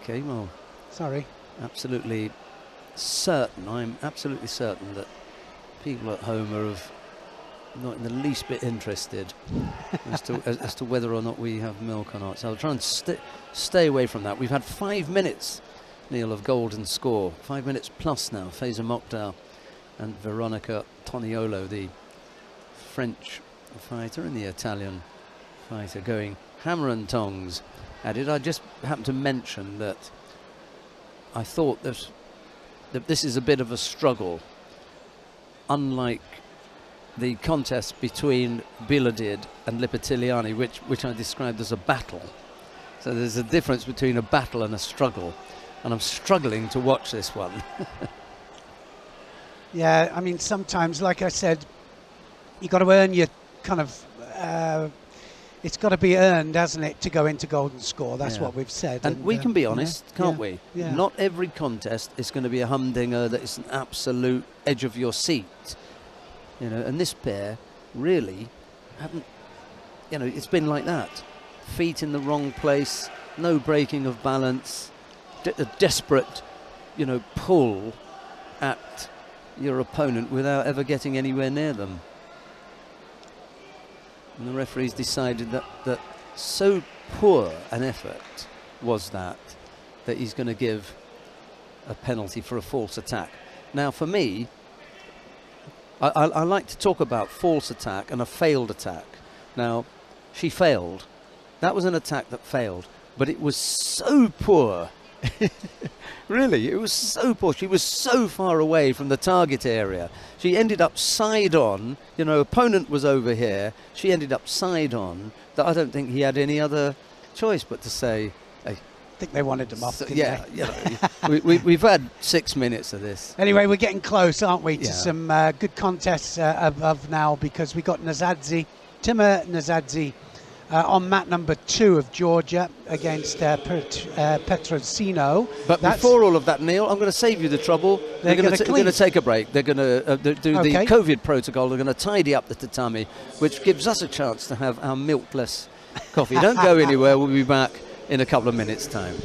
Okay, well, sorry. Absolutely certain. I'm absolutely certain that people at home are not in the least bit interested as to whether or not we have milk or not. So I'll try and stay away from that. We've had 5 minutes, Neil, of golden score. 5 minutes plus now. Faiza Mokhtar and Veronica Toniolo, the French fighter and the Italian fighter, going hammer and tongs at it. I just happened to mention that I thought that this is a bit of a struggle, unlike the contest between Biladid and Lipitiliani, which I described as a battle. So there's a difference between a battle and a struggle, and I'm struggling to watch this one. Yeah, I mean, sometimes, like I said, you got to earn your kind of. It's got to be earned, hasn't it, to go into golden score? That's what we've said. And we can be honest, can't we? Yeah. Not every contest is going to be a humdinger that is an absolute edge of your seat. You know, and this pair really haven't, you know, it's been like that. Feet in the wrong place, no breaking of balance, a desperate, you know, pull at your opponent without ever getting anywhere near them. And the referees decided that so poor an effort was that he's going to give a penalty for a false attack. Now, for me, I like to talk about false attack and a failed attack. Now, she failed. That was an attack that failed, but it was so poor Really, it was so poor. She was so far away from the target area. She ended up side on. You know, opponent was over here. She ended up side on. That I don't think he had any other choice but to say, hey. I think they wanted them off, didn't Yeah, they? you know, we've had 6 minutes of this. Anyway, we're getting close, aren't we, to Yeah. some good contests of now, because we got Timur Nazadze on mat number 2 of Georgia against Petrosino. But before all of that, Neil, I'm going to save you the trouble. They're going gonna to take a break. They're going to do Okay. the COVID protocol. They're going to tidy up the tatami, which gives us a chance to have our milkless coffee. Don't go anywhere. We'll be back in a couple of minutes' time.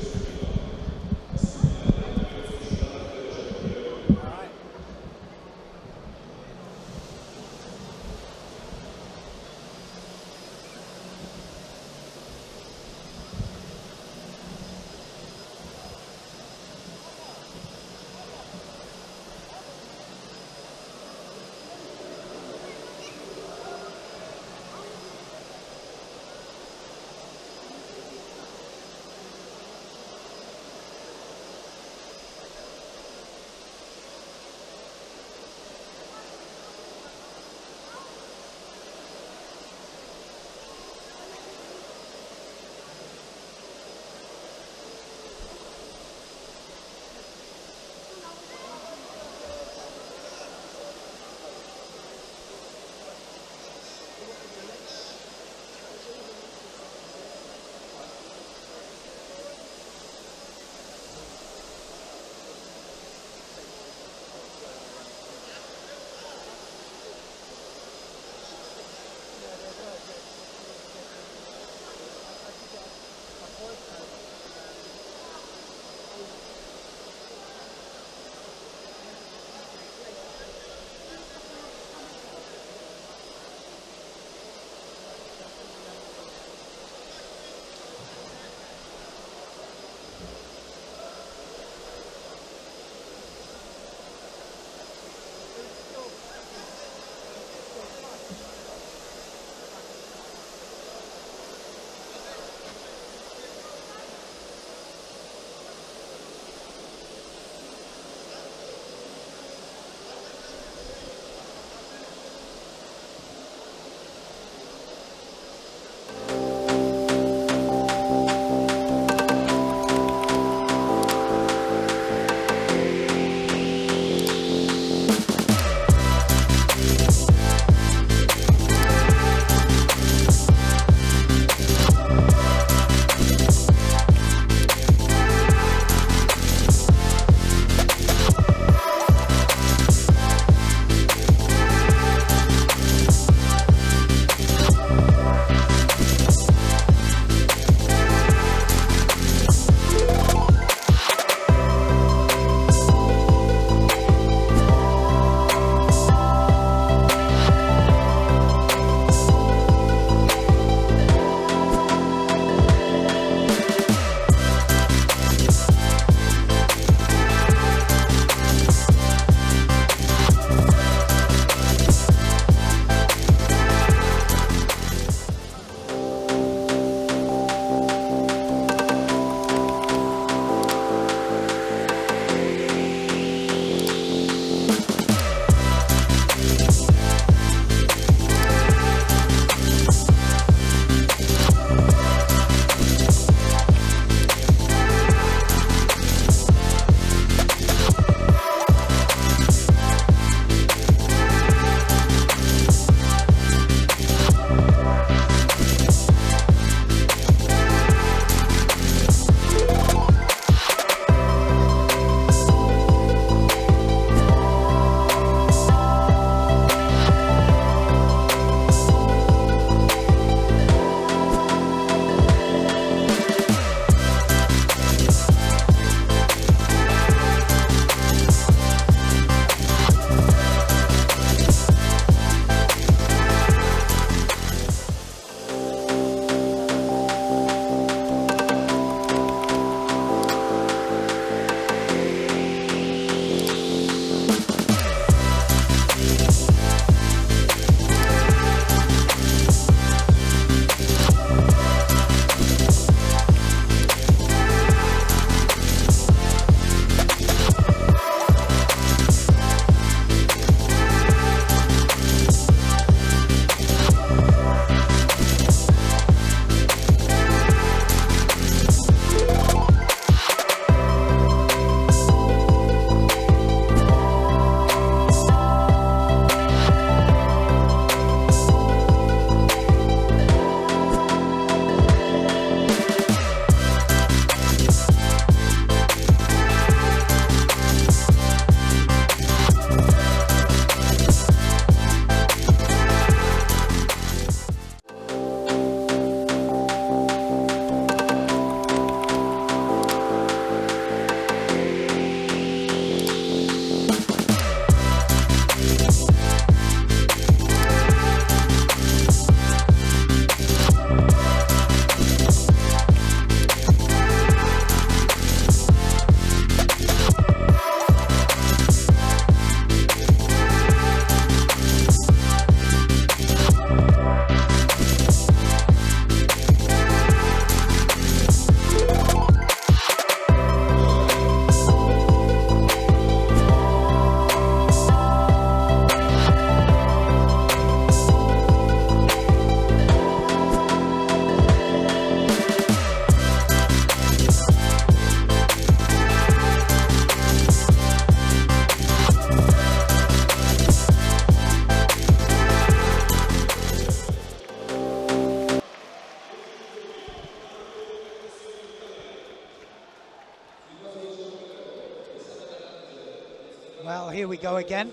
Well, here we go again.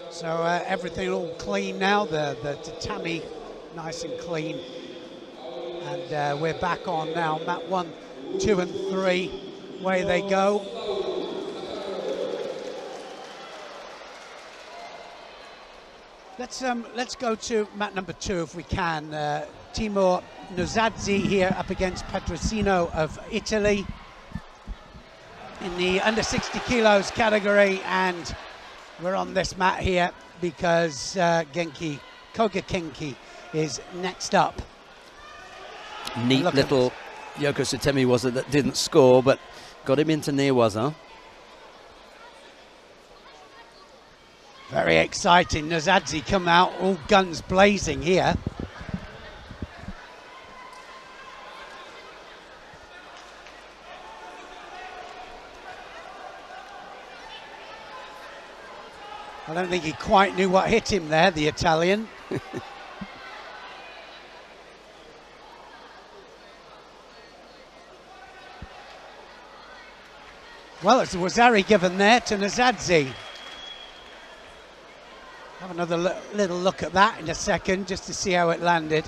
So everything all clean now, the tatami nice and clean. And we're back on now, mat 1, 2 and 3, away they go. Let's go to mat number 2 if we can. Timur Nuzadzi here up against Petrosino of Italy in the under 60 kilos category, and we're on this mat here because Koga Genki is next up. Neat little Yoko Sutemi was it that didn't score, but got him into near-waza. Very exciting. Nuzadzi come out all guns blazing here. I don't think he quite knew what hit him there, the Italian. Well, it's a Wazari given there to Nuzadzi. Have another little look at that in a second, just to see how it landed.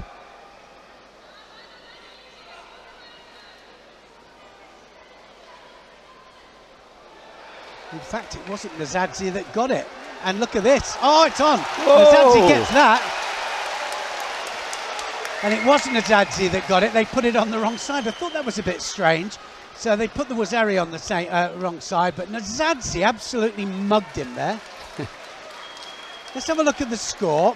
In fact, it wasn't Nuzadzi that got it. And look at this. Oh, it's on. Nuzadzi gets that. And it wasn't Nuzadzi that got it. They put it on the wrong side. I thought that was a bit strange. So they put the Wazari on the wrong side, but Nuzadzi absolutely mugged him there. Let's have a look at the score.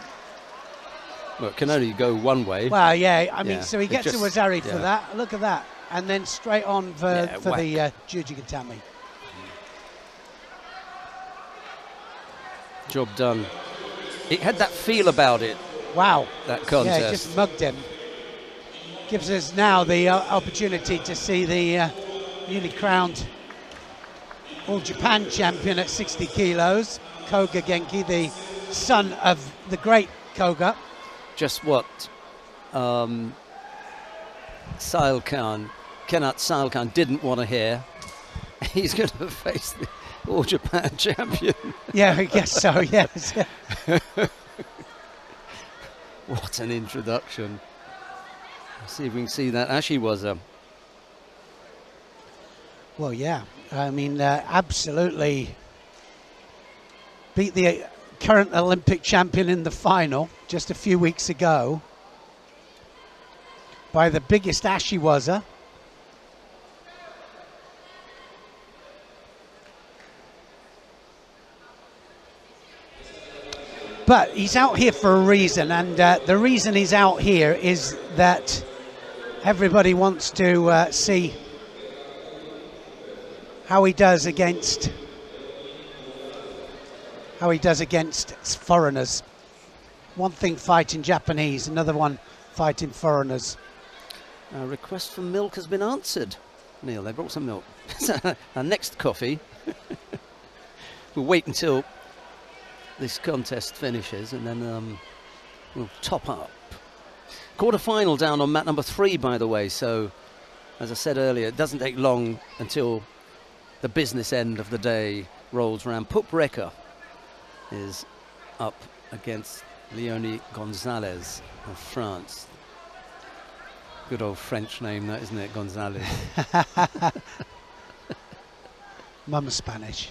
Well, it can only go one way. Well, yeah, I mean, so he gets a Wazari for that. Look at that. And then straight on for the Jujigatami. Job done. It had that feel about it. Wow. That contest. Yeah, just mugged him. Gives us now the opportunity to see the newly crowned All Japan champion at 60 kilos, Koga Genki, the son of the great Koga. Just what Kennat Sailkan didn't want to hear. He's going to face the All Japan champion. Yeah, I guess so, yes. What an introduction. Let's see if we can see that. Actually was a... Well, yeah. I mean, absolutely beat the current Olympic champion in the final just a few weeks ago by the biggest Ashiwaza. But he's out here for a reason, and the reason he's out here is that everybody wants to see how he does against foreigners. One thing fighting Japanese, another one fighting foreigners. Our request for milk has been answered. Neil, they brought some milk. Our next coffee. We'll wait until this contest finishes and then we'll top up. Quarter-final down on mat number 3, by the way, so as I said earlier, it doesn't take long until the business end of the day rolls around. Pupreka is up against Leonie Gonzalez of France. Good old French name, that, isn't it, Gonzalez? Mum's Spanish.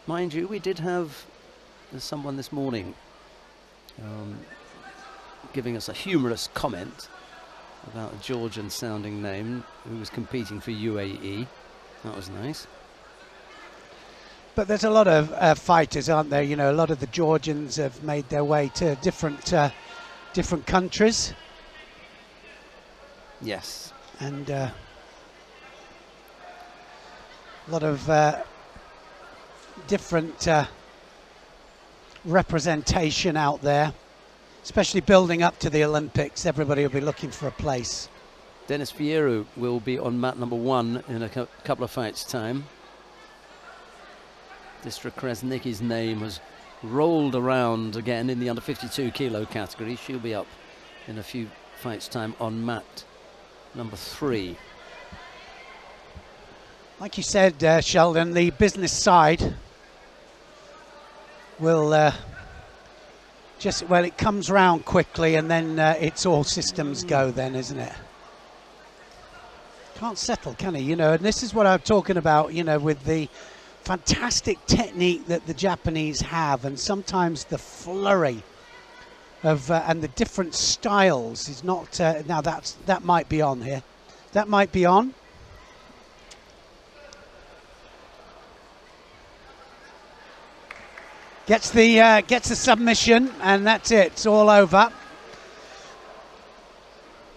Mind you, we did have someone this morning giving us a humorous comment about a Georgian-sounding name who was competing for UAE. That was nice. But there's a lot of fighters, aren't there? You know, a lot of the Georgians have made their way to different countries. Yes. And a lot of different representation out there, especially building up to the Olympics. Everybody will be looking for a place. Denis Fierro will be on mat number 1 in a couple of fights' time. Distra Kresnicki's name has rolled around again in the under 52 kilo category. She'll be up in a few fights' time on mat number 3. Like you said, Sheldon, the business side will it comes round quickly, and then it's all systems go then, isn't it? Can't settle, can he? You know, and this is what I'm talking about, you know, with the fantastic technique that the Japanese have, and sometimes the flurry of and the different styles is not. Now that might be on here. That might be on. Gets the submission, and that's it. It's all over.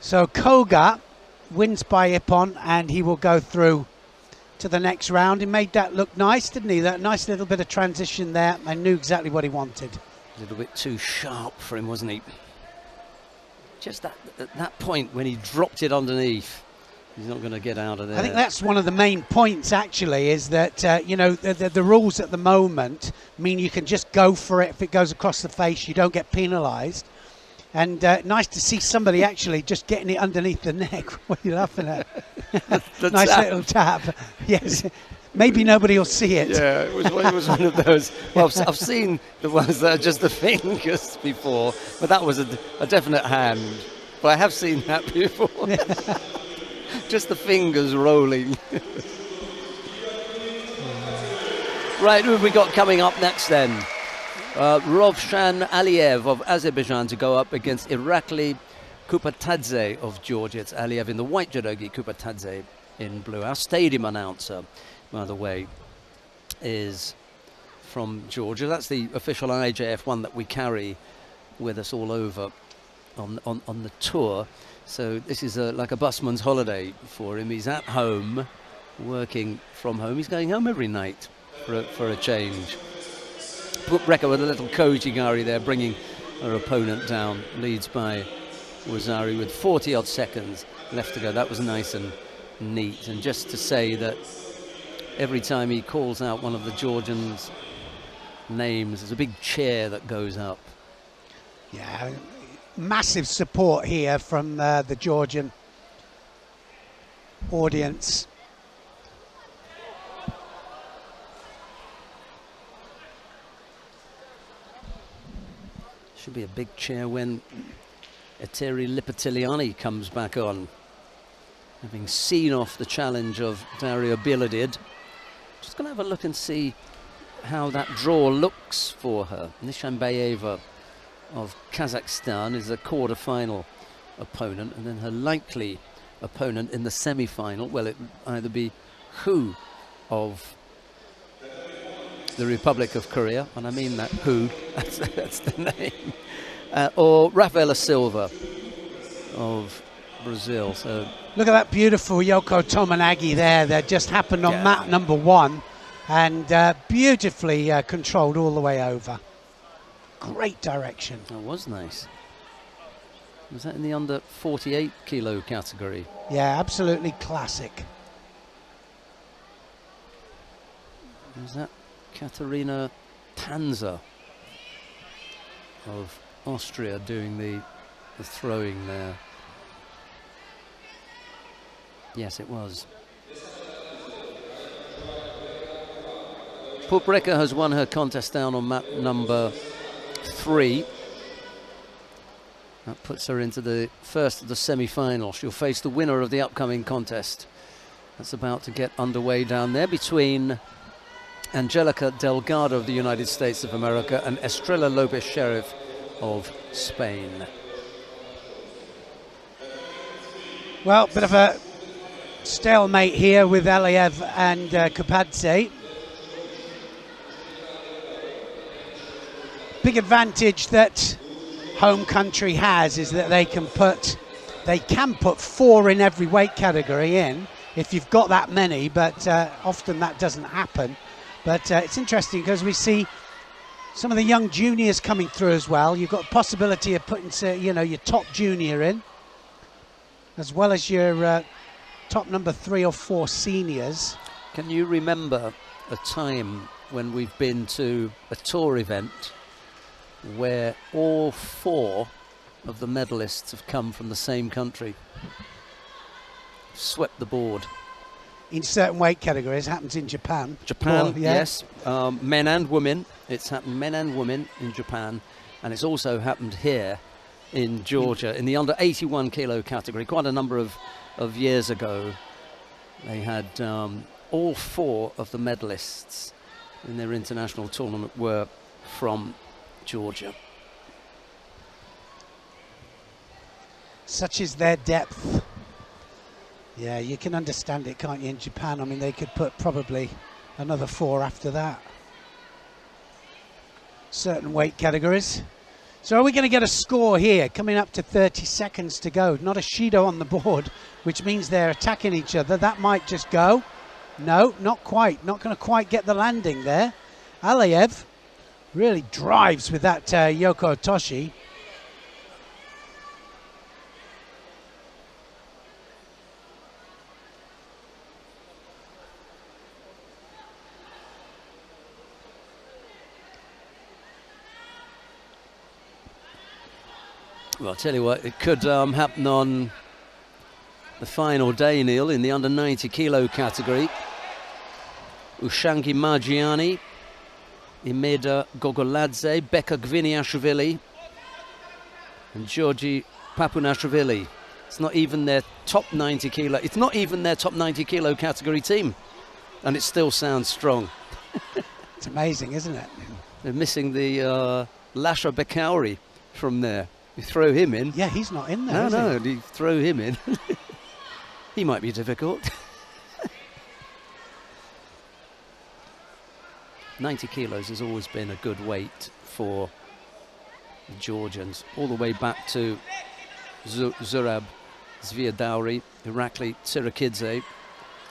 So Koga wins by Ippon, and he will go through to the next round. He made that look nice, didn't he? That nice little bit of transition there. I knew exactly what he wanted. A little bit too sharp for him, wasn't he? Just at that point when he dropped it underneath, he's not going to get out of there. I think that's one of the main points, actually, is that, you know, the rules at the moment mean you can just go for it. If it goes across the face, you don't get penalised. And nice to see somebody actually just getting it underneath the neck. What are you laughing at? Nice tap. Little tap. Yes. Maybe nobody will see it. Yeah, it was one of those. Well, I've seen the ones that are just the fingers before, but that was a definite hand. But I have seen that before. Just the fingers rolling. Right, who have we got coming up next then? Rovshan Aliyev of Azerbaijan to go up against Irakli Kupatadze of Georgia. It's Aliyev in the white judogi, Kupatadze in blue. Our stadium announcer, by the way, is from Georgia. That's the official IJF one that we carry with us all over on the tour. So this is like a busman's holiday for him. He's at home, working from home. He's going home every night for a change. Rekka with a little Kojigari there, bringing her opponent down. Leads by Wazari with 40-odd seconds left to go. That was nice and neat. And just to say that every time he calls out one of the Georgians' names, there's a big cheer that goes up. Yeah, massive support here from the Georgian audience. Should be a big cheer when Eteri Lipatiliani comes back on, having seen off the challenge of Dario Biladid. Just going to have a look and see how that draw looks for her. Nishanbayeva of Kazakhstan is a quarter-final opponent, and then her likely opponent in the semi-final, well, it would either be Hu of the Republic of Korea, and I mean that Hu, that's the name, or Rafaela Silva of Brazil. So look at that beautiful Yoko Tomonagi there. That just happened on mat number 1, and beautifully controlled all the way over. Great direction. That was nice. Was that in the under 48 kilo category? Yeah, absolutely classic. Was that Katarina Panzer of Austria doing the throwing there? Yes, it was. Pupreka has won her contest down on mat number 3. That puts her into the first of the semi-final. She'll face the winner of the upcoming contest. That's about to get underway down there between Angelica Delgado of the United States of America and Estrella Lopez Sheriff of Spain. Well, bit of a stalemate here with Aliyev and Kupadze. Big advantage that home country has is that they can put 4 in every weight category in if you've got that many, but often that doesn't happen. But it's interesting because we see some of the young juniors coming through as well. You've got the possibility of putting, you know, your top junior in, as well as your top number 3 or 4 seniors. Can you remember a time when we've been to a tour event where all 4 of the medalists have come from the same country? Swept the board. in certain weight categories. Happens in Japan. Japan, yes. Men and women. It's happened men and women in Japan. And it's also happened here in Georgia in the under 81 kilo category. Quite a number of years ago, they had all 4 of the medalists in their international tournament were from Georgia. Such is their depth. Yeah, you can understand it, can't you, in Japan? I mean, they could put probably another 4 after that. Certain weight categories. So are we going to get a score here? Coming up to 30 seconds to go. Not a Shido on the board, which means they're attacking each other. That might just go. No, not quite. Not going to quite get the landing there. Aliyev really drives with that Yoko Toshi. Well, I'll tell you what, it could happen on the final day, Neil, in the under 90 kilo category. Ushangi Margiani, Imeda Gogoladze, Becca Gviniashvili, and Georgi Papunashvili. It's not even their top 90 kilo. It's not even their top 90 kilo category team, and it still sounds strong. It's amazing, isn't it? They're missing the Lasha Bekauri from there. You throw him in. Yeah, he's not in there. No, you throw him in. He might be difficult. 90 kilos has always been a good weight for the Georgians, all the way back to Zurab Zviadauri, Irakli Tsirakidze,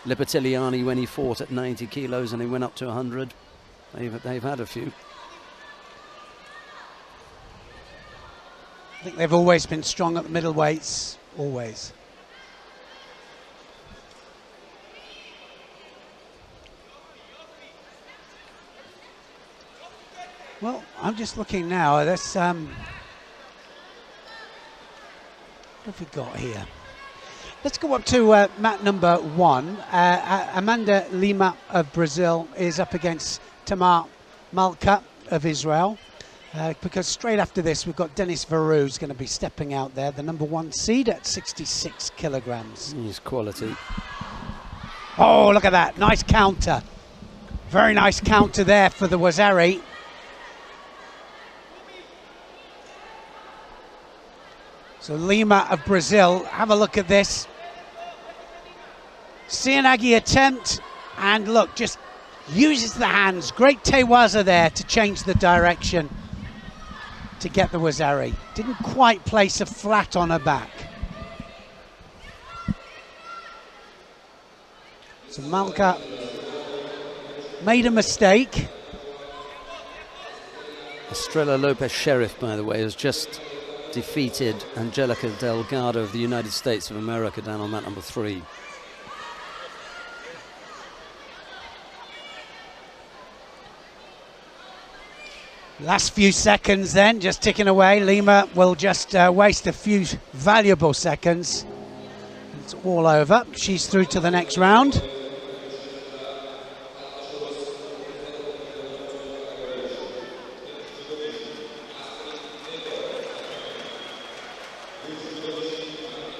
Lepetiliani when he fought at 90 kilos and he went up to 100. They've had a few. I think they've always been strong at the middleweights, always. Well, I'm just looking now. That's what have we got here? Let's go up to mat number 1. Amanda Lima of Brazil is up against Tamar Malka of Israel. Because straight after this, we've got Denis Varou who's going to be stepping out there, the number 1 seed at 66 kilograms. He's quality. Oh, look at that. Nice counter. Very nice counter there for the Wazari. So Lima of Brazil, have a look at this. Cianagi attempt, and look, just uses the hands. Great Tewaza there to change the direction to get the Wazari. Didn't quite place a flat on her back. So Malka made a mistake. Estrella Lopez Sheriff, by the way, has just defeated Angelica Delgado of the United States of America down on mat number 3. Last few seconds then, just ticking away. Lima will just waste a few valuable seconds. It's all over. She's through to the next round.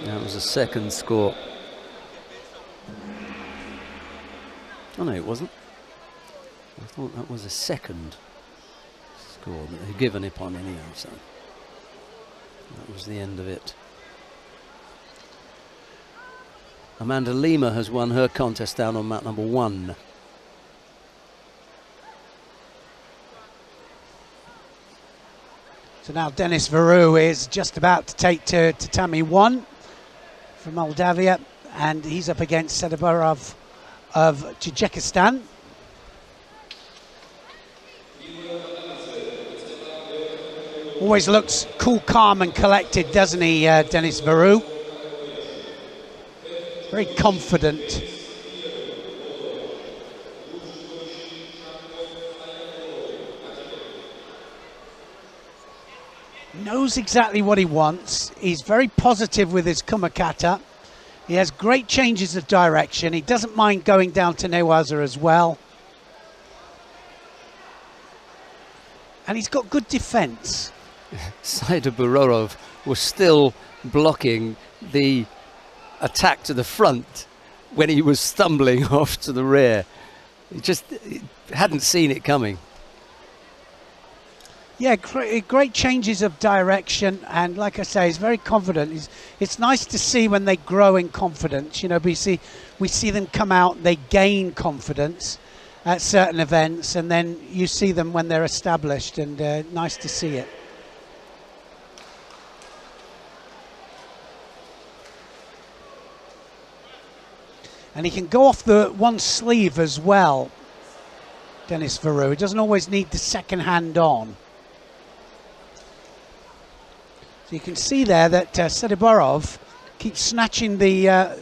That was a second score. Oh no, it wasn't. I thought that was a second score that they'd given upon anyhow, so that was the end of it. Amanda Lima has won her contest down on mat number 1. So now Denis Varou is just about to take to Tatami 1 from Moldavia, and he's up against Sedabarov of Tajikistan. Always looks cool, calm and collected, doesn't he, Denis Varou? Very confident. Knows exactly what he wants. He's very positive with his kumakata. He has great changes of direction. He doesn't mind going down to Newaza as well. And he's got good defense. Saidaburov was still blocking the attack to the front when he was stumbling off to the rear. He hadn't seen it coming. Yeah, great changes of direction, and like I say, he's very confident. It's nice to see when they grow in confidence. You know, we see them come out, they gain confidence at certain events, and then you see them when they're established, and nice to see it. And he can go off the one sleeve as well, Denis Varou. He doesn't always need the second hand on. So you can see there that Saidaburov keeps snatching the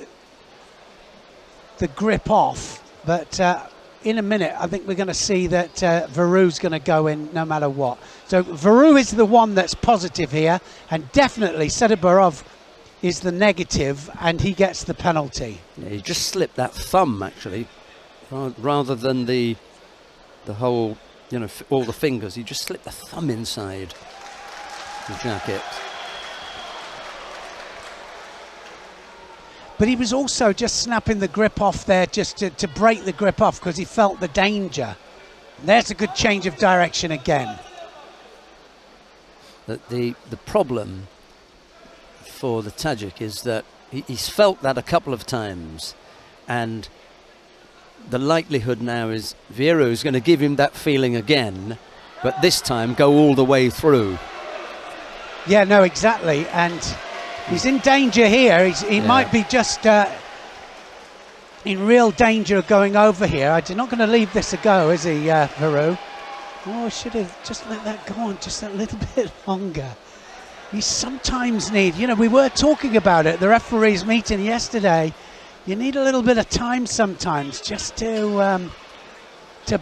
grip off, but in a minute I think we're going to see that Varou's going to go in no matter what. So Varou is the one that's positive here, and definitely Saidaburov is the negative, and he gets the penalty. Yeah, he just slipped that thumb actually, rather than the whole, you know, all the fingers. He just slipped the thumb inside the jacket. But he was also just snapping the grip off there, just to break the grip off, because he felt the danger. And there's a good change of direction again. The problem for the Tajik is that he's felt that a couple of times, and the likelihood now is Varou is going to give him that feeling again, but this time go all the way through. Yeah, no, exactly, and he's in danger here. He might be just in real danger of going over here. I'm not going to leave this a go, is he, Varou? Oh, I should have just let that go on just a little bit longer. You sometimes need, you know, we were talking about it, the referees meeting yesterday. You need a little bit of time sometimes just to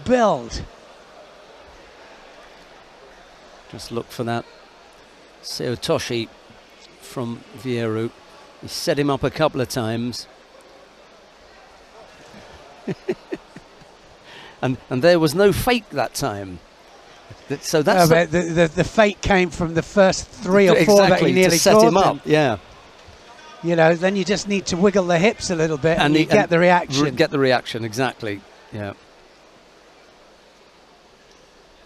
build. Just look for that Seotoshi from Varou. He set him up a couple of times. and there was no fake that time. So that's the fake came from the first 3 or 4 that he nearly to set caught him up. Yeah. You know, then you just need to wiggle the hips a little bit, and you get the reaction. Get the reaction, exactly. Yeah.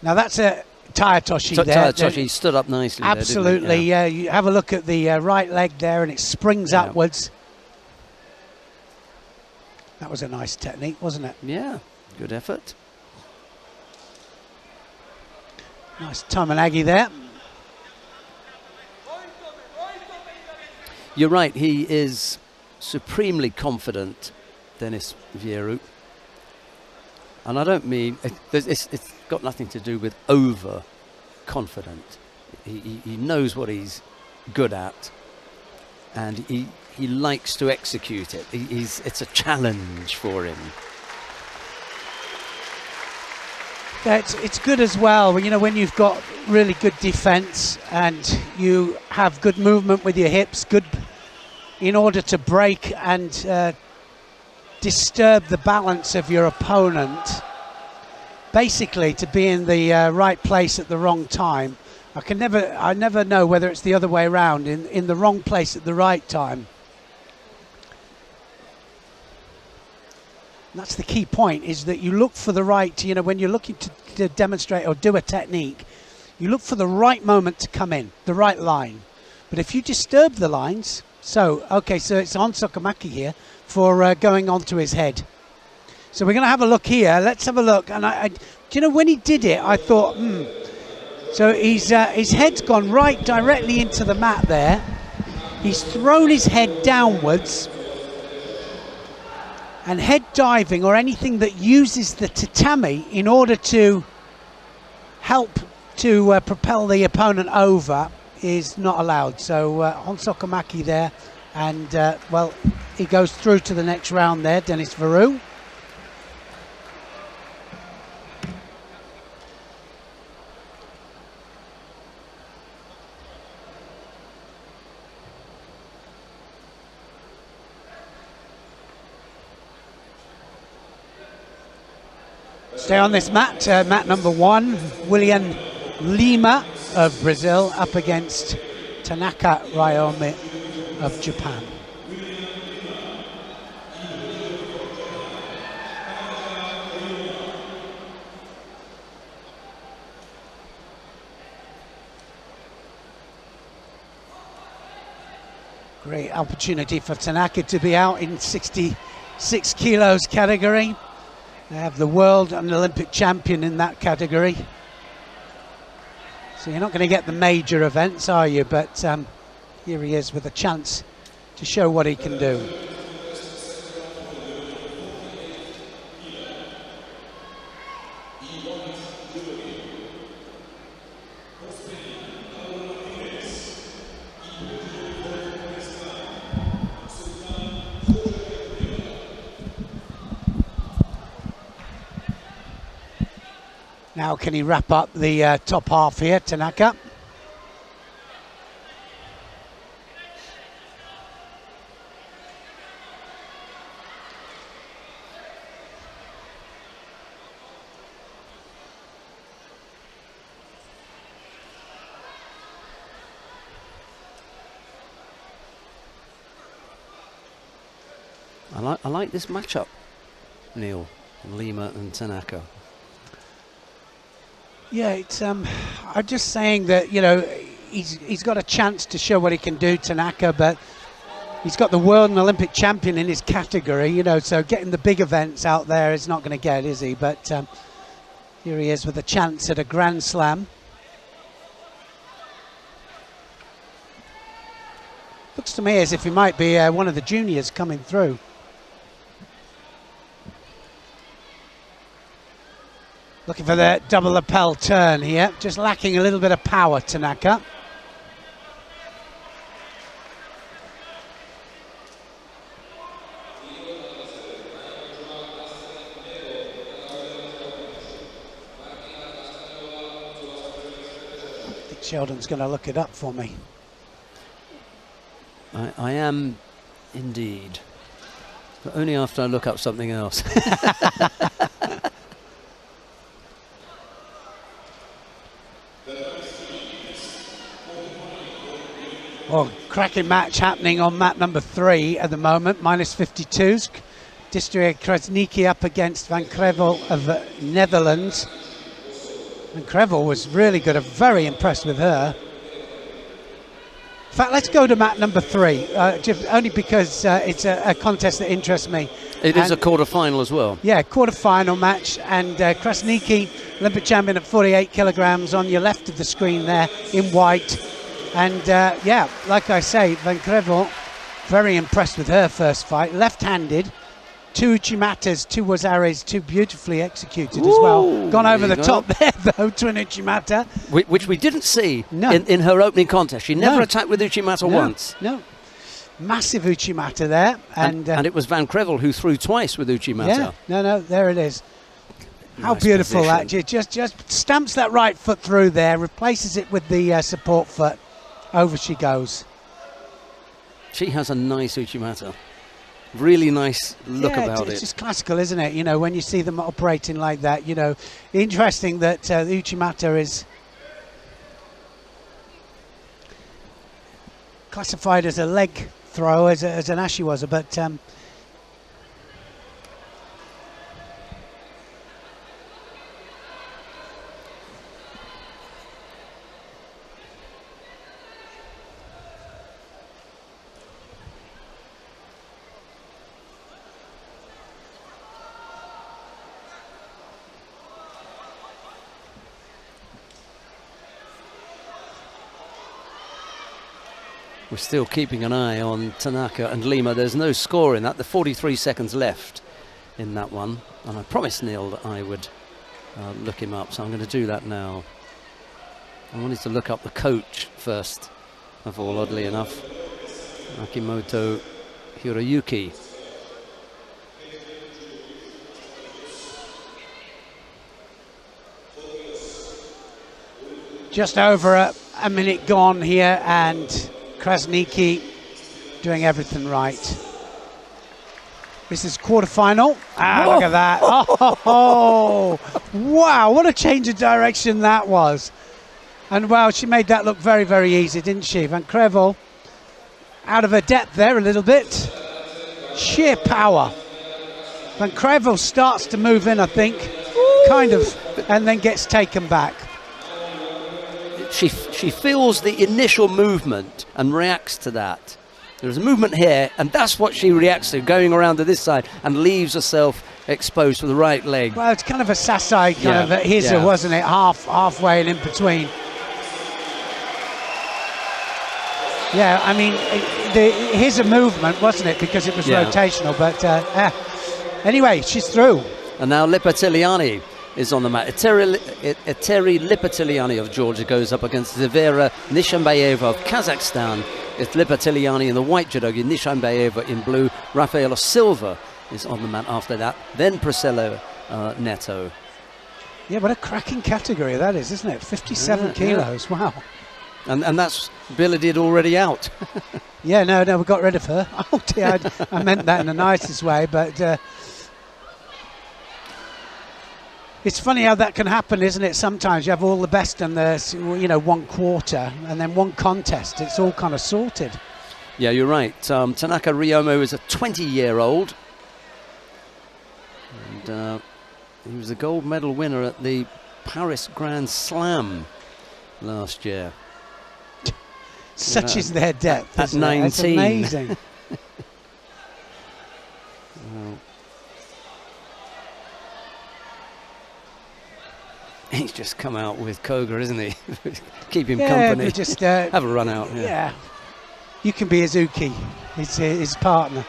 Now that's a Tayatoshi there. Tayatoshi stood up nicely. Absolutely, there, didn't he? yeah. You have a look at the right leg there, and it springs upwards. That was a nice technique, wasn't it? Yeah, good effort. Nice Tominagi there. You're right, he is supremely confident, Denis Varou. And I don't mean, it's got nothing to do with overconfident. He knows what he's good at, and he likes to execute it. It's a challenge for him. It's good as well, you know, when you've got really good defense and you have good movement with your hips, good in order to break and disturb the balance of your opponent, basically to be in the right place at the wrong time. I never know whether it's the other way around, in the wrong place at the right time. And that's the key point, is that you look for the right, you know, when you're looking to demonstrate or do a technique, you look for the right moment to come in, the right line. But if you disturb the lines, so it's on Sokomaki here for going onto his head. So we're going to have a look here. Let's have a look. And do you know, when he did it, I thought, So his head's gone right directly into the mat there. He's thrown his head downwards. And head diving, or anything that uses the tatami in order to help to propel the opponent over, is not allowed. So Honsokomaki there, and well, he goes through to the next round there, Denis Varou. Stay on this mat, mat number 1, Willian Lima of Brazil up against Tanaka Ryomi of Japan. Great opportunity for Tanaka to be out in 66 kilos category. They have the world and Olympic champion in that category. So you're not going to get the major events, are you? But here he is with a chance to show what he can do. Now can he wrap up the top half here, Tanaka? I like this matchup, Neil, Lima and Tanaka. Yeah, it's I'm just saying that, you know, he's got a chance to show what he can do, Tanaka, but he's got the world and Olympic champion in his category, you know, so getting the big events out there is not going to get, is he? But here he is with a chance at a Grand Slam. Looks to me as if he might be one of the juniors coming through. Looking for the double lapel turn here, just lacking a little bit of power, Tanaka. I think Sheldon's going to look it up for me. I am indeed, but only after I look up something else. Well, cracking match happening on mat number 3 at the moment, minus 52s. Distria Krasniki up against Van Krevel of Netherlands. Van Krevel was really good, I'm very impressed with her. In fact, let's go to mat number 3, only because it's a contest that interests me. It is a quarter-final as well. Yeah, quarter-final match, and Krasniki, Olympic champion at 48 kilograms on your left of the screen there in white. And yeah, like I say, Van Krevel, very impressed with her first fight. Left-handed, 2 Uchimatas, 2 Wazares, 2 beautifully executed as well. Gone over the top there, though, to an Uchimata. Which we didn't see in her opening contest. She never attacked with Uchimata once. No, massive Uchimata there. And it was Van Krevel who threw twice with Uchimata. Yeah, no, there it is. How Nice beautiful position. that. Just stamps that right foot through there, replaces it with the support foot. Over she goes. She has a nice Uchimata. Really nice look about it's it. just classical, isn't it? You know, when you see them operating like that, you know. Interesting that the Uchimata is classified as a leg throw, as an Ashiwaza, but we're still keeping an eye on Tanaka and Lima. There's no score in that. The 43 seconds left in that one. And I promised Neil that I would look him up, so I'm going to do that now. I wanted to look up the coach first of all, oddly enough. Akimoto Hiroyuki. just over a minute gone here, and Krasniki doing everything right. This is quarterfinal. Look at that. Oh, wow, what a change of direction that was. And wow, she made that look very, very easy, didn't she? Van Crevel out of her depth there a little bit. Sheer power. Van Crevel starts to move in, I think, kind of, and then gets taken back. She feels the initial movement and reacts to that. There's a movement here, and that's what she reacts to, going around to this side, and leaves herself exposed for the right leg. Well, it's kind of a Sasai kind of a Hiza, wasn't it? Halfway and in between. Yeah, I mean, here's a movement, wasn't it? Because it was rotational, but anyway, she's through. And now Lipatiliani is on the mat. Eteri Lipatiliani of Georgia goes up against Zevera Nishambayeva of Kazakhstan. It's Lipatiliani in the white judogi, Nishambayeva in blue. Rafaela Silva is on the mat after that. Then Priscilla Neto. Yeah, what a cracking category that is, isn't it? 57 kilos, wow. And that's billeted already out. Yeah, no, we got rid of her. Oh dear, I meant that in the nicest way, but it's funny how that can happen, isn't it? Sometimes you have all the best in the, you know, one quarter, and then one contest. It's all kind of sorted. Yeah, you're right. Tanaka Ryomi is a 20-year-old, and he was a gold medal winner at the Paris Grand Slam last year. Such is their depth. At 19. It's amazing. He's just come out with Koga, isn't he? Keep him company. Just have a run out. Yeah. You can be Izuki, his partner.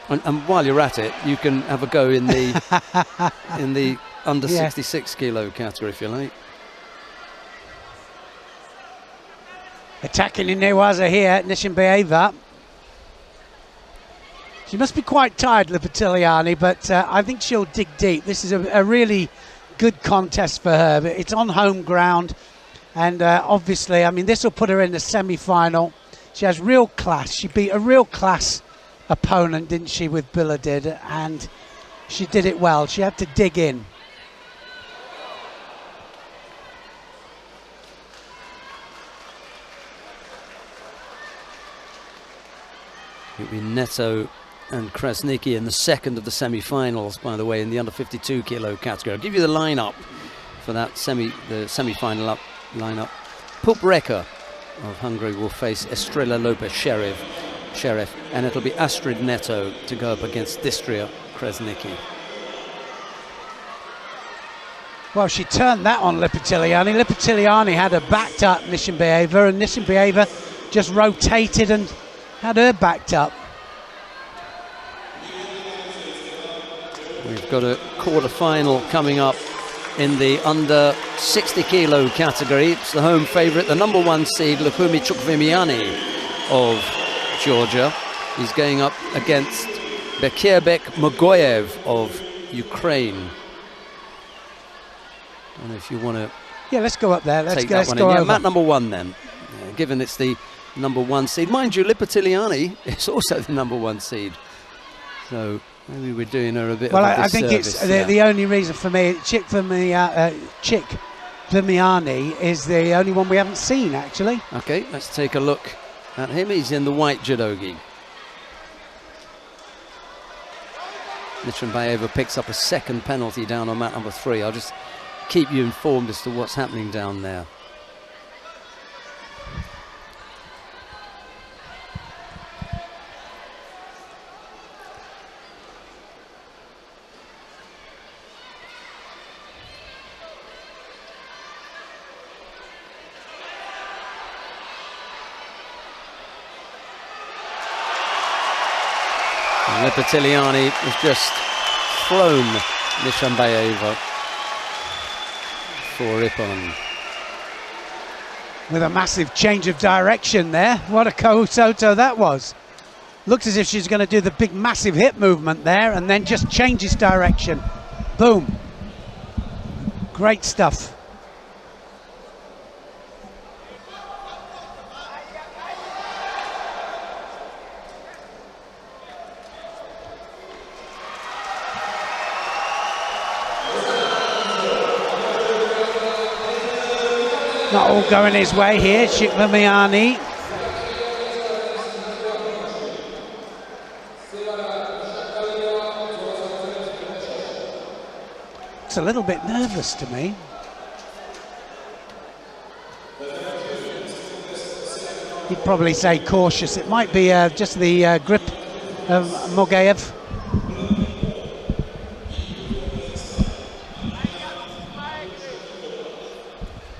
And while you're at it, you can have a go in the under 66 kilo category if you like. Attacking in Newaza here, Nishambayeva. She must be quite tired, Lipatiliani, but I think she'll dig deep. This is a really good contest for her, but it's on home ground, and obviously, I mean, this will put her in the semi-final. She has real class. She beat a real class opponent, didn't she, with Biladid, and she did it well. She had to dig in. It'll be Neto and Krasnicki in the second of the semi-finals, by the way, in the under 52 kilo category. I'll give you the lineup for that the semi-final lineup. Pupreka of Hungary will face Estrella Lopez Sheriff, and it'll be Astrid Neto to go up against Distria Krasnicki. Well, she turned that on Lipatiliani. Lipatiliani had her backed up, Nishambayeva, and Nishambayeva just rotated and had her backed up. We've got a quarter-final coming up in the under 60 kilo category. It's the home favourite, the number one seed, Lukumi Chukvimiani of Georgia. He's going up against Bekirbek Mogoyev of Ukraine. I don't know if you want to... Yeah, let's go up there. Let's go over. over. Mat number one then, given it's the number one seed. Mind you, Lipatiliani is also the number one seed. So maybe we're doing her a bit of a disservice. Well, I think it's the only reason for me, Chik Vimiani is the only one we haven't seen, actually. Okay, let's take a look at him. He's in the white judogi. Nishambayeva picks up a second penalty down on mat number 3. I'll just keep you informed as to what's happening down there. Lipatiliani has just thrown Nishambayeva for Ippon. With a massive change of direction there. What a Kohosoto that was. Looked as if she's going to do the big massive hip movement there and then just changes direction. Boom. Great stuff. Not all going his way here, Shikvamiani. It's a little bit nervous to me. He'd probably say cautious. It might be just the grip of Mogaev.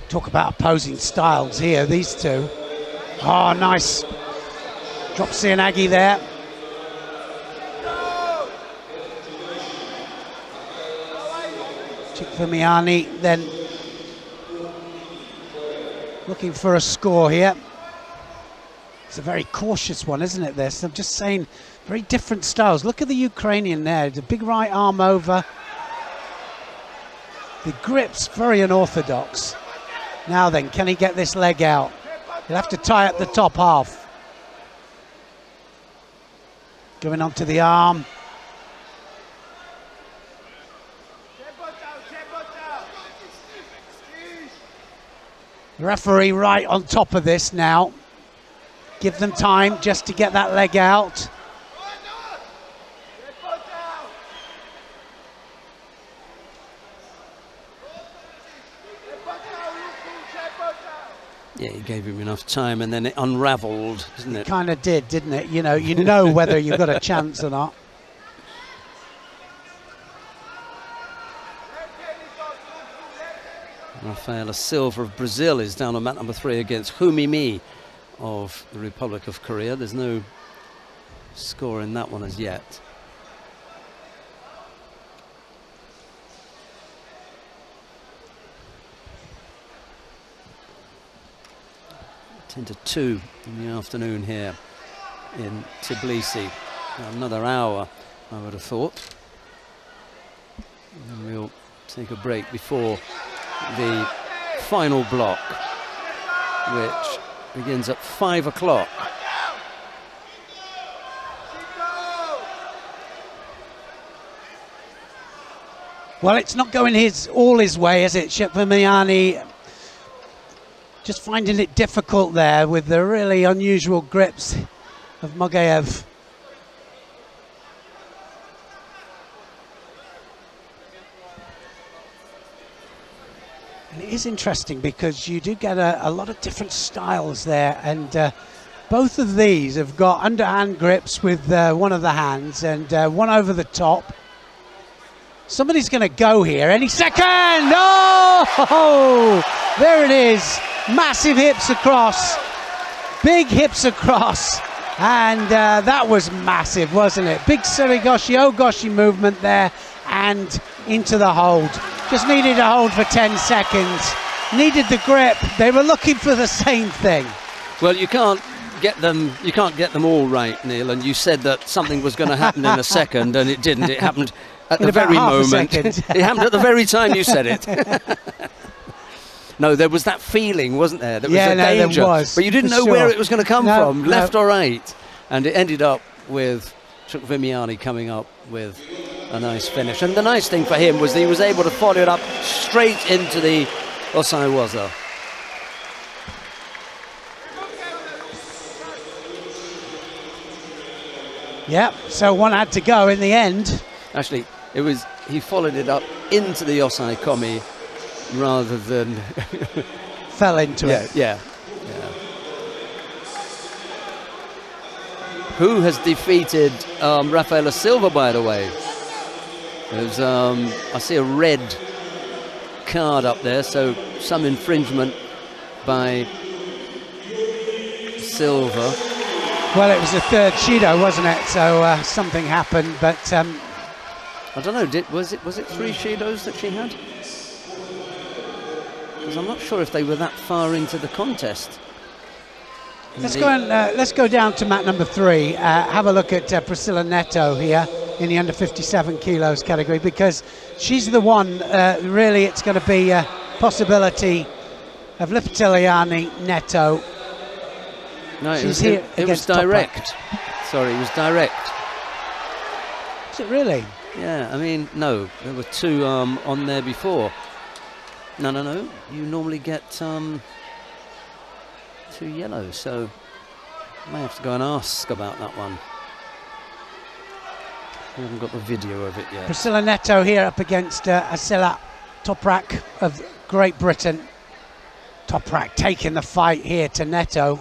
Talk about opposing styles here, these two. Oh, nice. Drop Sianagi there. Chikvamiani then looking for a score here. It's a very cautious one, isn't it, this? I'm just saying, very different styles. Look at the Ukrainian there, the big right arm over. The grip's very unorthodox. Now then, can he get this leg out? He'll have to tie up the top half. Going onto the arm. The referee right on top of this now. Give them time just to get that leg out. Yeah, he gave him enough time, and then it unravelled, didn't it? Kind of did, didn't it? You know whether you've got a chance or not. Rafaela Silva of Brazil is down on mat number 3 against Humimi of the Republic of Korea. There's no score in that one as yet. Ten to 2 in the afternoon here in Tbilisi. Another hour, I would have thought. And we'll take a break before the final block, which begins at 5 o'clock. Well, it's not going all his way, is it? Shikvamiani just finding it difficult there with the really unusual grips of Mogaev. And it is interesting because you do get a lot of different styles there, and both of these have got underhand grips with one of the hands and one over the top. Somebody's going to go here any second. Oh, there it is. Massive hips across, big hips across, and that was massive, wasn't it? Big Surigoshi, Ogoshi movement there, and into the hold. Just needed a hold for 10 seconds. Needed the grip. They were looking for the same thing. Well, you can't get them all right, Neil, and you said that something was going to happen in a second, and it didn't. It happened at the very moment. It happened at the very time you said it. No, there was that feeling, wasn't there? There was a danger, there was, but you didn't know where it was going to come from, left or right. And it ended up with Shikvamiani coming up with a nice finish. And the nice thing for him was that he was able to follow it up straight into the Osaiwaza. Yeah, so one had to go in the end. Actually, he followed it up into the Osai Komi rather than fell into it. Yeah. Who has defeated Rafaela Silva, by the way? There's I see a red card up there, so some infringement by Silva. Well, it was a third Shido, wasn't it? So something happened, but I don't know. Was it 3 Shidos that she had? Because I'm not sure if they were that far into the contest. Let's go down to mat number 3. Have a look at Priscilla Neto here in the under 57 kilos category, because she's the one. Really, it's going to be a possibility of Lipitiliani No, Neto. it was direct. Sorry, it was direct. Is it really? Yeah, I mean, no, there were 2 on there before. No. You normally get 2 yellows, so I may have to go and ask about that one. We haven't got the video of it yet. Priscilla Neto here up against Asela Toprak of Great Britain. Toprak taking the fight here to Neto.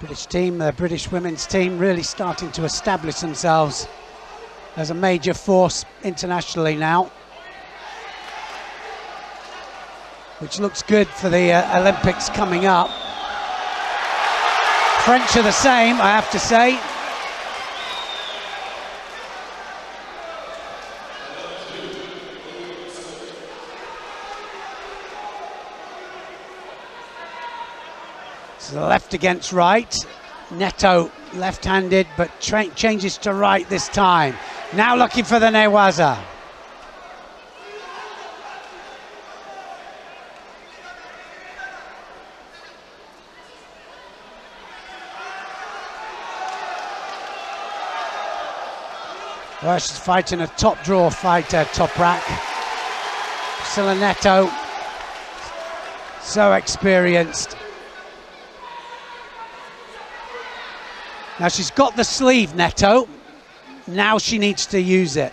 British team, the British women's team, really starting to establish themselves as a major force internationally now, which looks good for the Olympics coming up. French are the same, I have to say. So left against right. Neto left-handed, but changes to right this time. Now looking for the Newaza. Well, she's fighting a top draw fighter, Toprak. Priscilla Neto, so experienced. Now she's got the sleeve, Neto. Now she needs to use it.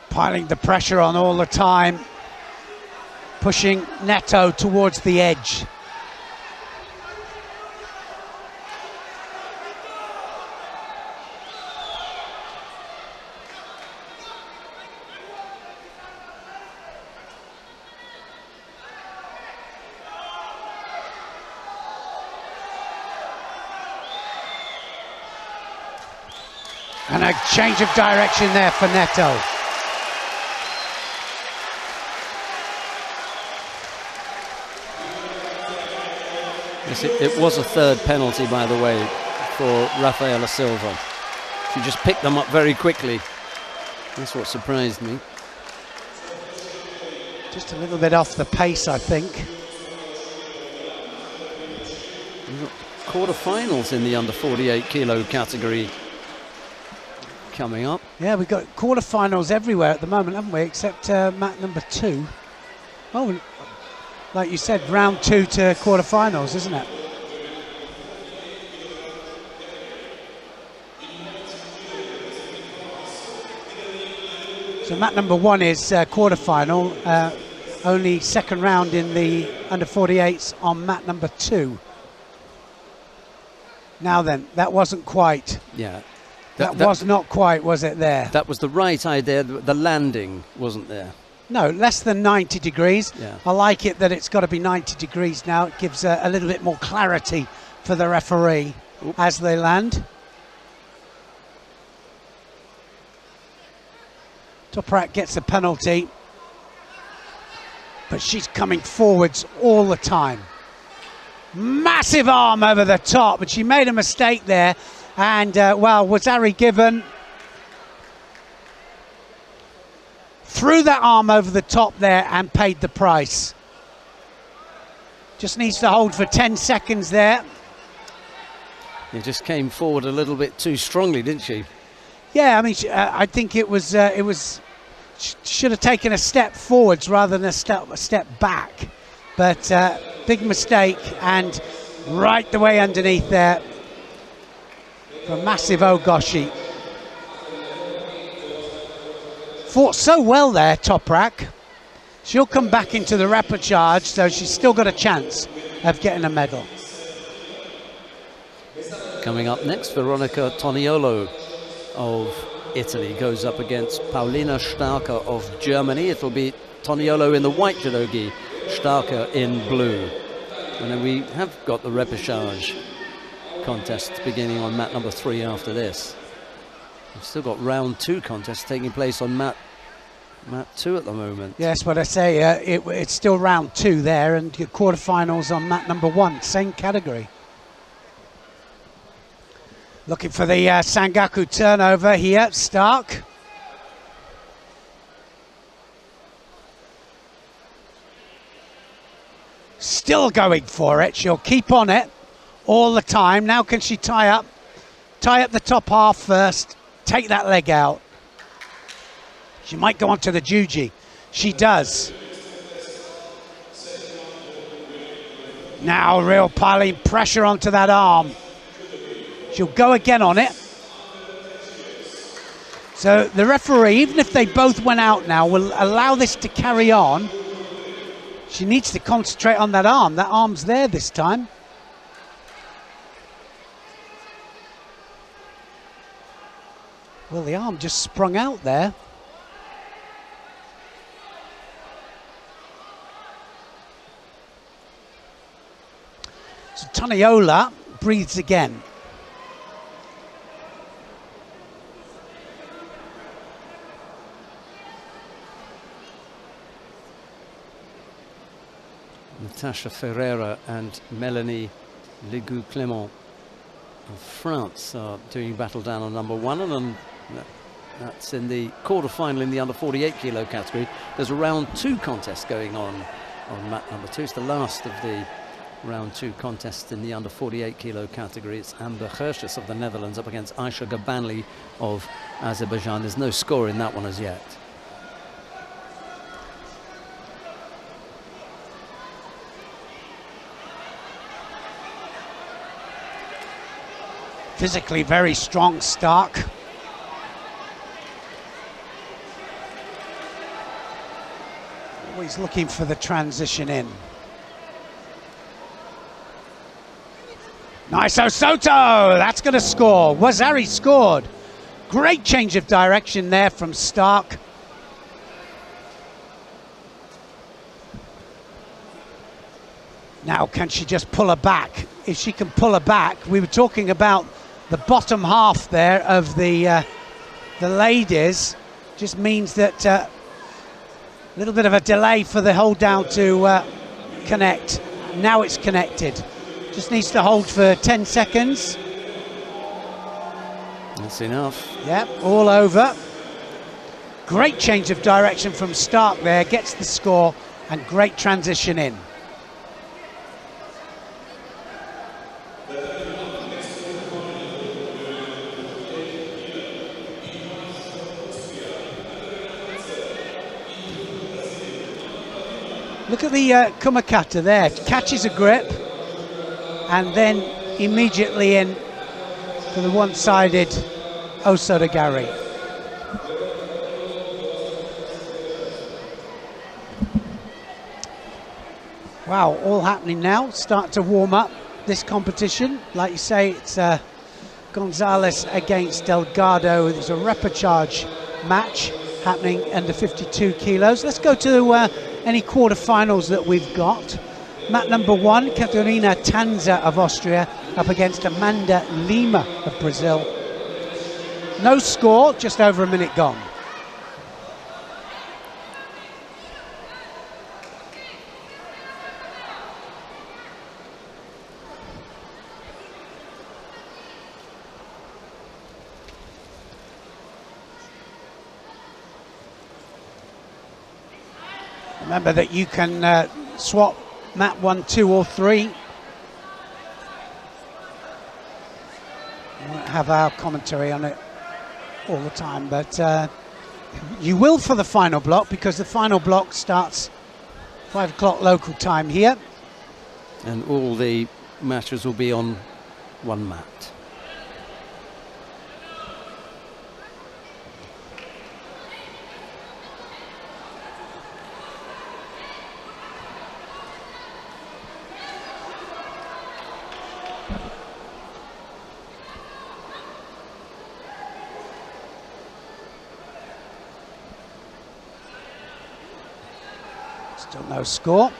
Piling the pressure on all the time, pushing Neto towards the edge. And a change of direction there for Neto. Yes, it was a third penalty, by the way, for Rafaela Silva. She just picked them up very quickly. That's what surprised me. Just a little bit off the pace, I think. We've got quarterfinals in the under 48 kilo category coming up. Yeah, we've got quarterfinals everywhere at the moment, haven't we? Except mat number 2. Oh, like you said, round 2 to quarterfinals, isn't it? So mat number 1 is quarterfinal. Only second round in the under 48s on mat number 2. Now then, that wasn't quite. Yeah. That was not quite, was it there? That was the right eye there. The landing wasn't there. No, less than 90 degrees. Yeah. I like it that it's got to be 90 degrees now. It gives a little bit more clarity for the referee as they land. Toprak gets a penalty, but she's coming forwards all the time. Massive arm over the top, but she made a mistake there. And, well, Wazari Given threw that arm over the top there and paid the price. Just needs to hold for 10 seconds there. It just came forward a little bit too strongly, didn't she? Yeah, I mean, I think it was should have taken a step forwards rather than a step back. But big mistake, and right the way underneath there for massive Ogoshi. Fought so well there, Toprak. She'll come back into the repechage, so she's still got a chance of getting a medal. Coming up next, Veronica Toniolo of Italy goes up against Paulina Starker of Germany. It'll be Toniolo in the white judogi, Starker in blue. And then we have got the repechage contest beginning on mat number 3 after this. We've still got round 2 contests taking place on mat 2 at the moment. Yes, what I say, it's still round 2 there, and your quarterfinals on mat number 1, same category. Looking for the Sangaku turnover here, Stark. Still going for it. She'll keep on it all the time. Now can she tie up the top half first, take that leg out. She might go on to the juji. She does. Now real piling pressure onto that arm. She'll go again on it. So the referee, even if they both went out now, will allow this to carry on. She needs to concentrate on that arm. That arm's there this time. Well, the arm just sprung out there. So Taniola breathes again. Natasha Ferreira and Melanie Legoux-Clément of France are doing battle down on number 1, and that's in the quarter-final in the under 48 kilo category. There's a round 2 contest going on mat number 2. It's the last of the round 2 contests in the under 48 kilo category. It's Amber Hershus of the Netherlands up against Aisha Gabanli of Azerbaijan. There's no score in that one as yet. Physically very strong, Stark. Always looking for the transition in. Nice Osoto, that's going to score. Wazari scored. Great change of direction there from Stark. Now can she just pull her back? If she can pull her back, we were talking about the bottom half there of the ladies, just means that a little bit of a delay for the hold down to connect. Now it's connected. Just needs to hold for 10 seconds. That's enough. Yep, all over. Great change of direction from Stark there, gets the score, and great transition in. Look at the Kumakata there, catches a grip and then immediately in for the one-sided Osotogari. Wow, all happening now. Start to warm up this competition. Like you say, it's Gonzalez against Delgado. There's a repechage match happening under 52 kilos. Let's go to any quarterfinals that we've got. Mat number 1, Katerina Tanza of Austria up against Amanda Lima of Brazil. No score, just over a minute gone. Remember that you can swap mat 1, 2 or 3. We won't have our commentary on it all the time, but you will for the final block, because the final block starts 5 o'clock local time here. And all the matches will be on one mat. Still no score.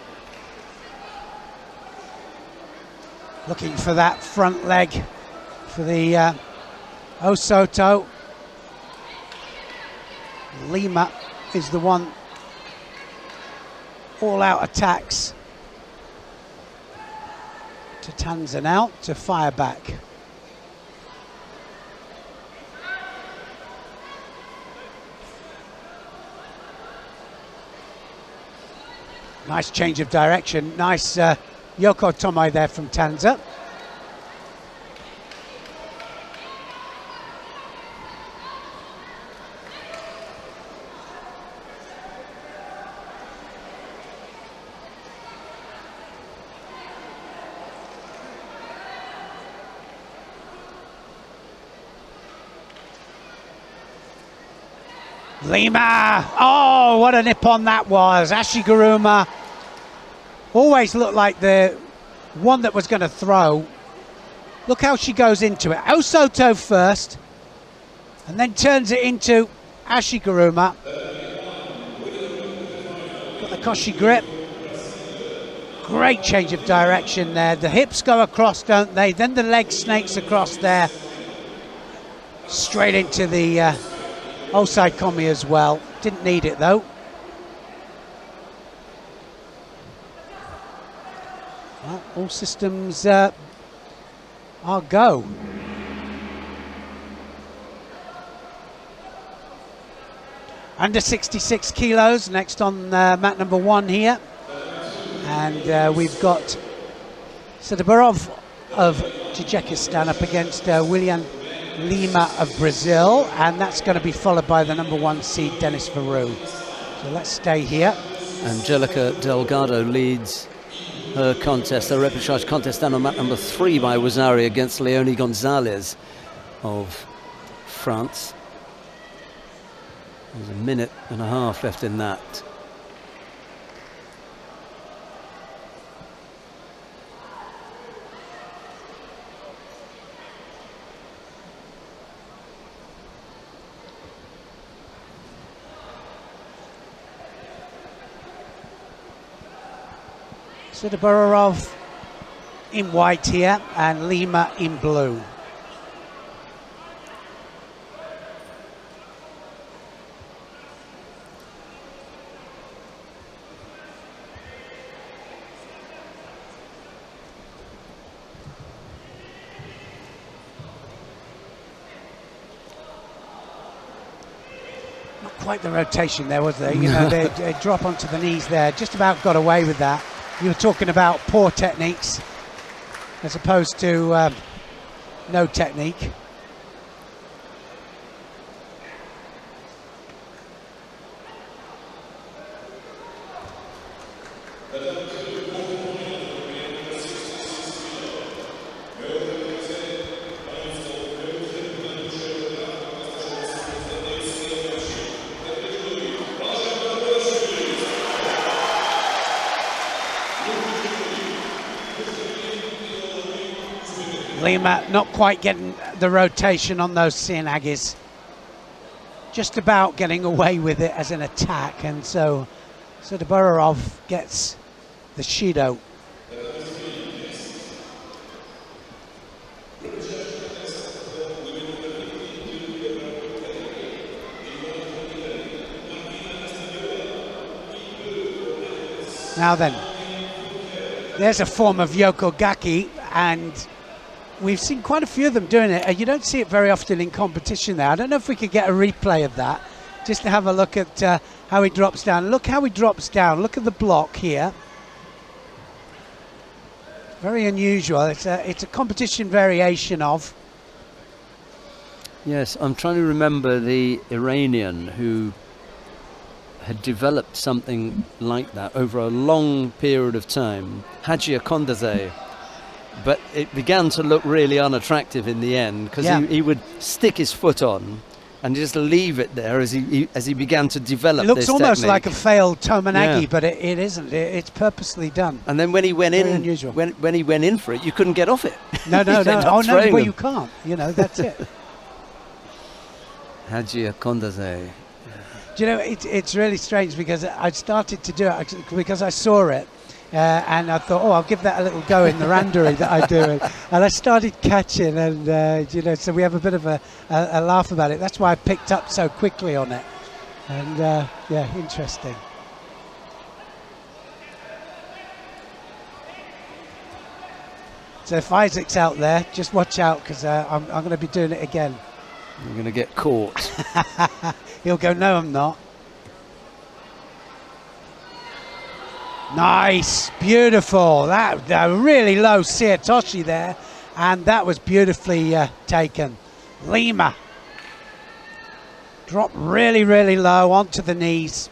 Looking for that front leg for the Osoto. Lima is the one. All-out attacks to Tanza now to fire back. Nice change of direction. Nice Yoko Tomoe there from Tanza. Lima! Oh, what a nip on that was. Ashiguruma always looked like the one that was going to throw. Look how she goes into it. Osoto first, and then turns it into Ashiguruma. Got the Koshi grip. Great change of direction there. The hips go across, don't they? Then the leg snakes across there. Straight into the Osai Komi as well. Didn't need it though. Well, all systems are go. Under 66 kilos, next on mat number 1 here. And we've got Sadabarov of Tajikistan up against Willian Lima of Brazil, and that's going to be followed by the number 1 seed Dennis Veru. So let's stay here. Angelica Delgado leads her contest, her repechage contest, down on mat number 3 by Wazari against Leonie Gonzalez of France. There's a minute and a half left in that. Sidoborov in white here and Lima in blue. Not quite the rotation there, was there? You know, they drop onto the knees there. Just about got away with that. You were talking about poor techniques as opposed to no technique. Lima not quite getting the rotation on those Sienagis. Just about getting away with it as an attack, and so Sidoborov gets the Shido. Now then, there's a form of Yokogaki, and we've seen quite a few of them doing it, and you don't see it very often in competition there. I don't know if we could get a replay of that, just to have a look at how he drops down. Look how he drops down. Look at the block here. Very unusual. It's a competition variation of. Yes, I'm trying to remember the Iranian who had developed something like that over a long period of time, Hajia Kondaze. But it began to look really unattractive in the end, because he would stick his foot on and just leave it there as he began to develop. It looks this almost technique. like a failed Tomanagi, but it isn't. It's purposely done. And then when he went Very in, unusual. when he went in for it, you couldn't get off it. No. Oh no, well them. you can't. You know, that's it. Hajia Kondaze. Do you know, it's really strange, because I started to do it because I saw it. And I thought, I'll give that a little go in the randori that I do. And I started catching, and, you know, so we have a bit of a laugh about it. That's why I picked up so quickly on it. And, yeah, interesting. So if Isaac's out there, just watch out, because I'm going to be doing it again. You're going to get caught. He'll go, no, I'm not. Nice, beautiful. That really low Tsuyotoshi there, and that was beautifully taken. Lima dropped really, really low onto the knees.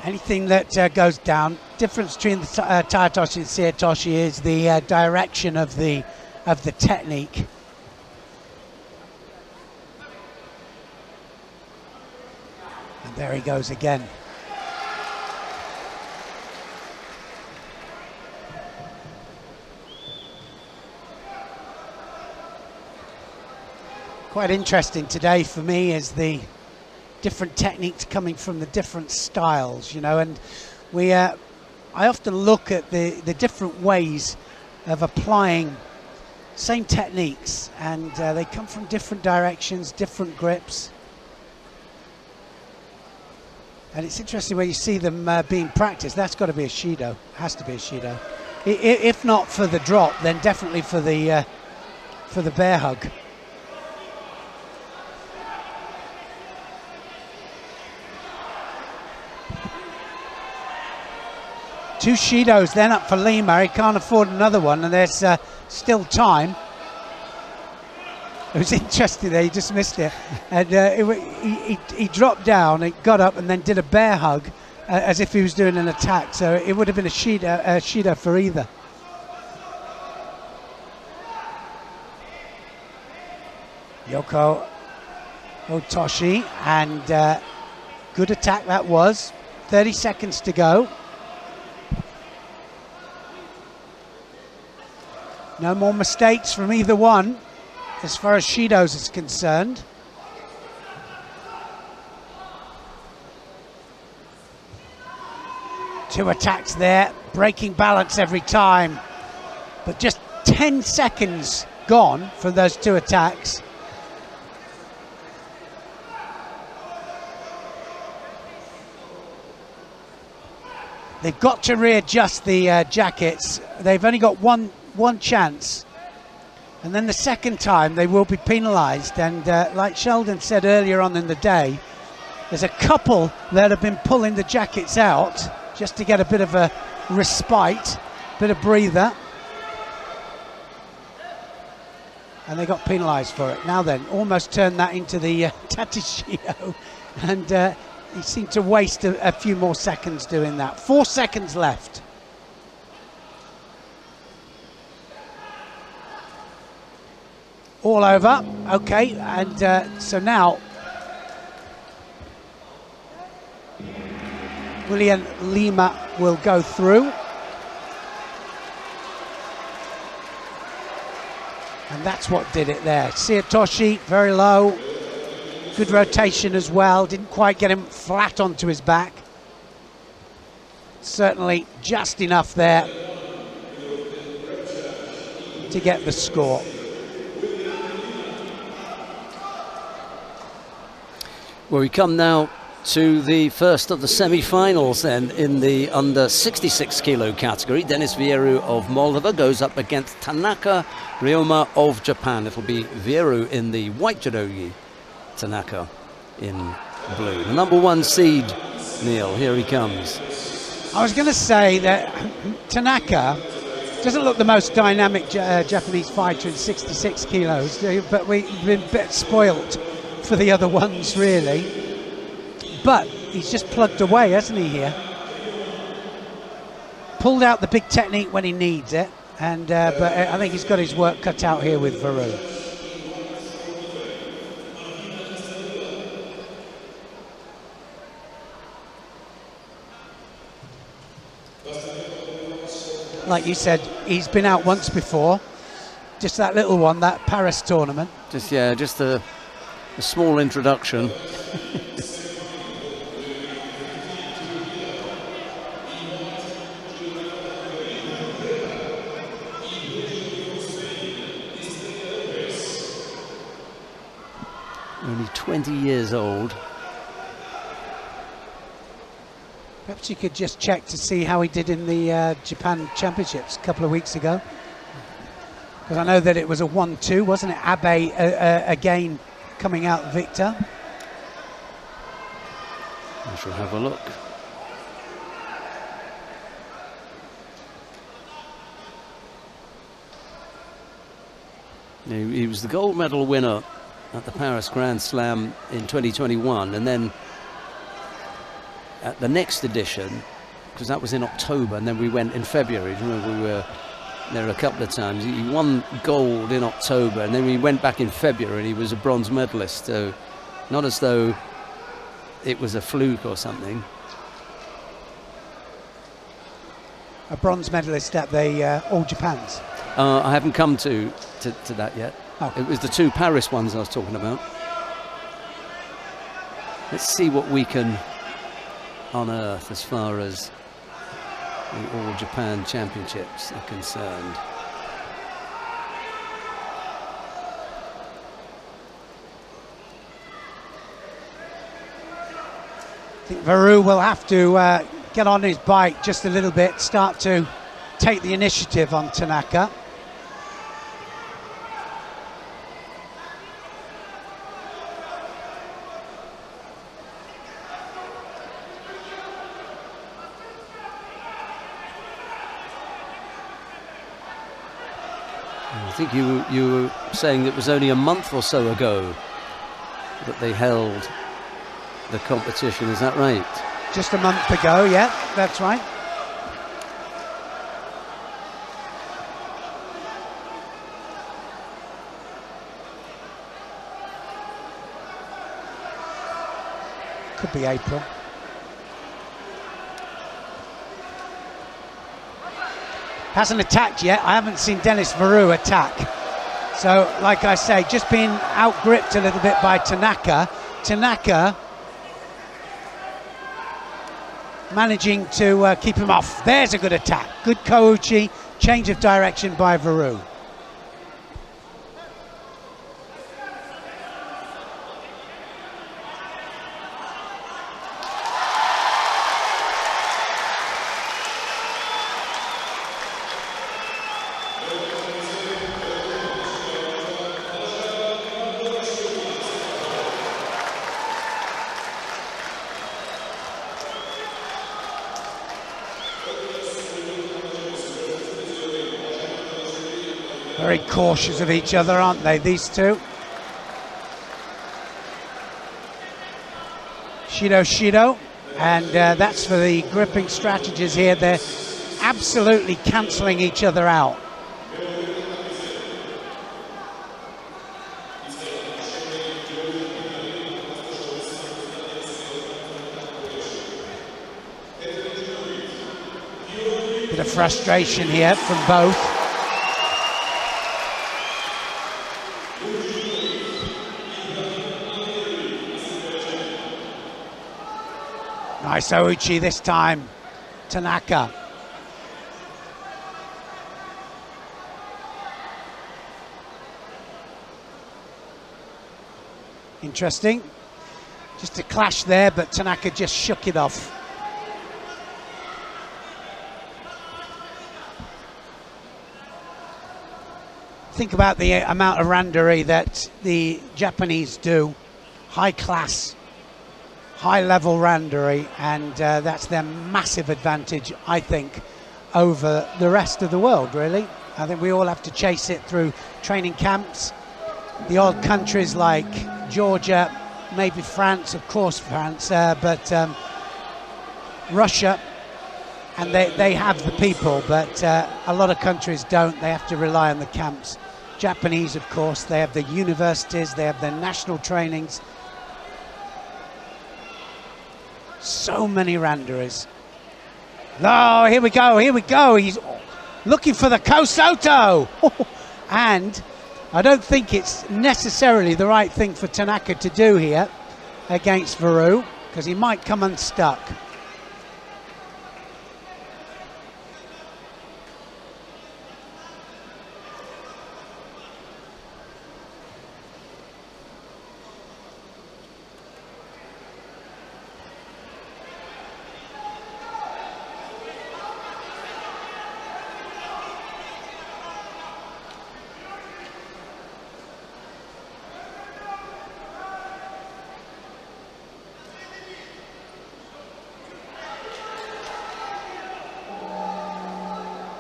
Anything that goes down, difference between the Taitoshi and Tsuyotoshi is the direction of the technique. And there he goes again. Quite interesting today for me is the different techniques coming from the different styles, you know, and I often look at the different ways of applying same techniques, and they come from different directions, different grips. And it's interesting when you see them being practiced. That's got to be a Shido, has to be a Shido. If not for the drop, then definitely for the bear hug. Two Shidos then up for Lima. He can't afford another one, and there's still time. It was interesting there, he just missed it. And he dropped down, he got up and then did a bear hug as if he was doing an attack. So it would have been a Shido for either. Yoko Otoshi, and good attack that was. 30 seconds to go. No more mistakes from either one as far as Shidos is concerned. Two attacks there, breaking balance every time. But just 10 seconds gone from those two attacks. They've got to readjust the jackets. They've only got one chance, and then the second time they will be penalised. And like Sheldon said earlier on in the day, there's a couple that have been pulling the jackets out just to get a bit of a respite, bit of breather, and they got penalised for it. Now then, almost turned that into the Tatishio, and he seemed to waste a few more seconds doing that. 4 seconds left. All over, okay, and so now Willian Lima will go through, and that's what did it there. Tsuyotoshi very low, good rotation as well, didn't quite get him flat onto his back, certainly just enough there to get the score. Well, we come now to the first of the semi-finals then in the under 66 kilo category. Denis Vieru of Moldova goes up against Tanaka Ryomi of Japan. It'll be Vieru in the white judogi, Tanaka in blue. The number one seed, Neil, here he comes. I was going to say that Tanaka doesn't look the most dynamic Japanese fighter in 66 kilos, but we've been a bit spoilt for the other ones, really. But he's just plugged away, hasn't he, here? Pulled out the big technique when he needs it, and but I think he's got his work cut out here with Vieru. Like you said, he's been out once before, just that little one, that Paris tournament. Just a small introduction. Only 20 years old. Perhaps you could just check to see how he did in the Japan Championships a couple of weeks ago. Because I know that it was a 1-2, wasn't it? Abe again coming out victor. I shall have a look. He was the gold medal winner at the Paris Grand Slam in 2021, and then at the next edition, because that was in October, and then we went in February. Remember, we were there a couple of times. He won gold in October, and then we went back in February, and he was a bronze medalist. So not as though it was a fluke or something. A bronze medalist at the All Japans. I haven't come to that yet. Oh. It was the 2 Paris ones I was talking about. Let's see what we can unearth as far as the All Japan Championships are concerned. I think Varun will have to get on his bike just a little bit, start to take the initiative on Tanaka. I think you were saying it was only a month or so ago that they held the competition, is that right? Just a month ago, yeah, that's right. Could be April. Hasn't attacked yet. I haven't seen Denis Varun attack. So, like I say, just being out-gripped a little bit by Tanaka. Tanaka managing to keep him off. There's a good attack. Good Kouchi. Change of direction by Varun. Very cautious of each other, aren't they, these two? Shido, and that's for the gripping strategies here. They're absolutely cancelling each other out. Bit of frustration here from both. Nice Ouchi this time, Tanaka. Interesting. Just a clash there, but Tanaka just shook it off. Think about the amount of randori that the Japanese do. High class, high level randori, and that's their massive advantage, I think, over the rest of the world, really. I think we all have to chase it through training camps. The odd countries like Georgia, maybe France, of course France, but Russia, and they have the people, but a lot of countries don't. They have to rely on the camps. Japanese, of course, they have the universities, they have their national trainings. So many randoris. Oh, here we go. He's looking for the Kosoto. And I don't think it's necessarily the right thing for Tanaka to do here against Varun, because he might come unstuck.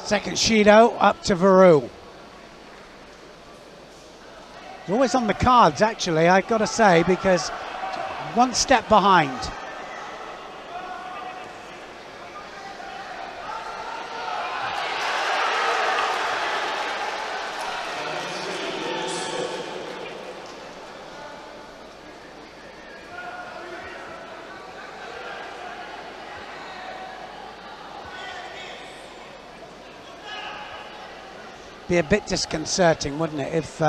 Second Shido up to Varu. It's always on the cards, actually, I've got to say, because one step behind. Be a bit disconcerting, wouldn't it, if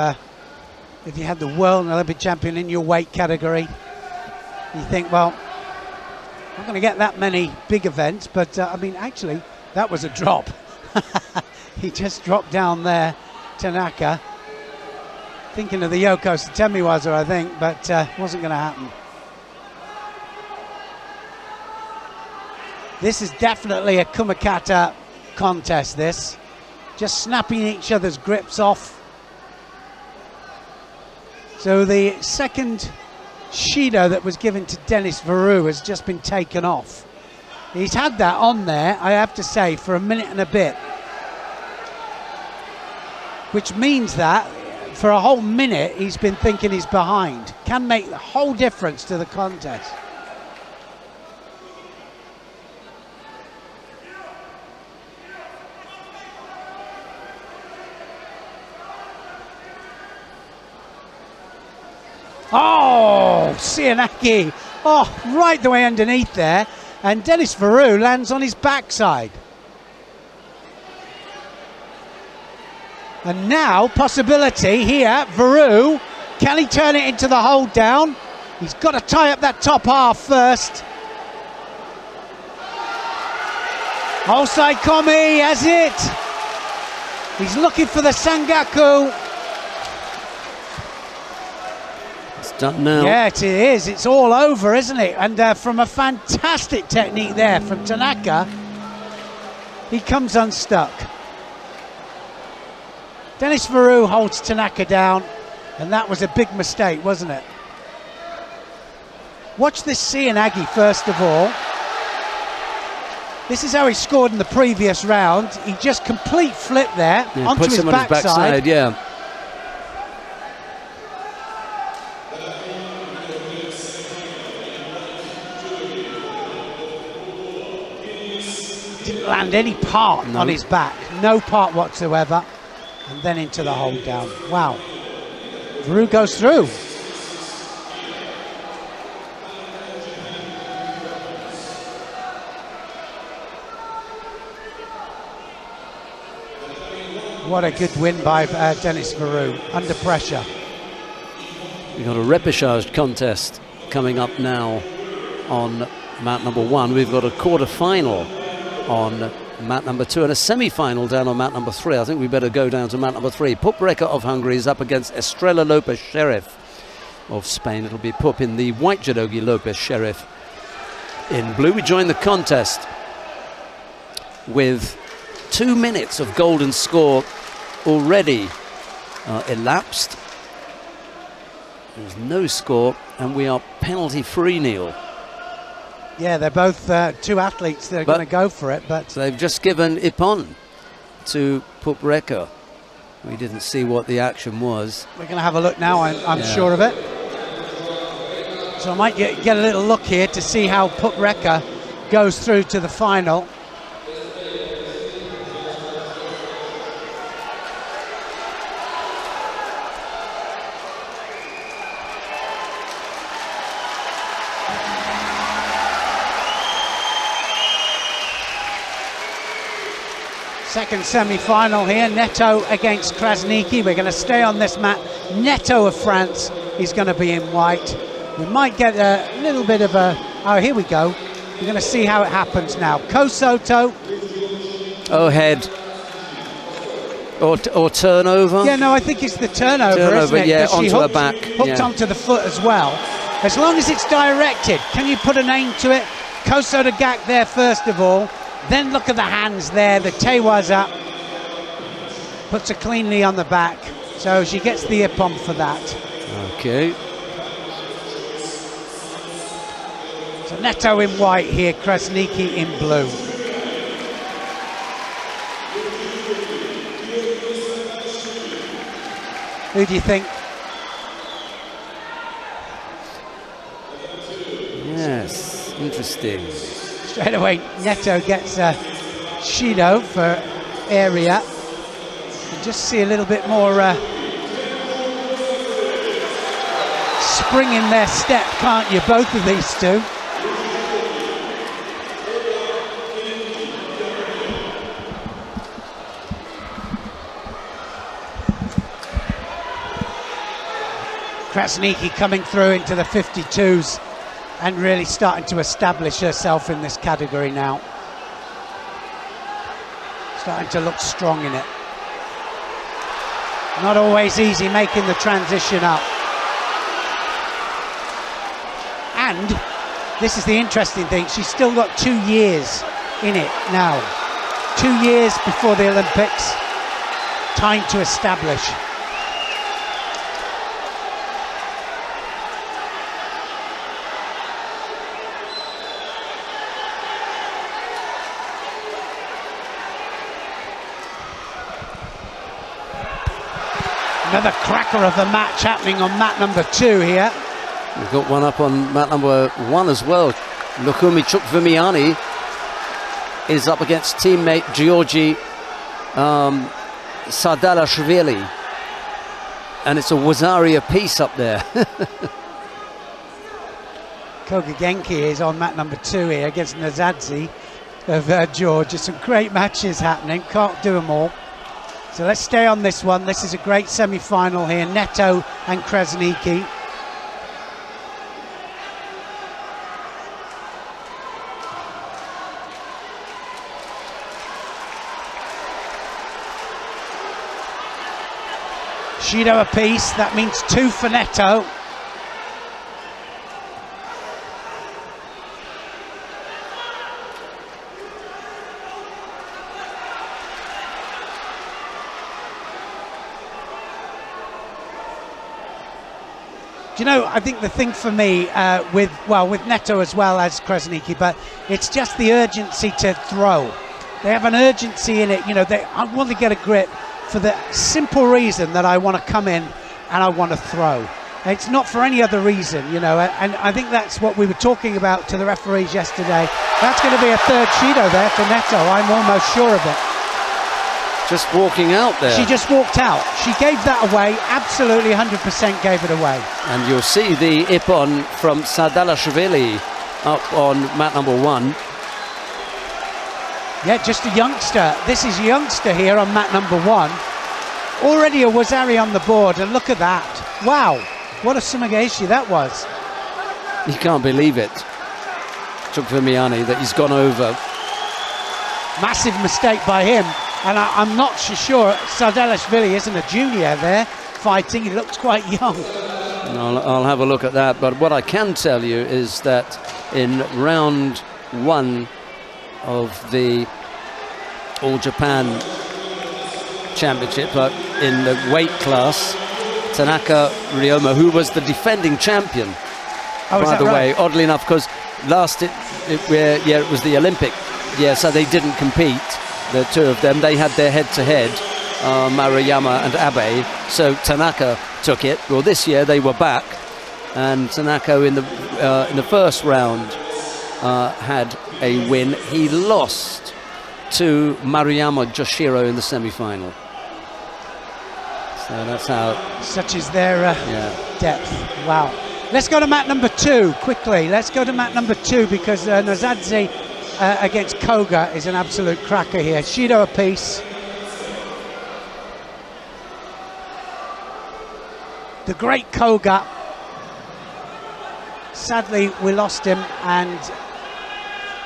you had the world and Olympic champion in your weight category. You think, well, I'm not going to get that many big events, but I mean, actually, that was a drop. He just dropped down there, Tanaka. Thinking of the Yoko Satemiwaza, I think, but wasn't going to happen. This is definitely a Kumakata contest, this. Just snapping each other's grips off. So the second Shido that was given to Denis Varu has just been taken off. He's had that on there, I have to say, for a minute and a bit. Which means that for a whole minute he's been thinking he's behind. Can make the whole difference to the contest. Oh, Sianaki, right the way underneath there, and Denis Varu lands on his backside. And now, possibility here, Varu, can he turn it into the hold down? He's got to tie up that top half first. Outside Komi has it. He's looking for the Sangaku. Done now. Yeah, it is. It's all over, isn't it? And from a fantastic technique there from Tanaka, he comes unstuck. Denis Varu holds Tanaka down, and that was a big mistake, wasn't it? Watch this Sianagi first of all. This is how he scored in the previous round. He just complete flip there onto his backside. Yeah. Didn't land any part on his back, no part whatsoever, and then into the hold down. Wow. Varu goes through. What a good win by Denis Varu, under pressure. We've got a repechage contest coming up now on mat number 1. We've got a quarter-final on mat number 2 and a semi-final down on mat number 3. I think we better go down to mat number 3. Pup Reca of Hungary is up against Estrella Lopez Sheriff of Spain. It'll be Pup in the white judogi, Lopez Sheriff in blue. We join the contest with 2 minutes of golden score already elapsed. There's no score and we are penalty free, Neil. Yeah, they're both two athletes that are going to go for it, but they've just given Ippon to Pup Reca. We didn't see what the action was. We're going to have a look now, I'm sure of it. So I might get a little look here to see how Pup Reca goes through to the final. Second semi-final here, Neto against Krasniki. We're going to stay on this mat. Neto of France is going to be in white. We might get a little bit of a... Oh, here we go. We're going to see how it happens now. Kosoto. Oh, head. Or turnover? Yeah, no, I think it's the turnover, isn't it? Yeah, onto her hooked, back. Hooked onto the foot as well. As long as it's directed, can you put a name to it? Kosoto Gak there first of all. Then look at the hands there, the Tewa's up, puts her cleanly on the back, so she gets the Ippon for that. Okay. So Neto in white here, Krasniki in blue. Who do you think? Yes, interesting. Straight away, Neto gets Shido for area. You just see a little bit more spring in their step, can't you? Both of these two. Krasniki coming through into the 52s and really starting to establish herself in this category now. Starting to look strong in it. Not always easy making the transition up. And this is the interesting thing, she's still got 2 years in it now. 2 years before the Olympics. Time to establish. Another cracker of a match happening on mat number 2 here. We've got one up on mat number 1 as well. Lukumi Chukvimiani is up against teammate Georgi Sadalashvili. And it's a Wazaria piece up there. Koga Genki is on mat number 2 here against Nazadze of Georgia. Some great matches happening, can't do them all. So let's stay on this one. This is a great semi-final here. Neto and Krasniki. Shido apiece, that means 2 for Neto. You know, I think the thing for me with Neto as well as Krasniki, but it's just the urgency to throw. They have an urgency in it, you know, I want to get a grip for the simple reason that I want to come in and I want to throw. It's not for any other reason, you know, and I think that's what we were talking about to the referees yesterday. That's going to be a third Shido there for Neto, I'm almost sure of it. Just walking out there. She just walked out. She gave that away, absolutely 100% gave it away. And you'll see the ippon from Sadalashvili up on mat number 1. Yeah, just a youngster. This is a youngster here on mat number 1. Already a Wazari on the board, and look at that. Wow, what a sumigaeshi that was. You can't believe it. Chukvimiani, that he's gone over. Massive mistake by him. And I'm not sure Sadalashvili isn't a junior there fighting. He looks quite young. I'll have a look at that. But what I can tell you is that in round 1 of the All Japan Championship, in the weight class, Tanaka Ryomi, who was the defending champion, by the way, oddly enough, because last it was the Olympic. Yeah, so they didn't compete. The two of them, they had their head-to-head, Maruyama and Abe, so Tanaka took it. Well, this year they were back, and Tanaka in the first round had a win. He lost to Maruyama Joshiro in the semi-final. So that's how... Such is their depth. Wow. Let's go to mat number 2, quickly. Let's go to mat number 2, because Nazadze against Koga is an absolute cracker here. Shido apiece. The great Koga. Sadly, we lost him, and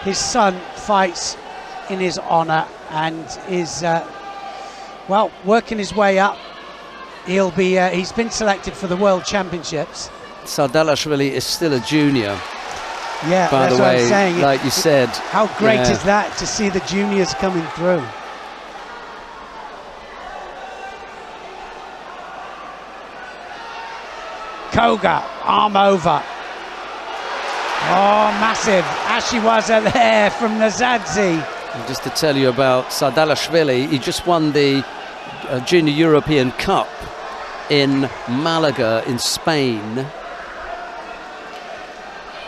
his son fights in his honor and is, working his way up. He'll be. He's been selected for the World Championships. Sadalashvili is still a junior. Yeah, by that's the way, what I'm saying. like you said. How great is that to see the juniors coming through? Koga, arm over. Oh, massive. Ashiwaza there from Nazadze. And just to tell you about Sadalashvili, he just won the Junior European Cup in Malaga in Spain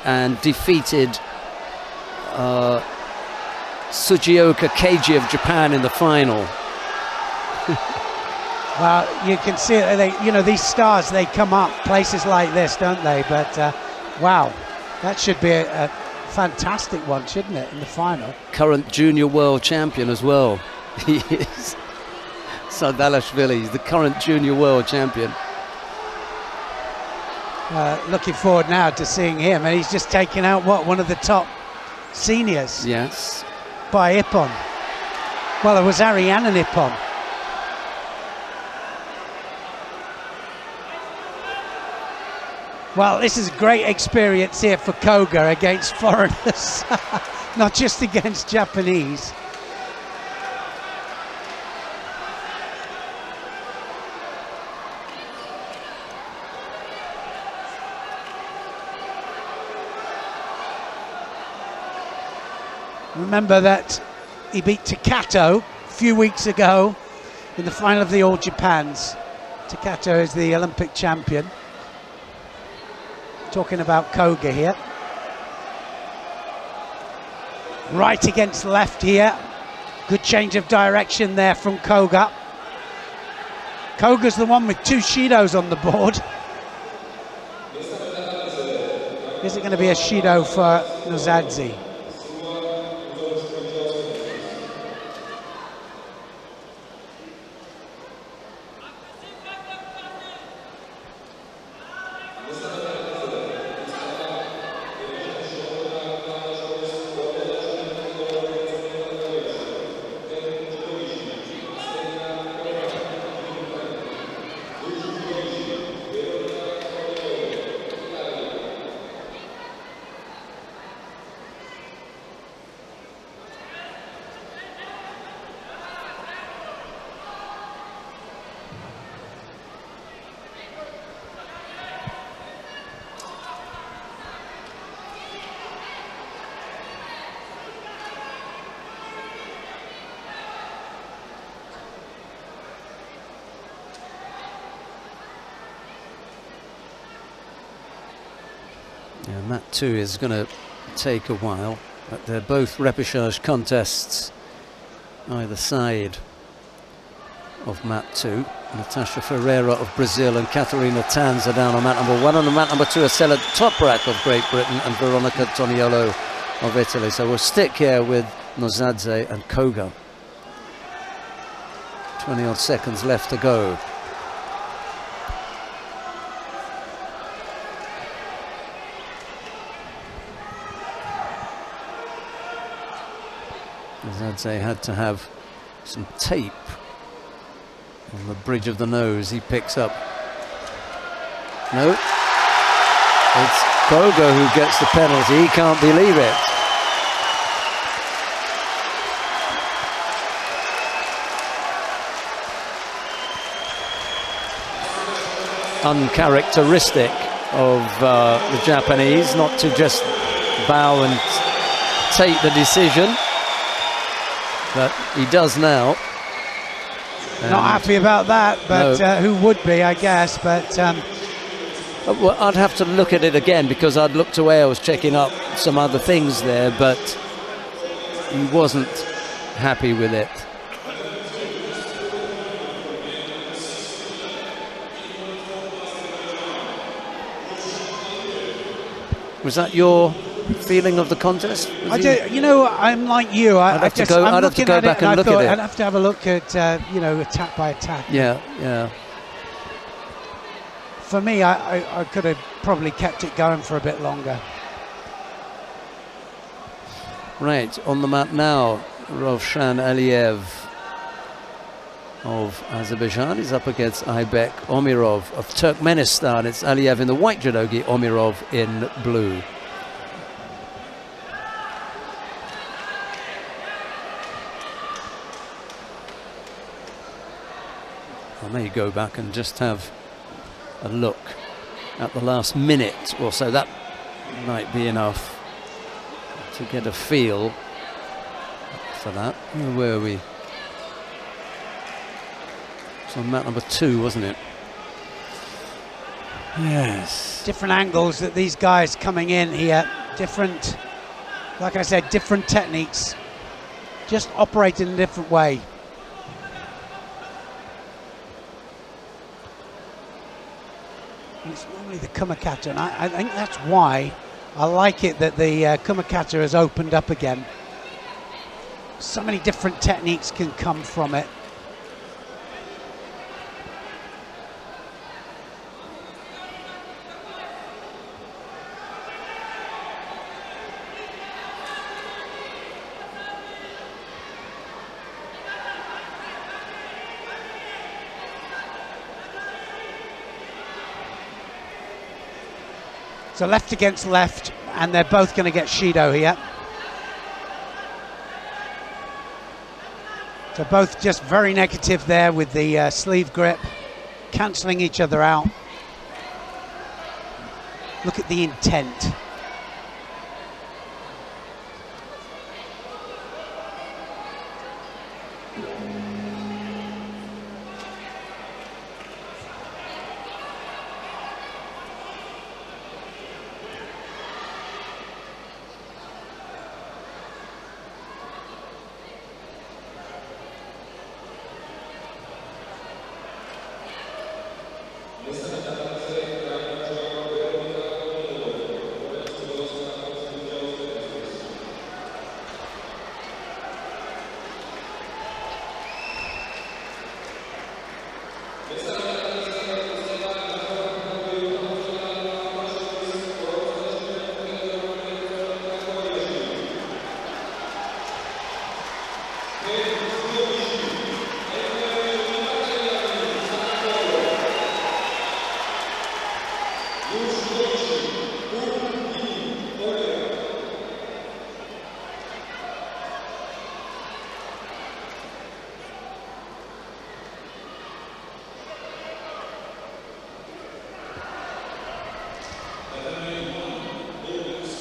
and defeated Tsujioka Keiji of Japan in the final. Well, you can see it. You know, these stars, they come up places like this, don't they? But wow, that should be a fantastic one, shouldn't it, in the final? Current junior world champion as well. He is. Sadalashvili, he's the current junior world champion. Looking forward now to seeing him, and he's just taken out one of the top seniors. Yes. By Ippon. Well, it was Ariane Ippon. Well, this is a great experience here for Koga against foreigners, not just against Japanese. Remember that he beat Takato a few weeks ago in the final of the All Japans. Takato is the Olympic champion. Talking about Koga here. Right against left here. Good change of direction there from Koga. Koga's the one with 2 Shidos on the board. Is it going to be a Shido for Nozadze? And that too is going to take a while, but they're both repechage contests either side of mat 2. Natasha Ferreira of Brazil and Catarina Tanz are down on mat number 1, and on mat number 2 are Stella Toprak of Great Britain and Veronica Toniolo of Italy. So we'll stick here with Nozadze and Koga. 20 odd seconds left to go. Nozadze had to have some tape on the bridge of the nose. He picks up. No, it's Koga who gets the penalty. He can't believe it. Uncharacteristic of the Japanese not to just bow and take the decision, but he does now. Not happy about that, but no. Who would be, I guess. But well, I'd have to look at it again, because I'd looked away. I was checking up some other things there, but he wasn't happy with it. Was that your feeling of the contest? You know, I'm like you. I'd have to go back and look at it. I'd have to have a look at, you know, attack by attack. Yeah, yeah. For me, I could have probably kept it going for a bit longer. Right, on the mat now, Rovshan Aliyev of Azerbaijan is up against Aybek Omirov of Turkmenistan. It's Aliyev in the white judogi, Omirov in blue. I may go back and just have a look at the last minute or so. That might be enough to get a feel for that. Where were we? It's on mat number 2, wasn't it? Yes. Different angles that these guys coming in here. Different, like I said, different techniques. Just operate in a different way. It's normally the kumakata, and I think that's why I like it that the kumakata has opened up again. So many different techniques can come from it. So left against left, and they're both going to get Shido here. So both just very negative there with the sleeve grip, cancelling each other out. Look at the intent.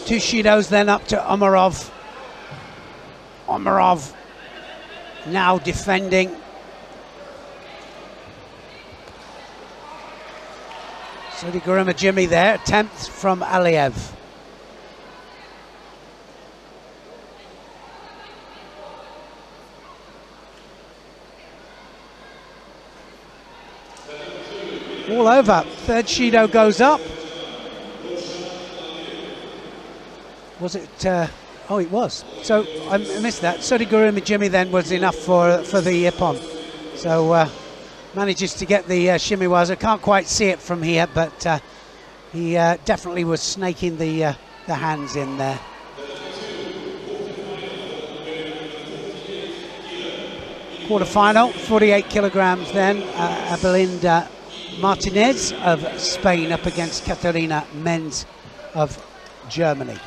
Two Shidos then up to Omarov. Omarov now defending. Sudiguruma Jimmy there, attempt from Aliev. All over, third Shido goes up. Was it? Oh, it was. So I missed that. Sudiguruma Jimmy then was enough for the ippon. So manages to get the shimiwaza. Can't quite see it from here, but he definitely was snaking the hands in there. Quarterfinal, 48 kilograms then. Belinda Martinez of Spain up against Katarina Menz of Germany.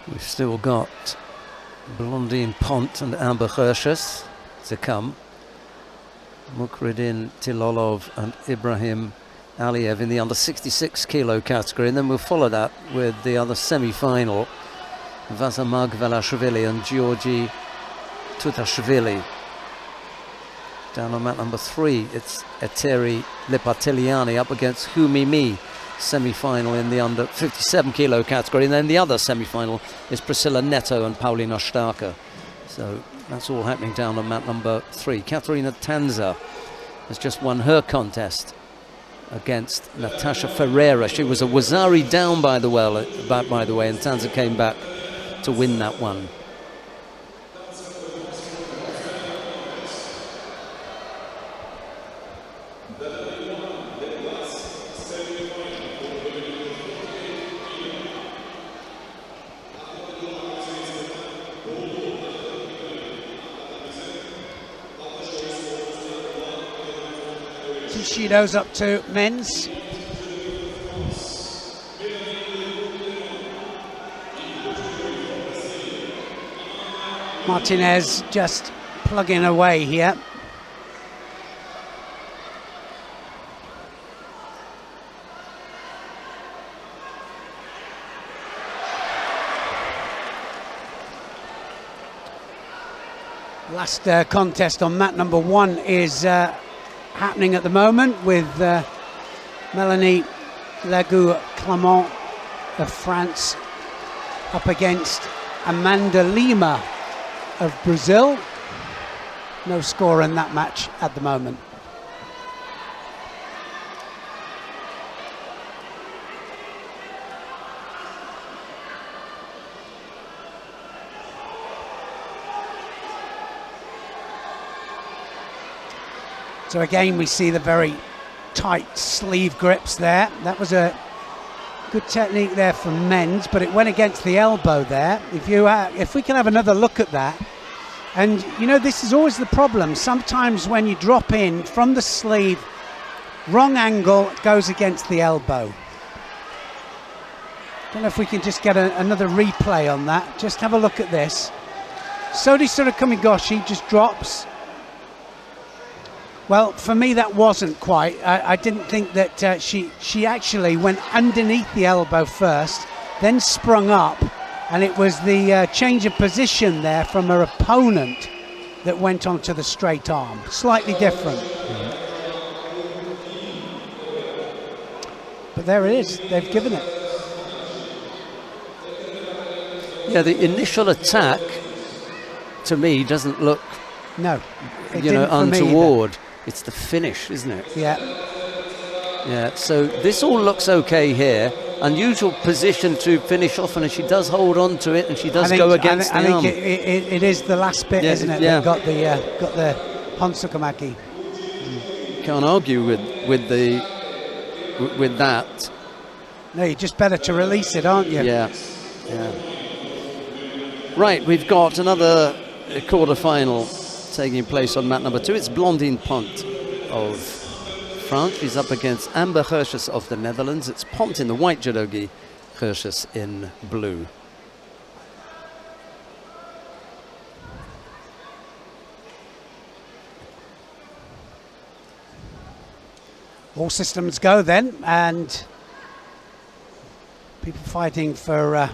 We've still got Blondine Pont and Amber Hirschus to come. Mukridin Tilolov and Ibrahim Aliev in the under 66 kilo category, and then we'll follow that with the other semi-final, Vazamag Velashvili and Georgi Tutashvili. Down on mat number 3, it's Eteri Lipatiliani up against Humi Mi, semi-final in the under 57 kilo category, and then the other semi-final is Priscilla Neto and Paulina Starker. So that's all happening down on mat number 3. Katerina Tanza has just won her contest against Natasha Ferreira. She was a Wazari down, by the way, and Tanza came back to win that one. Shido's up to men's. Martinez just plugging away here. Last contest on mat number 1 is happening at the moment with Melanie Legout-Clement of France up against Amanda Lima of Brazil. No score in that match at the moment. So again, we see the very tight sleeve grips there. That was a good technique there from men's, but it went against the elbow there. If we can have another look at that. And you know, this is always the problem. Sometimes when you drop in from the sleeve, wrong angle, goes against the elbow. Don't know if we can just get another replay on that. Just have a look at this. Sodi Surukamigoshi just drops. Well, for me, that wasn't quite. I didn't think that she actually went underneath the elbow first, then sprung up, and it was the change of position there from her opponent that went onto the straight arm. Slightly different. But there it is. They've given it. Yeah, the initial attack, to me, doesn't look, untoward. It's the finish, isn't it? Yeah. Yeah, so this all looks okay here. Unusual position to finish off, and she does hold on to it, and she does go against the arm. I think it is the last bit, isn't it? Yeah. Got the Honsukamaki. Can't argue with that. No, you're just better to release it, aren't you? Yeah. Right, we've got another quarter-final taking place on mat number 2. It's Blondine Pont of France. She's up against Amber Hirschus of the Netherlands. It's Pont in the white judogi, Hirschus in blue. All systems go then, and people fighting for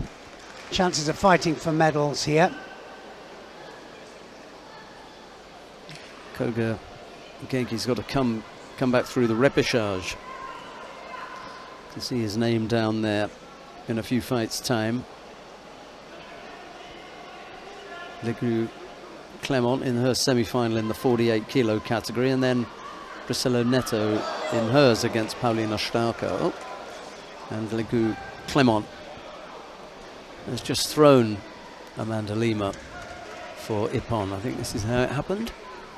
chances of fighting for medals here. Koga Genki's got to come back through the repechage. You can see his name down there in a few fights' time. Legout-Clement in her semi-final in the 48 kilo category, and then Priscilla Neto in hers against Paulina Starker. And Legout-Clement has just thrown Amanda Lima for Ippon. I think this is how it happened.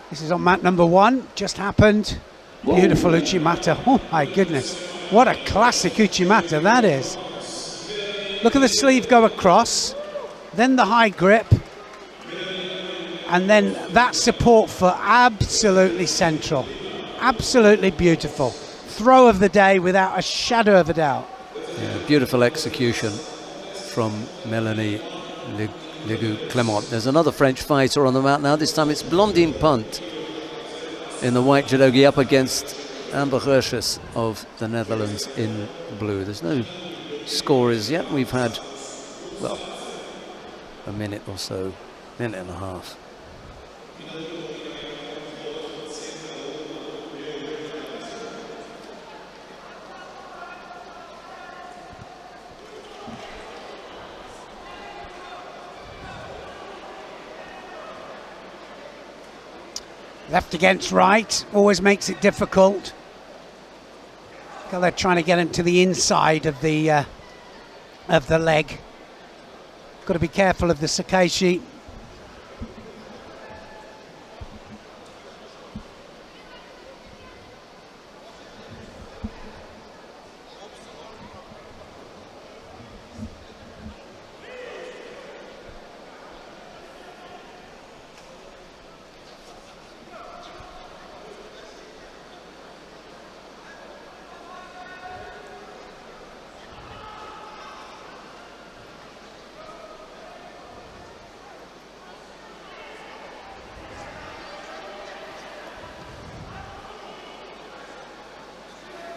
This is on mat number 1, just happened. Whoa. Beautiful Uchimata. Oh my goodness, what a classic Uchimata that is. Look at the sleeve go across, then the high grip, and then that support foot absolutely central. Absolutely beautiful. Throw of the day without a shadow of a doubt. Yeah, beautiful execution from Melanie Legout-Clement. There's another French fighter on the mat now. This time it's Blondine Pont in the white judogi up against Amber Hirschus of the Netherlands in blue. There's no scorers yet. We've had, well, a minute or so, minute and a half. Left against right, always makes it difficult. They're trying to get him to the inside of the leg. Got to be careful of the Sakeshi.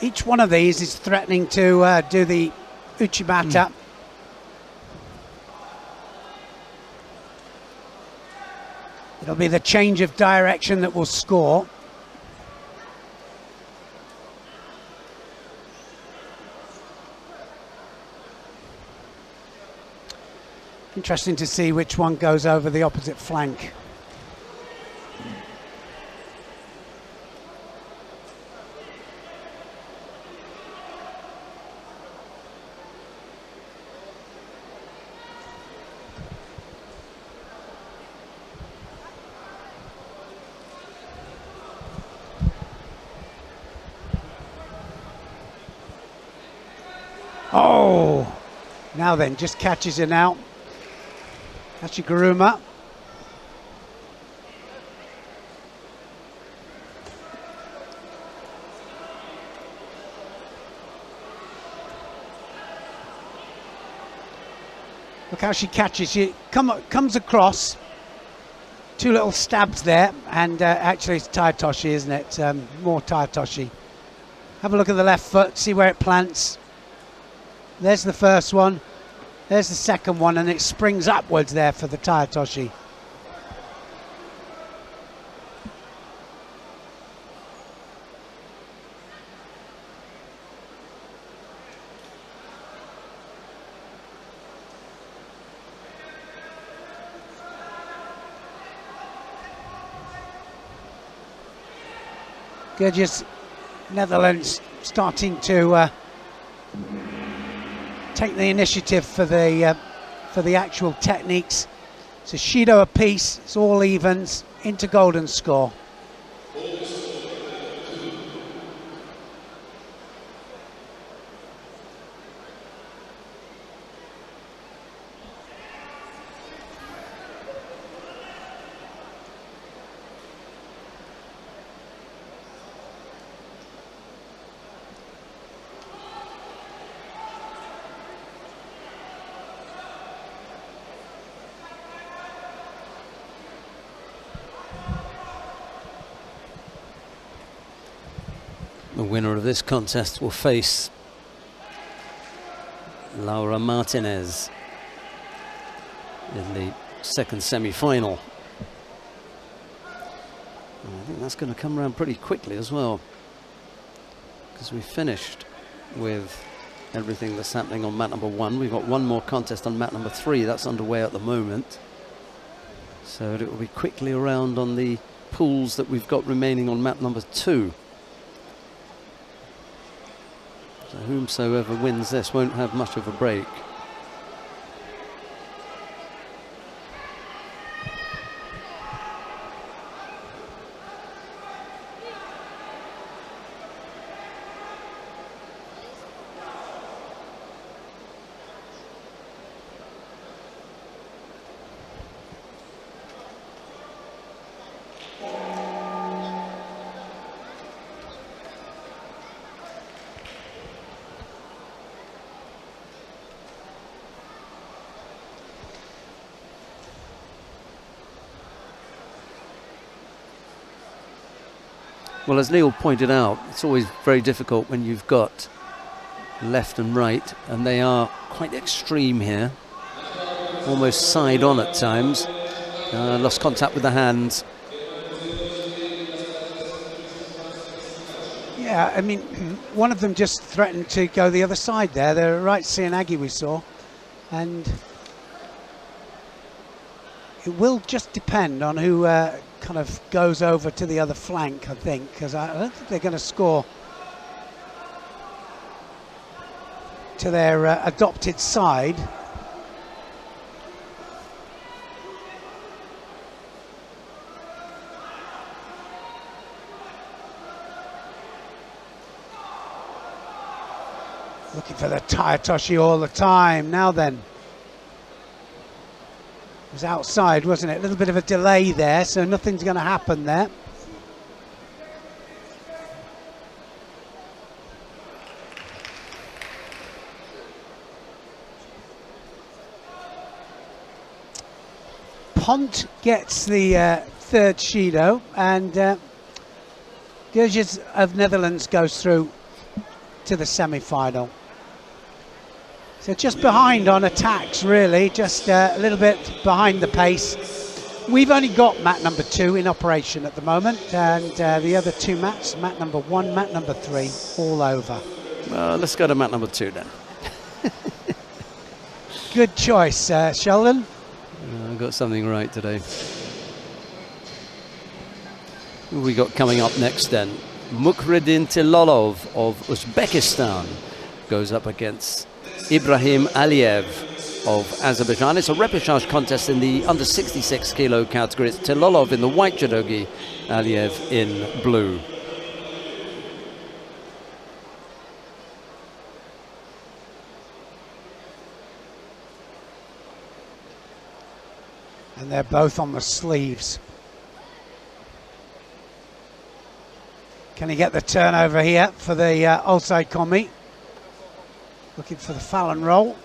Each one of these is threatening to do the Uchimata. It'll be the change of direction that will score. Interesting to see which one goes over the opposite flank. Oh, now then, just catches it out. Hashiguruma. Look how she catches. She comes across. Two little stabs there, and actually it's Taitoshi, isn't it? More Taitoshi. Have a look at the left foot, see where it plants. There's the first one, there's the second one, and it springs upwards there for the Taitoshi. Gurgis, Netherlands starting to take the initiative for the actual techniques. It's a Shido apiece, it's all evens, into golden score. The winner of this contest will face Laura Martinez in the second semi-final. I think that's going to come around pretty quickly as well, because we finished with everything that's happening on mat number 1. We've got one more contest on mat number 3 that's underway at the moment, so it will be quickly around on the pools that we've got remaining on mat number 2. So whomsoever wins this won't have much of a break. Well, as Neil pointed out, it's always very difficult when you've got left and right, and they are quite extreme here, almost side on at times. Lost contact with the hands. Yeah, I mean, one of them just threatened to go the other side there. The right Seanagi we saw, and It will just depend on who kind of goes over to the other flank, I think, because I don't think they're going to score to their adopted side. Looking for the Tayatoshi all the time. Now then. It was outside, wasn't it? A little bit of a delay there, so nothing's going to happen there. Pont gets the third Shido, and Gurgis of Netherlands goes through to the semi-final. So just behind on attacks, really, just a little bit behind the pace. We've only got mat number 2 in operation at the moment, and the other 2 mats, mat number 1, mat number 3, all over. Well, let's go to mat number 2 then. Good choice, Sheldon. I got something right today. Who we got coming up next then? Mukhriddin Tilolov of Uzbekistan goes up against Ibrahim Aliyev of Azerbaijan. It's a repechage contest in the under 66 kilo category. It's Tilolov in the white judogi, Aliyev in blue. And they're both on the sleeves. Can he get the turnover here for the outside combi? Looking for the Fallon roll.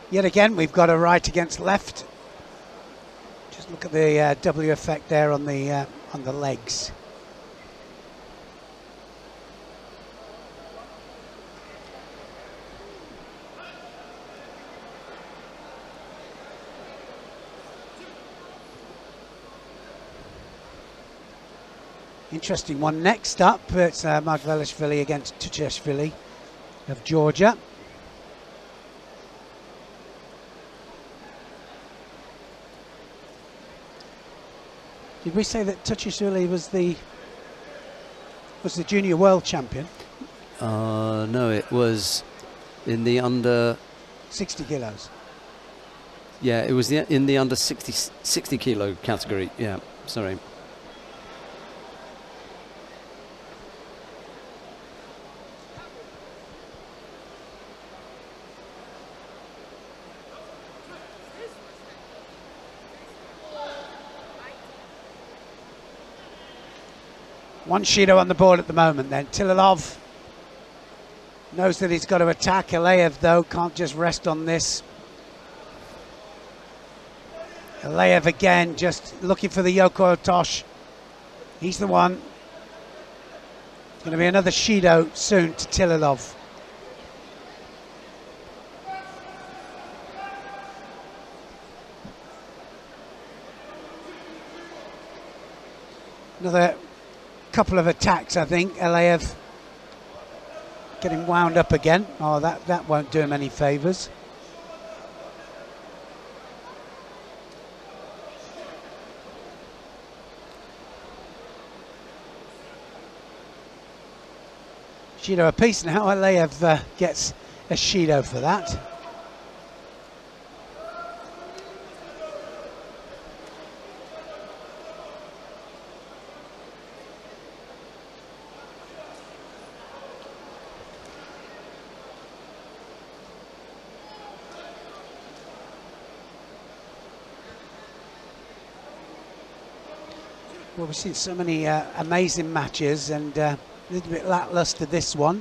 Yet again, we've got a right against left. Just look at the W effect there on the legs. Interesting one next up. It's Margvelashvili against Tucheshvili of Georgia. Did we say that Tuchishvili was the junior world champion? No, it was in the under 60 kilos. Yeah, it was in the under 60 kilo category. Yeah, sorry. One Shido on the board at the moment then. Tilolov knows that he's got to attack. Aliyev, though, can't just rest on this. Aliyev again, just looking for the Yoko Otosh. He's the one. It's going to be another Shido soon to Tilolov. Another couple of attacks, I think. Aliyev getting wound up again. Oh, that won't do him any favours. Shido apiece now. Aliyev gets a Shido for that. Well, we've seen so many amazing matches, and a little bit lackluster this one.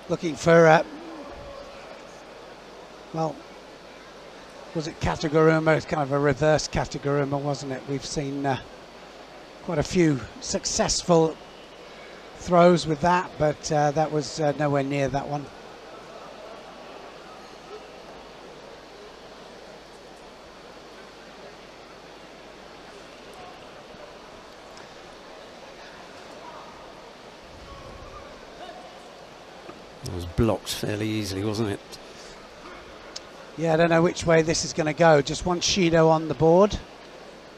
Looking for, well, was it Kataguruma? It's kind of a reverse Kataguruma, wasn't it? We've seen quite a few successful throws with that, but that was nowhere near that one. It was blocked fairly easily, wasn't it? Yeah, I don't know which way this is going to go. Just one Shido on the board.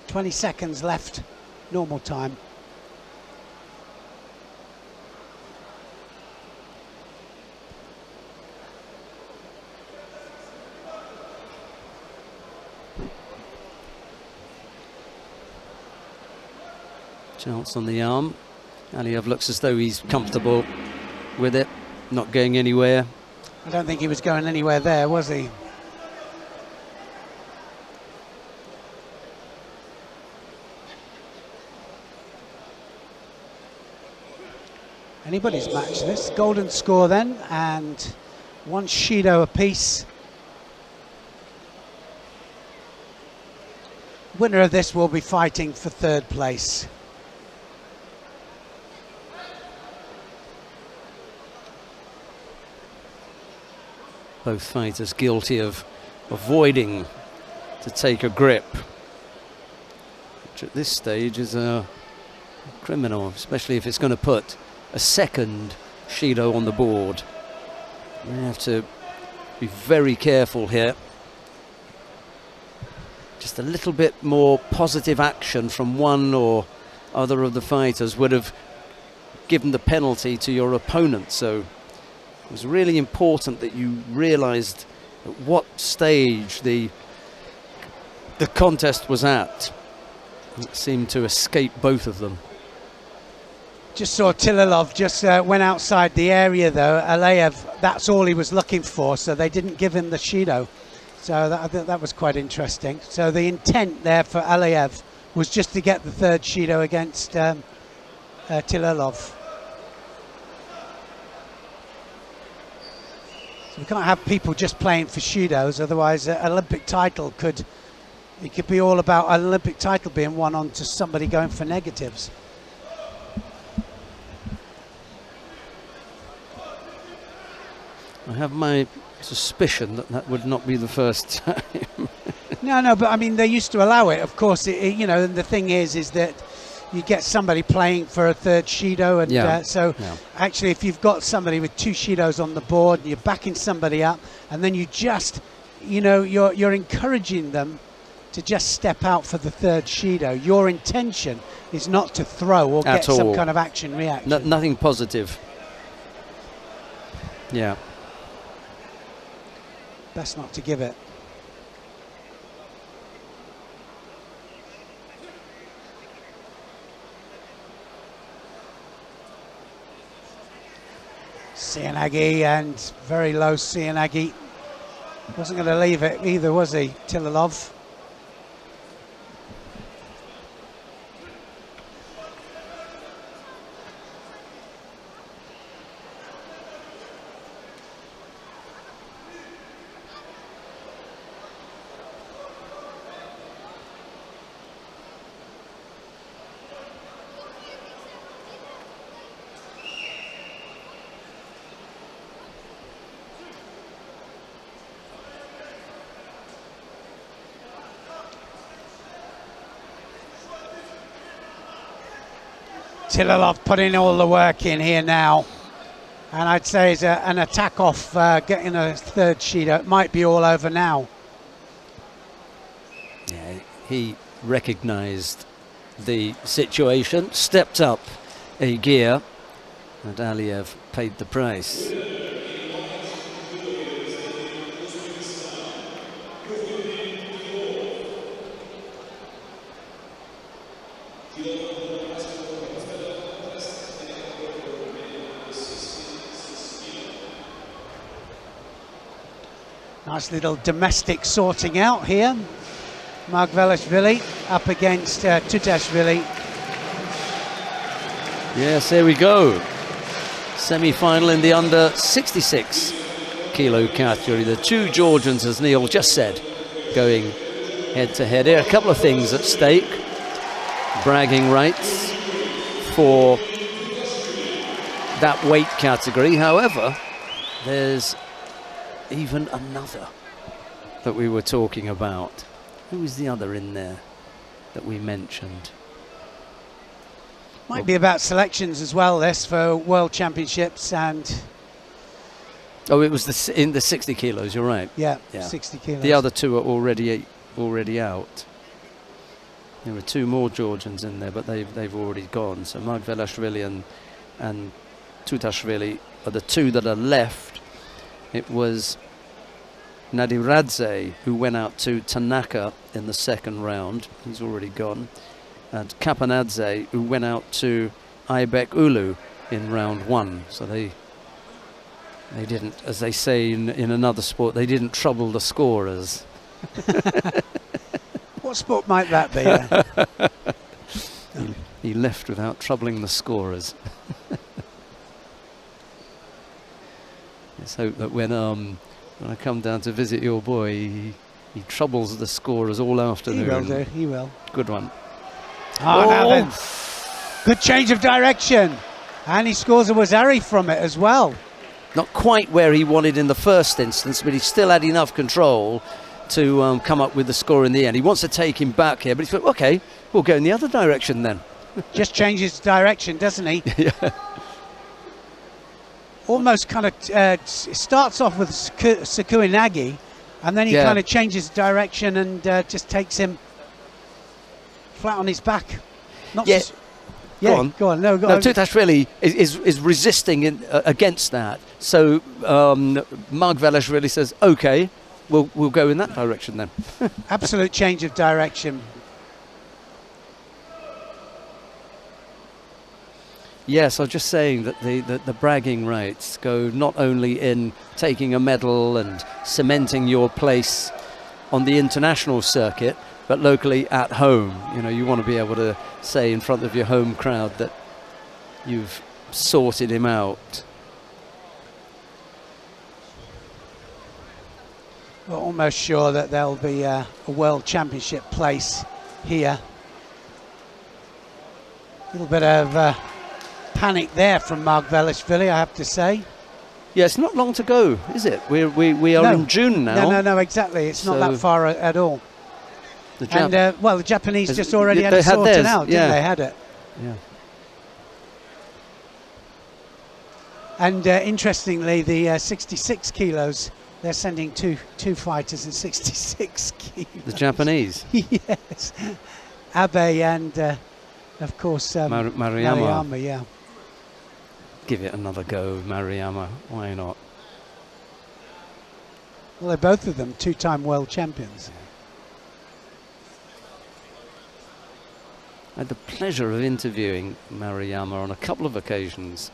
20 seconds left, normal time. Chance on the arm. Aliyev looks as though he's comfortable with it, not going anywhere. I don't think he was going anywhere there, was he? Anybody's match this. Golden score then, and one Shido apiece. Winner of this will be fighting for third place. Both fighters guilty of avoiding to take a grip, which at this stage is a criminal, especially if it's going to put a second Shido on the board. We have to be very careful here. Just a little bit more positive action from one or other of the fighters would have given the penalty to your opponent. So it was really important that you realised at what stage the contest was at. It seemed to escape both of them. Just saw Tililov just went outside the area though. Aliyev, that's all he was looking for, so they didn't give him the Shido. So that was quite interesting. So the intent there for Aliyev was just to get the third Shido against Tililov. So we can't have people just playing for Shidos, otherwise an Olympic title could be all about an Olympic title being won on to somebody going for negatives. I have my suspicion that that would not be the first time. No, but I mean, they used to allow it, of course. You know, and the thing is that you get somebody playing for a third Shido, and actually, if you've got somebody with two Shidos on the board, and you're backing somebody up, and then you just, you know, you're encouraging them to just step out for the third Shido. Your intention is not to throw or get some kind of action reaction. Nothing positive. Yeah. Best not to give it. Cianagi, and very low Cianagi. Wasn't going to leave it either, was he, Tililov? Tililov putting all the work in here now, and I'd say it's an attack off getting a third Shido. It might be all over now. Yeah, he recognised the situation, stepped up a gear, and Aliyev paid the price. Nice little domestic sorting out here. Margvelashvili up against Tutashvili. Yes, here we go. Semi-final in the under 66 kilo category. The two Georgians, as Neil just said, going head to head here. A couple of things at stake. Bragging rights for that weight category. However, there's even another that we were talking about. Who was the other in there that we mentioned? Might be about selections as well, this, for World Championships and... Oh, it was in the 60 kilos, you're right. Yeah, 60 kilos. The other two are already out. There were two more Georgians in there, but they've already gone. So Margvelashvili and Tutashvili are the two that are left. It was Nadiradze who went out to Tanaka in the second round. He's already gone. And Kapanadze who went out to Aibek Ulu in round one. So they didn't, as they say in another sport, they didn't trouble the scorers. What sport might that be? He left without troubling the scorers. Let's hope that when I come down to visit your boy, he troubles the scorers all afternoon. He will do, he will. Good one. Oh, now then. Good change of direction. And he scores a Wazari from it as well. Not quite where he wanted in the first instance, but he still had enough control to come up with the score in the end. He wants to take him back here, but he's like, okay, we'll go in the other direction then. Just changes direction, doesn't he? Yeah. Almost kind of starts off with Sakui Nagi, and then he kind of changes direction and just takes him flat on his back. Not yeah. Go on. No, Tutashvili is resisting against that. So Margvelashvili says, okay, we'll go in that direction then. Absolute change of direction. Yes, I was just saying that the bragging rights go not only in taking a medal and cementing your place on the international circuit, but locally at home. You know, you want to be able to say in front of your home crowd that you've sorted him out. We're almost sure that there'll be a World Championship place here. A little bit of panic there from Margvelashvili, I have to say. Yeah, it's not long to go, is it? We are in June now. No, exactly. It's not that far at all. The well, the Japanese just already had it sorted out, didn't they? Had it. Yeah. And interestingly, the 66 kilos, they're sending two fighters at 66 kilos. The Japanese? Yes. Abe and, of course, Maruyama, yeah. Give it another go, Maruyama. Why not? Well, they're both of them two-time world champions. I had the pleasure of interviewing Maruyama on a couple of occasions,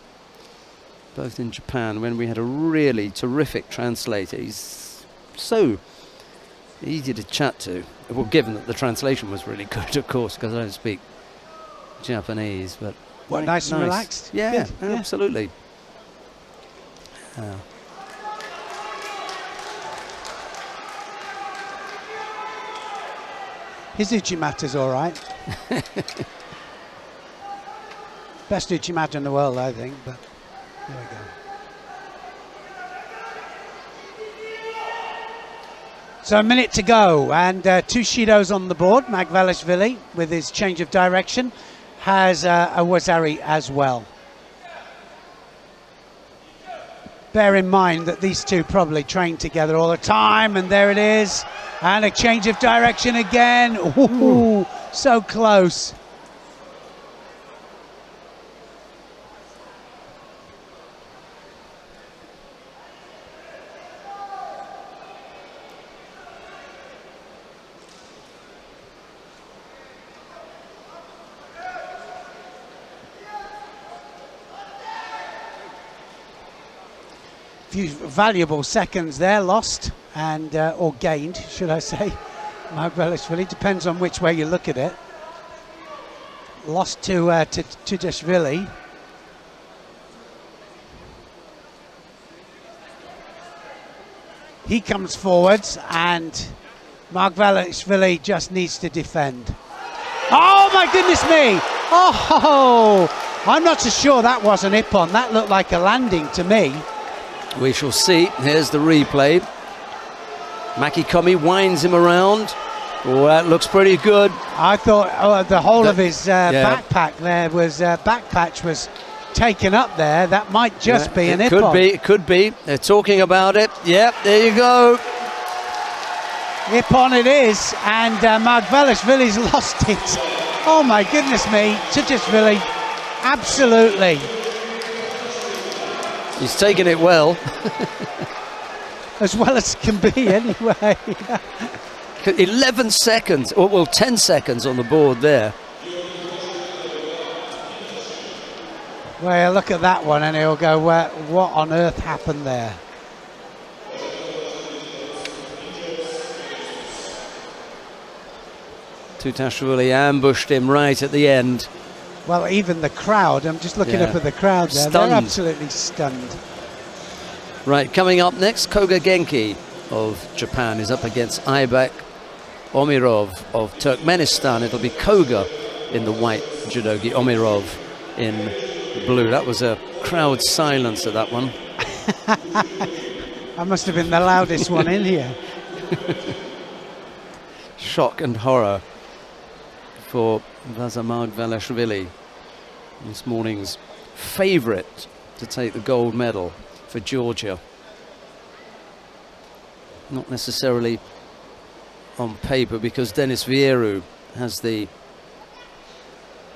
both in Japan, when we had a really terrific translator. He's so easy to chat to. Well, given that the translation was really good, of course, because I don't speak Japanese, but nice and relaxed. Yeah, absolutely. His Uchimata's all right. Best Uchimata in the world, I think, but there we go. So a minute to go, and two Shidos on the board. Margvelashvili, with his change of direction, has a Wazari as well. Bear in mind that these two probably train together all the time, and there it is. And a change of direction again. Ooh, so close. few valuable seconds there lost, and or gained, should I say. Margvelashvili, depends on which way you look at it. Lost to Tudashvili. He comes forwards, and Margvelashvili just needs to defend. Oh my goodness me! Oh, I'm not so sure that was an ippon. That looked like a landing to me. We shall see. Here's the replay. Makikomi winds him around. Oh, that looks pretty good. I thought the whole of his backpack there was back patch was taken up there. That might just be an ippon. It could be. They're talking about it. Yep, there you go. Ippon it is, and Margvelashvili's lost it. Oh my goodness me, Tudashvili, absolutely. He's taken it well. As well as can be, anyway. 11 seconds, or well, 10 seconds on the board there. Well, look at that one, and he'll go, what on earth happened there? Tudashvili ambushed him right at the end. Well, even the crowd, I'm just looking up at the crowd there, stunned. They're absolutely stunned. Right, coming up next, Koga Genki of Japan is up against Aybek Omirov of Turkmenistan. It'll be Koga in the white judogi, Omirov in blue. That was a crowd silence at that one. That must have been the loudest one in here. Shock and horror for Vaza Margvelashvili, this morning's favourite to take the gold medal for Georgia. Not necessarily on paper, because Denis Vieru has the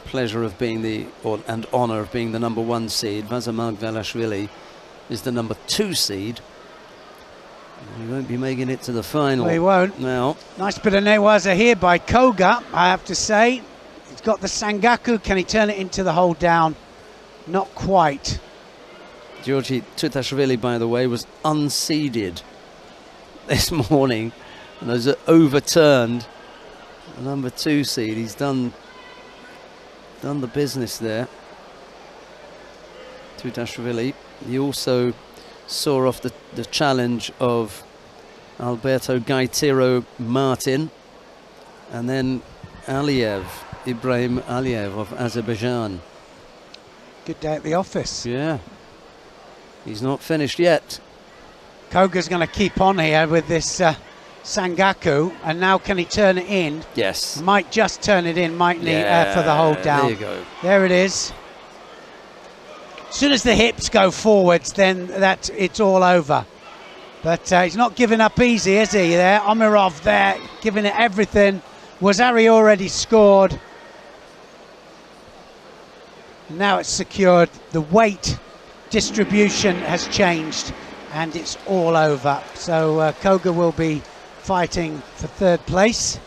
pleasure of being and honour of being the #1 seed. Vaza Margvelashvili is the #2 seed. He won't be making it to the final. Well, he won't. No. Nice bit of newaza here by Koga, I have to say. He's got the Sangaku. Can he turn it into the hold down? Not quite. Georgi Tudashvili, by the way, was unseeded this morning and has overturned the #2 seed. He's done the business there. Tudashvili. He also saw off the challenge of Alberto Gaitiro Martin, and then Ibrahim Aliyev of Azerbaijan. Good day at the office. Yeah. He's not finished yet. Koga's going to keep on here with this Sangaku, and now can he turn it in? Yes. Might just turn it in, mightn't he, for the hold down. There you go. There it is. As soon as the hips go forwards, then it's all over. But he's not giving up easy, is he? There, Omirov there, giving it everything. Wazari already scored. Now it's secured. The weight distribution has changed, and it's all over. So Koga will be fighting for third place.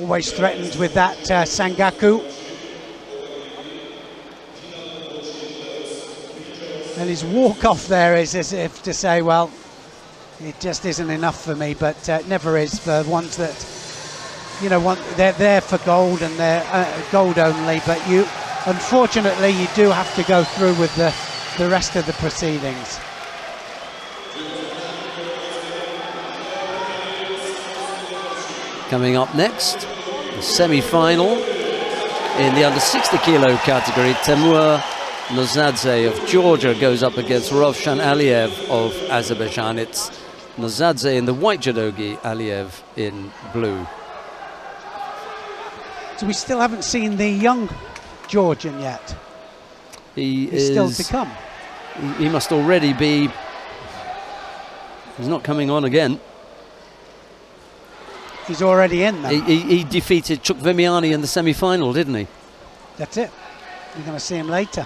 Always threatened with that Sangaku. And his walk-off there is as if to say, well, it just isn't enough for me, but it never is for ones that, you know, they're there for gold and they're gold only, but unfortunately, you do have to go through with the rest of the proceedings. Coming up next, the semi-final in the under 60 kilo category. Temur Nozadze of Georgia goes up against Rovshan Aliyev of Azerbaijan. It's Nozadze in the white judogi, Aliyev in blue. So we still haven't seen the young Georgian yet. He's still to come. He must already be. He's not coming on again. He's already in there. He defeated Chukvemiani in the semi-final, didn't he? That's it. You're going to see him later.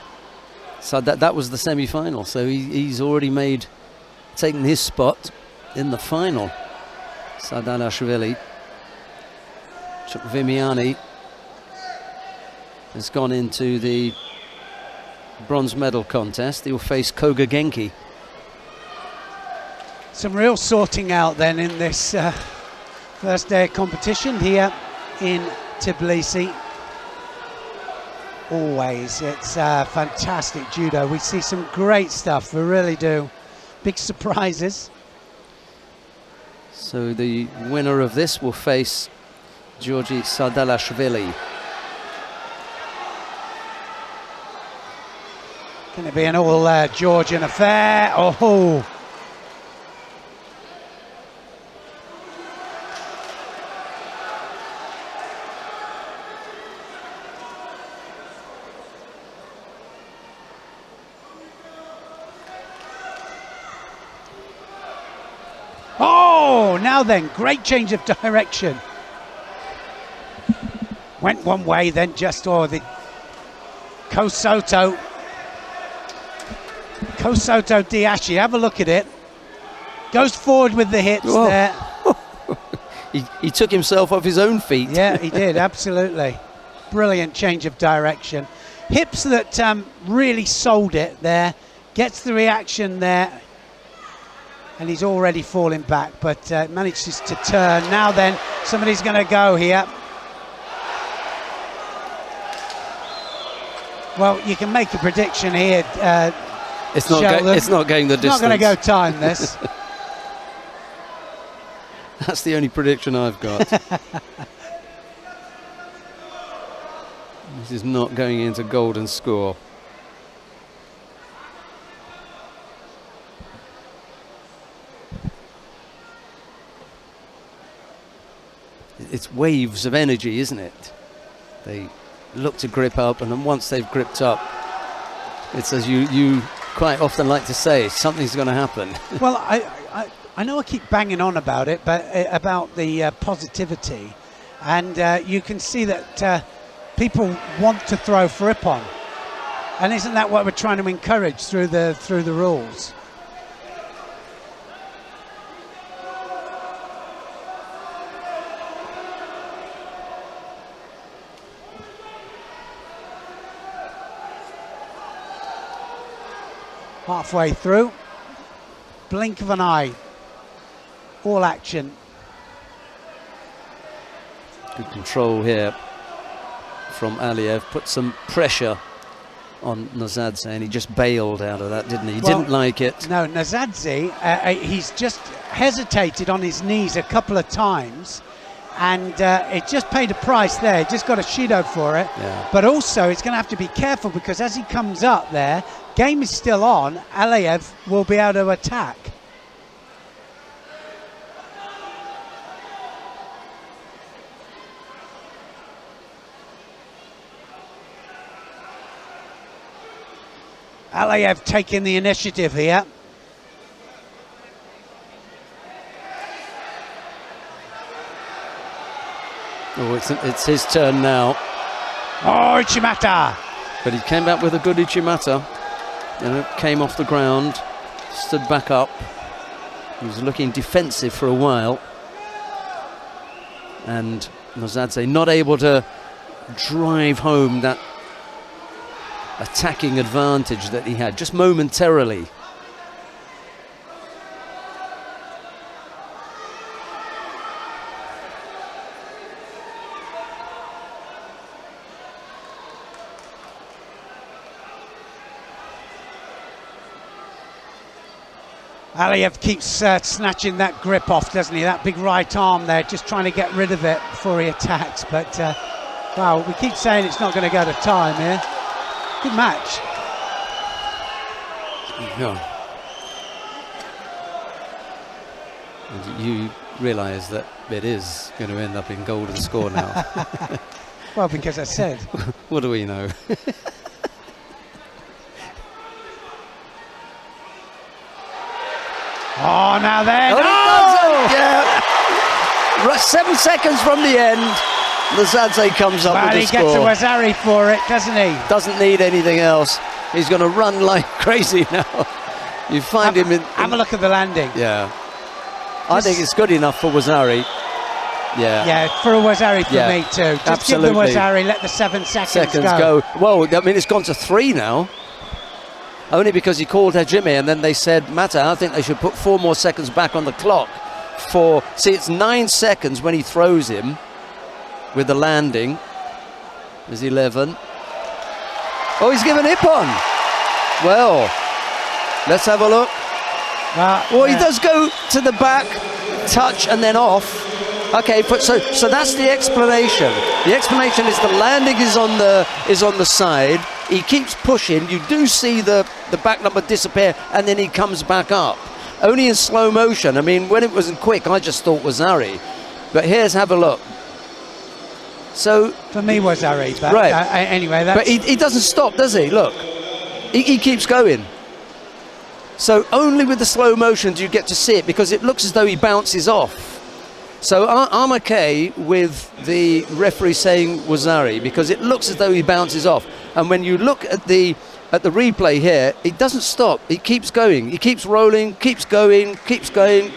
So that was the semi-final. So he's already taken his spot. in the final. Sadalashvili. Chukvimiani has gone into the bronze medal contest. He'll face Koga Genki. Some real sorting out then in this first day of competition here in Tbilisi. Always, it's fantastic judo. We see some great stuff, we really do. Big surprises. So the winner of this will face Georgi Sadalashvili. Going to be an all Georgian affair. Oh! Oh, now then, great change of direction. Went one way, then just, the Kosoto Diashi, have a look at it. Goes forward with the hits there. he took himself off his own feet. Yeah, he did, absolutely. Brilliant change of direction. Hips that really sold it there. Gets the reaction there. And he's already falling back, but manages to turn. Now then, somebody's going to go here. Well, you can make a prediction here. It's not going the distance. It's not going to go time, this. That's the only prediction I've got. This is not going into golden score. It's waves of energy, isn't it? They look to grip up, and then once they've gripped up, it's as you quite often like to say, something's going to happen. Well, I know I keep banging on about it, but about the positivity, and you can see that people want to throw for Ippon, and isn't that what we're trying to encourage through the rules? Halfway through, blink of an eye, all action. Good control here from Aliev, put some pressure on Nazadze, and he just bailed out of that, didn't he? He didn't like it. No, Nazadze, he's just hesitated on his knees a couple of times, and it just paid a price there. Just got a shido for it. Yeah. But also, it's going to have to be careful, because as he comes up there, game is still on, Aliev will be able to attack. Aliev taking the initiative here. Oh, it's his turn now. Oh, Ichimata! But he came back with a good Ichimata. Came off the ground, stood back up. He was looking defensive for a while. And Nazadze not able to drive home that attacking advantage that he had, just momentarily. Aliev keeps snatching that grip off, doesn't he? That big right arm there, just trying to get rid of it before he attacks. But, wow, we keep saying it's not going to go to time here. Good match. Yeah. And you realise that it is going to end up in golden score now. Well, because I said. What do we know? Oh, now then. Oh! Yeah. 7 seconds from the end, Nazadze comes up with the score. He gets a Wazari for it, doesn't he? Doesn't need anything else. He's going to run like crazy now. You find him in... Have a look at the landing. Yeah. I think it's good enough for Wazari. Yeah. Yeah, for a Wazari for me too. Just absolutely. give the Wazari, let the 7 seconds go. Well, I mean, it's gone to 3 now. Only because he called Hajime, and then they said, Mata, I think they should put 4 more seconds back on the clock for... See, it's 9 seconds when he throws him with the landing. There's 11. Oh, he's given Ippon. Well, let's have a look. Well, he does go to the back, touch, and then off. Okay, so that's the explanation. The explanation is the landing is on the side. He keeps pushing. You do see the back number disappear, and then he comes back up. Only in slow motion. I mean, when it wasn't quick, I just thought Wazari. But have a look. So for me, Wazari. But, right. Anyway, that's... But he doesn't stop, does he? Look, he keeps going. So only with the slow motion do you get to see it, because it looks as though he bounces off. So I'm okay with the referee saying Wazari, because it looks as though he bounces off. And when you look at the replay here, it doesn't stop. He keeps going. He keeps rolling, keeps going, keeps going.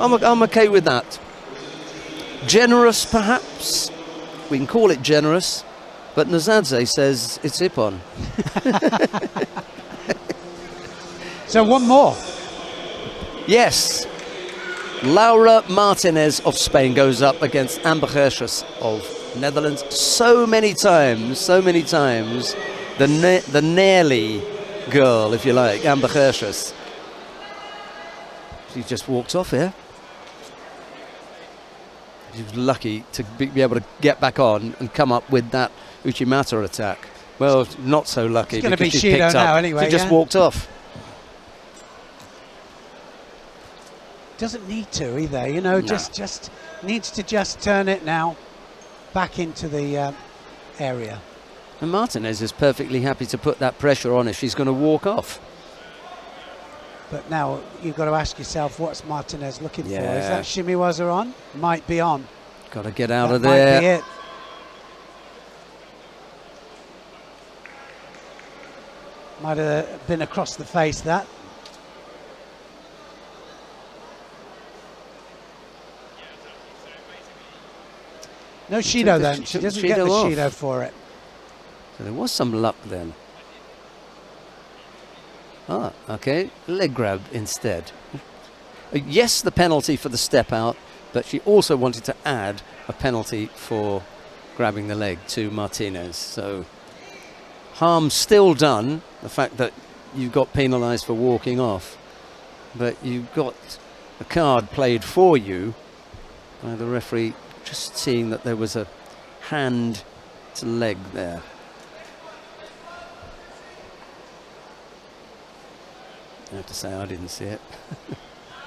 I'm okay with that. Generous, perhaps. We can call it generous. But Nazadze says it's Ippon. So one more. Yes. Laura Martinez of Spain goes up against Amber Gershus of Netherlands. So many times, the nearly girl, if you like, Amber Gershus. She just walks off here. She was lucky to be able to get back on and come up with that Uchimata attack. Well, not so lucky. It's going to be she's Shido picked now up. anyway. She just walked off. Doesn't need to either, you know. No. Just needs to just turn it now back into the area. And Martinez is perfectly happy to put that pressure on if she's going to walk off. But now you've got to ask yourself, what's Martinez looking for? Is Yeah. that Shimiwaza on? Might be on. Got to get out That of there. might be it. Might have been across the face, that. No Shido then. She doesn't get the Shido for it. So there was some luck then. Ah, okay. Leg grab instead. Yes, the penalty for the step out, but she also wanted to add a penalty for grabbing the leg to Martinez. So harm still done, the fact that you got penalised for walking off, but you got a card played for you by the referee, just seeing that there was a hand to leg there. I have to say I didn't see it.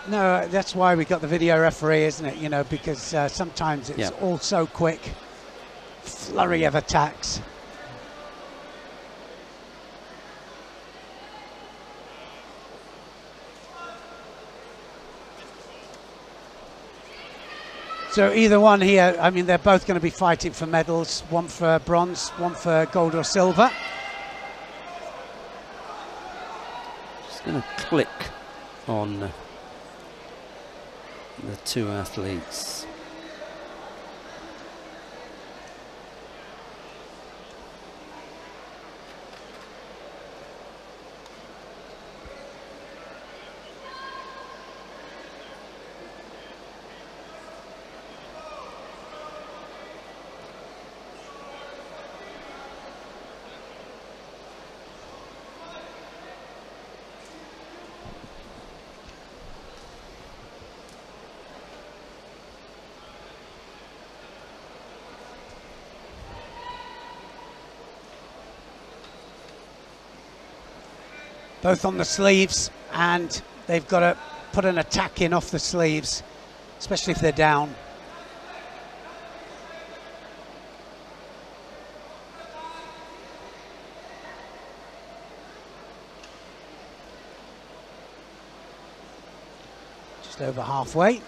No, that's why we got the video referee, isn't it? You know, because sometimes it's all so quick. Flurry of attacks. So either one here, I mean, they're both going to be fighting for medals. One for bronze, one for gold or silver. Just going to click on the two athletes. Both on the sleeves, and they've got to put an attack in off the sleeves, especially if they're down. Just over halfway.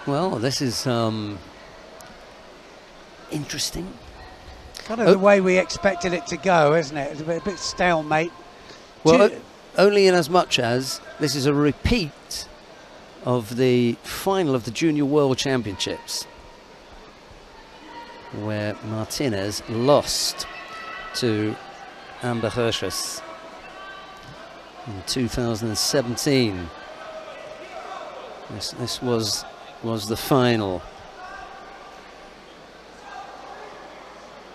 Well, this is interesting. Kind of the way we expected it to go, isn't it? It's a bit stalemate. Well, only in as much as this is a repeat of the final of the Junior World Championships, where Martinez lost to Amber Hirschus in 2017. This was the final.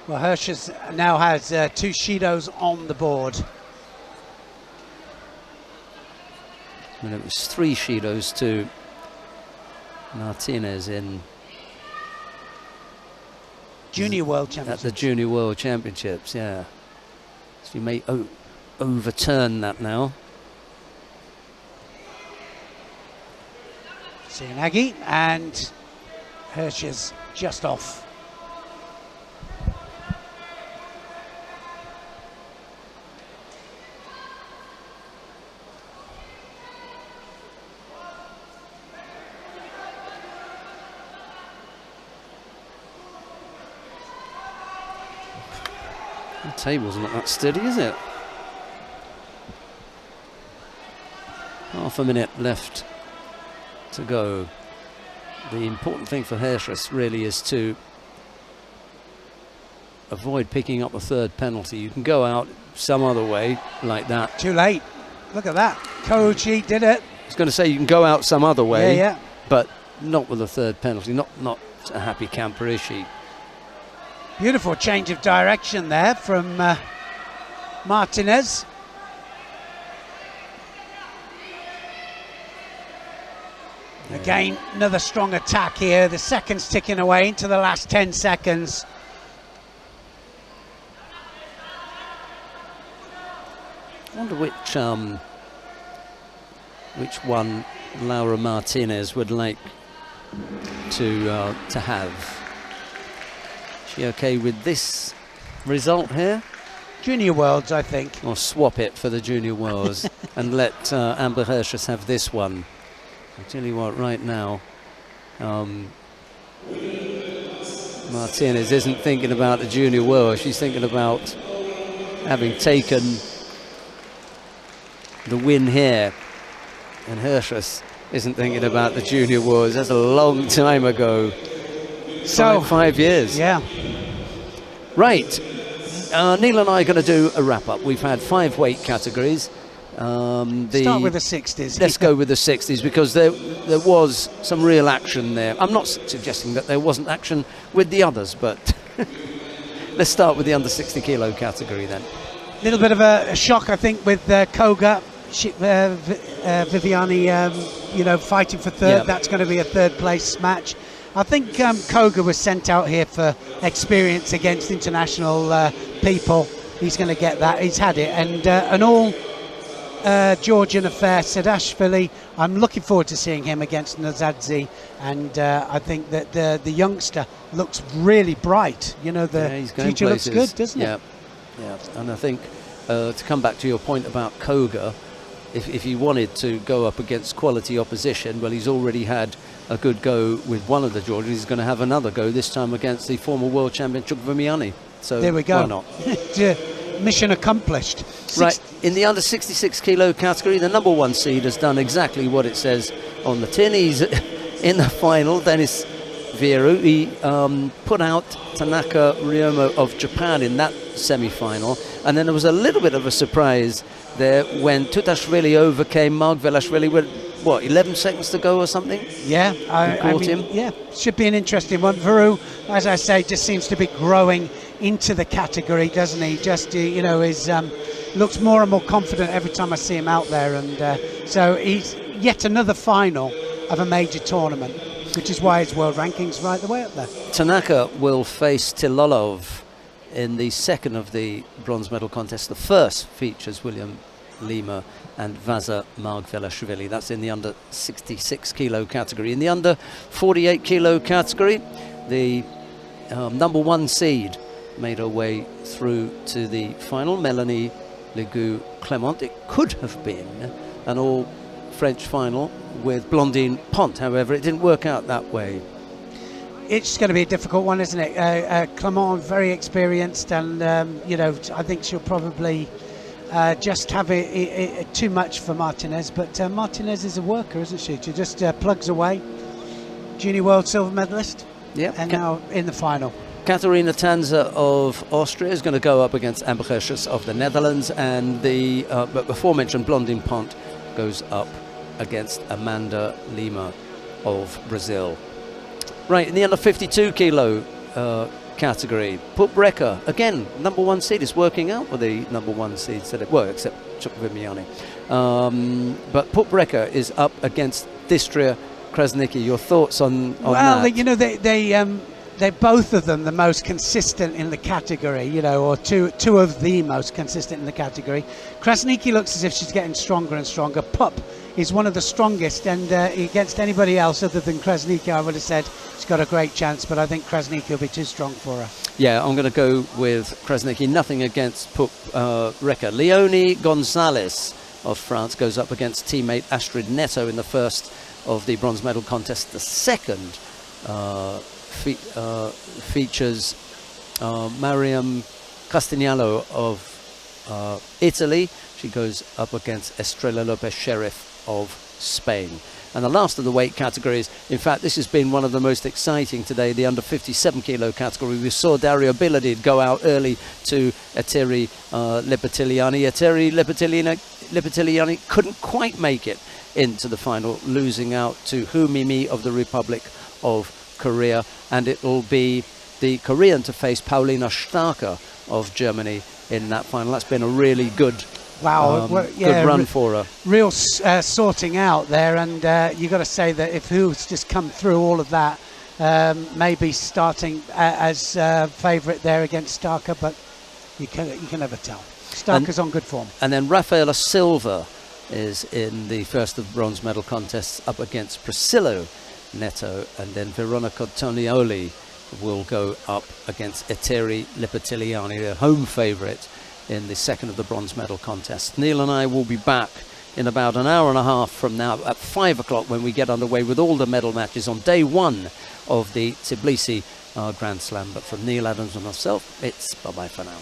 Well, Hirschus now has 2 Shidos on the board. And it was 3 Shidos to Martinez in Junior World Championships. At the Junior World Championships, yeah. So you may overturn that now. Nagi, and Hirschus just off. The table's not that steady, is it? Half a minute left to go. The important thing for Hirschus really is to avoid picking up a third penalty. You can go out some other way like that. Too late. Look at that. Kouchi did it. I was going to say you can go out some other way, yeah. But not with a third penalty. Not a happy camper, is she? Beautiful change of direction there from Martinez. Again, another strong attack here. The seconds ticking away into the last 10 seconds. I wonder which one Laura Martinez would like to have. Is she okay with this result here? Junior Worlds, I think. Or swap it for the Junior Worlds and let Amber Hirschus have this one. I'll tell you what, right now, Martinez isn't thinking about the Junior World. She's thinking about having taken the win here. And Hirschus isn't thinking about the Junior Worlds. That's a long time ago. So 5 years. Yeah. Right. Neil and I are going to do a wrap-up. We've had 5 weight categories. Start with the 60s. Let's go with the 60s because there was some real action there. I'm not suggesting that there wasn't action with the others, but let's start with the under 60 kilo category then. A little bit of a shock, I think, with Koga, Viviani, fighting for third. Yeah. That's going to be a third place match. I think Koga was sent out here for experience against international people. He's going to get that. He's had it, and an all Georgian affair, Sedashvili. I'm looking forward to seeing him against Nazadze, and I think that the youngster looks really bright. The future looks good, doesn't it? Yeah, and I think to come back to your point about Koga, if he wanted to go up against quality opposition, well, he's already had a good go with one of the Georgians. He's going to have another go, this time against the former world champion Chukvimiani. So there we go. Why not? Mission accomplished. Right, in the under 66 kilo category, the number 1 seed has done exactly what it says on the tin. He's in the final. Dennis Vieru, he put out Tanaka Ryomi of Japan in that semi-final, and then there was a little bit of a surprise there when Tutashvili overcame Margvelashvili with 11 seconds to go or something. Yeah, I mean, him. Yeah, should be an interesting one. Vieru, as I say, just seems to be growing into the category, doesn't he? Just is looks more and more confident every time I see him out there, and so he's yet another final of a major tournament, which is why his world ranking's right the way up there. Tanaka will face Tilolov in the second of the bronze medal contest. The first features William Lima and Vaza Margvelashvili. That's in the under 66 kilo category. In the under 48 kilo category, the number 1 seed made her way through to the final, Melanie Legoux Clement. It could have been an all French final with Blondine Pont. However, it didn't work out that way. It's going to be a difficult one, isn't it? Clement, very experienced, and you know, I think she'll probably just have it too much for Martinez. But Martinez is a worker, isn't she? She just plugs away. Junior world silver medalist. Yeah. And now in the final. Katharina Tanzer of Austria is going to go up against Amber Hershus of the Netherlands, and the aforementioned Blondine Pont goes up against Amanda Lima of Brazil. Right, in the under 52 kilo category, Pup Brekker, again, number 1 seed, is working out with the number 1 seeds that it were, except Chukwuemeka. But Pup Brekker is up against Distria Krasnicki. Your thoughts on that? Well, you know, they're both of them the most consistent in the category, you know, or two of the most consistent in the category. Krasnicki looks as if she's getting stronger and stronger. Pup is one of the strongest, and against anybody else other than Krasnicki, I would have said she's got a great chance, but I think Krasnicki will be too strong for her. Yeah, I'm going to go with Krasnicki. Nothing against Pup Brekker. Leonie Gonzalez of France goes up against teammate Astrid Neto in the first of the bronze medal contest. The second features Mariam Castagnolo of Italy. She goes up against Estrella Lopez Sheriff of Spain. And the last of the weight categories, in fact, this has been one of the most exciting today, the under 57 kilo category. We saw Dario Biladid go out early to Eteri Lipitiliani. Eteri Lipitiliani couldn't quite make it into the final, losing out to Hu Mimi of the Republic of Korea, and it will be the Korean to face Paulina Starker of Germany in that final. That's been a really good good run for her. Real sorting out there, and you've got to say that if Hu's just come through all of that, maybe starting as favourite there against Starker, but you can never tell. Starker's on good form. And then Rafaela Silva is in the first of the bronze medal contests up against Priscilla Neto, and then Veronica Tonioli will go up against Eteri Lipitiliani, their home favourite in the second of the bronze medal contest. Neil and I will be back in about an hour and a half from now at 5 o'clock when we get underway with all the medal matches on day 1 of the Tbilisi Grand Slam. But from Neil Adams and myself, it's bye-bye for now.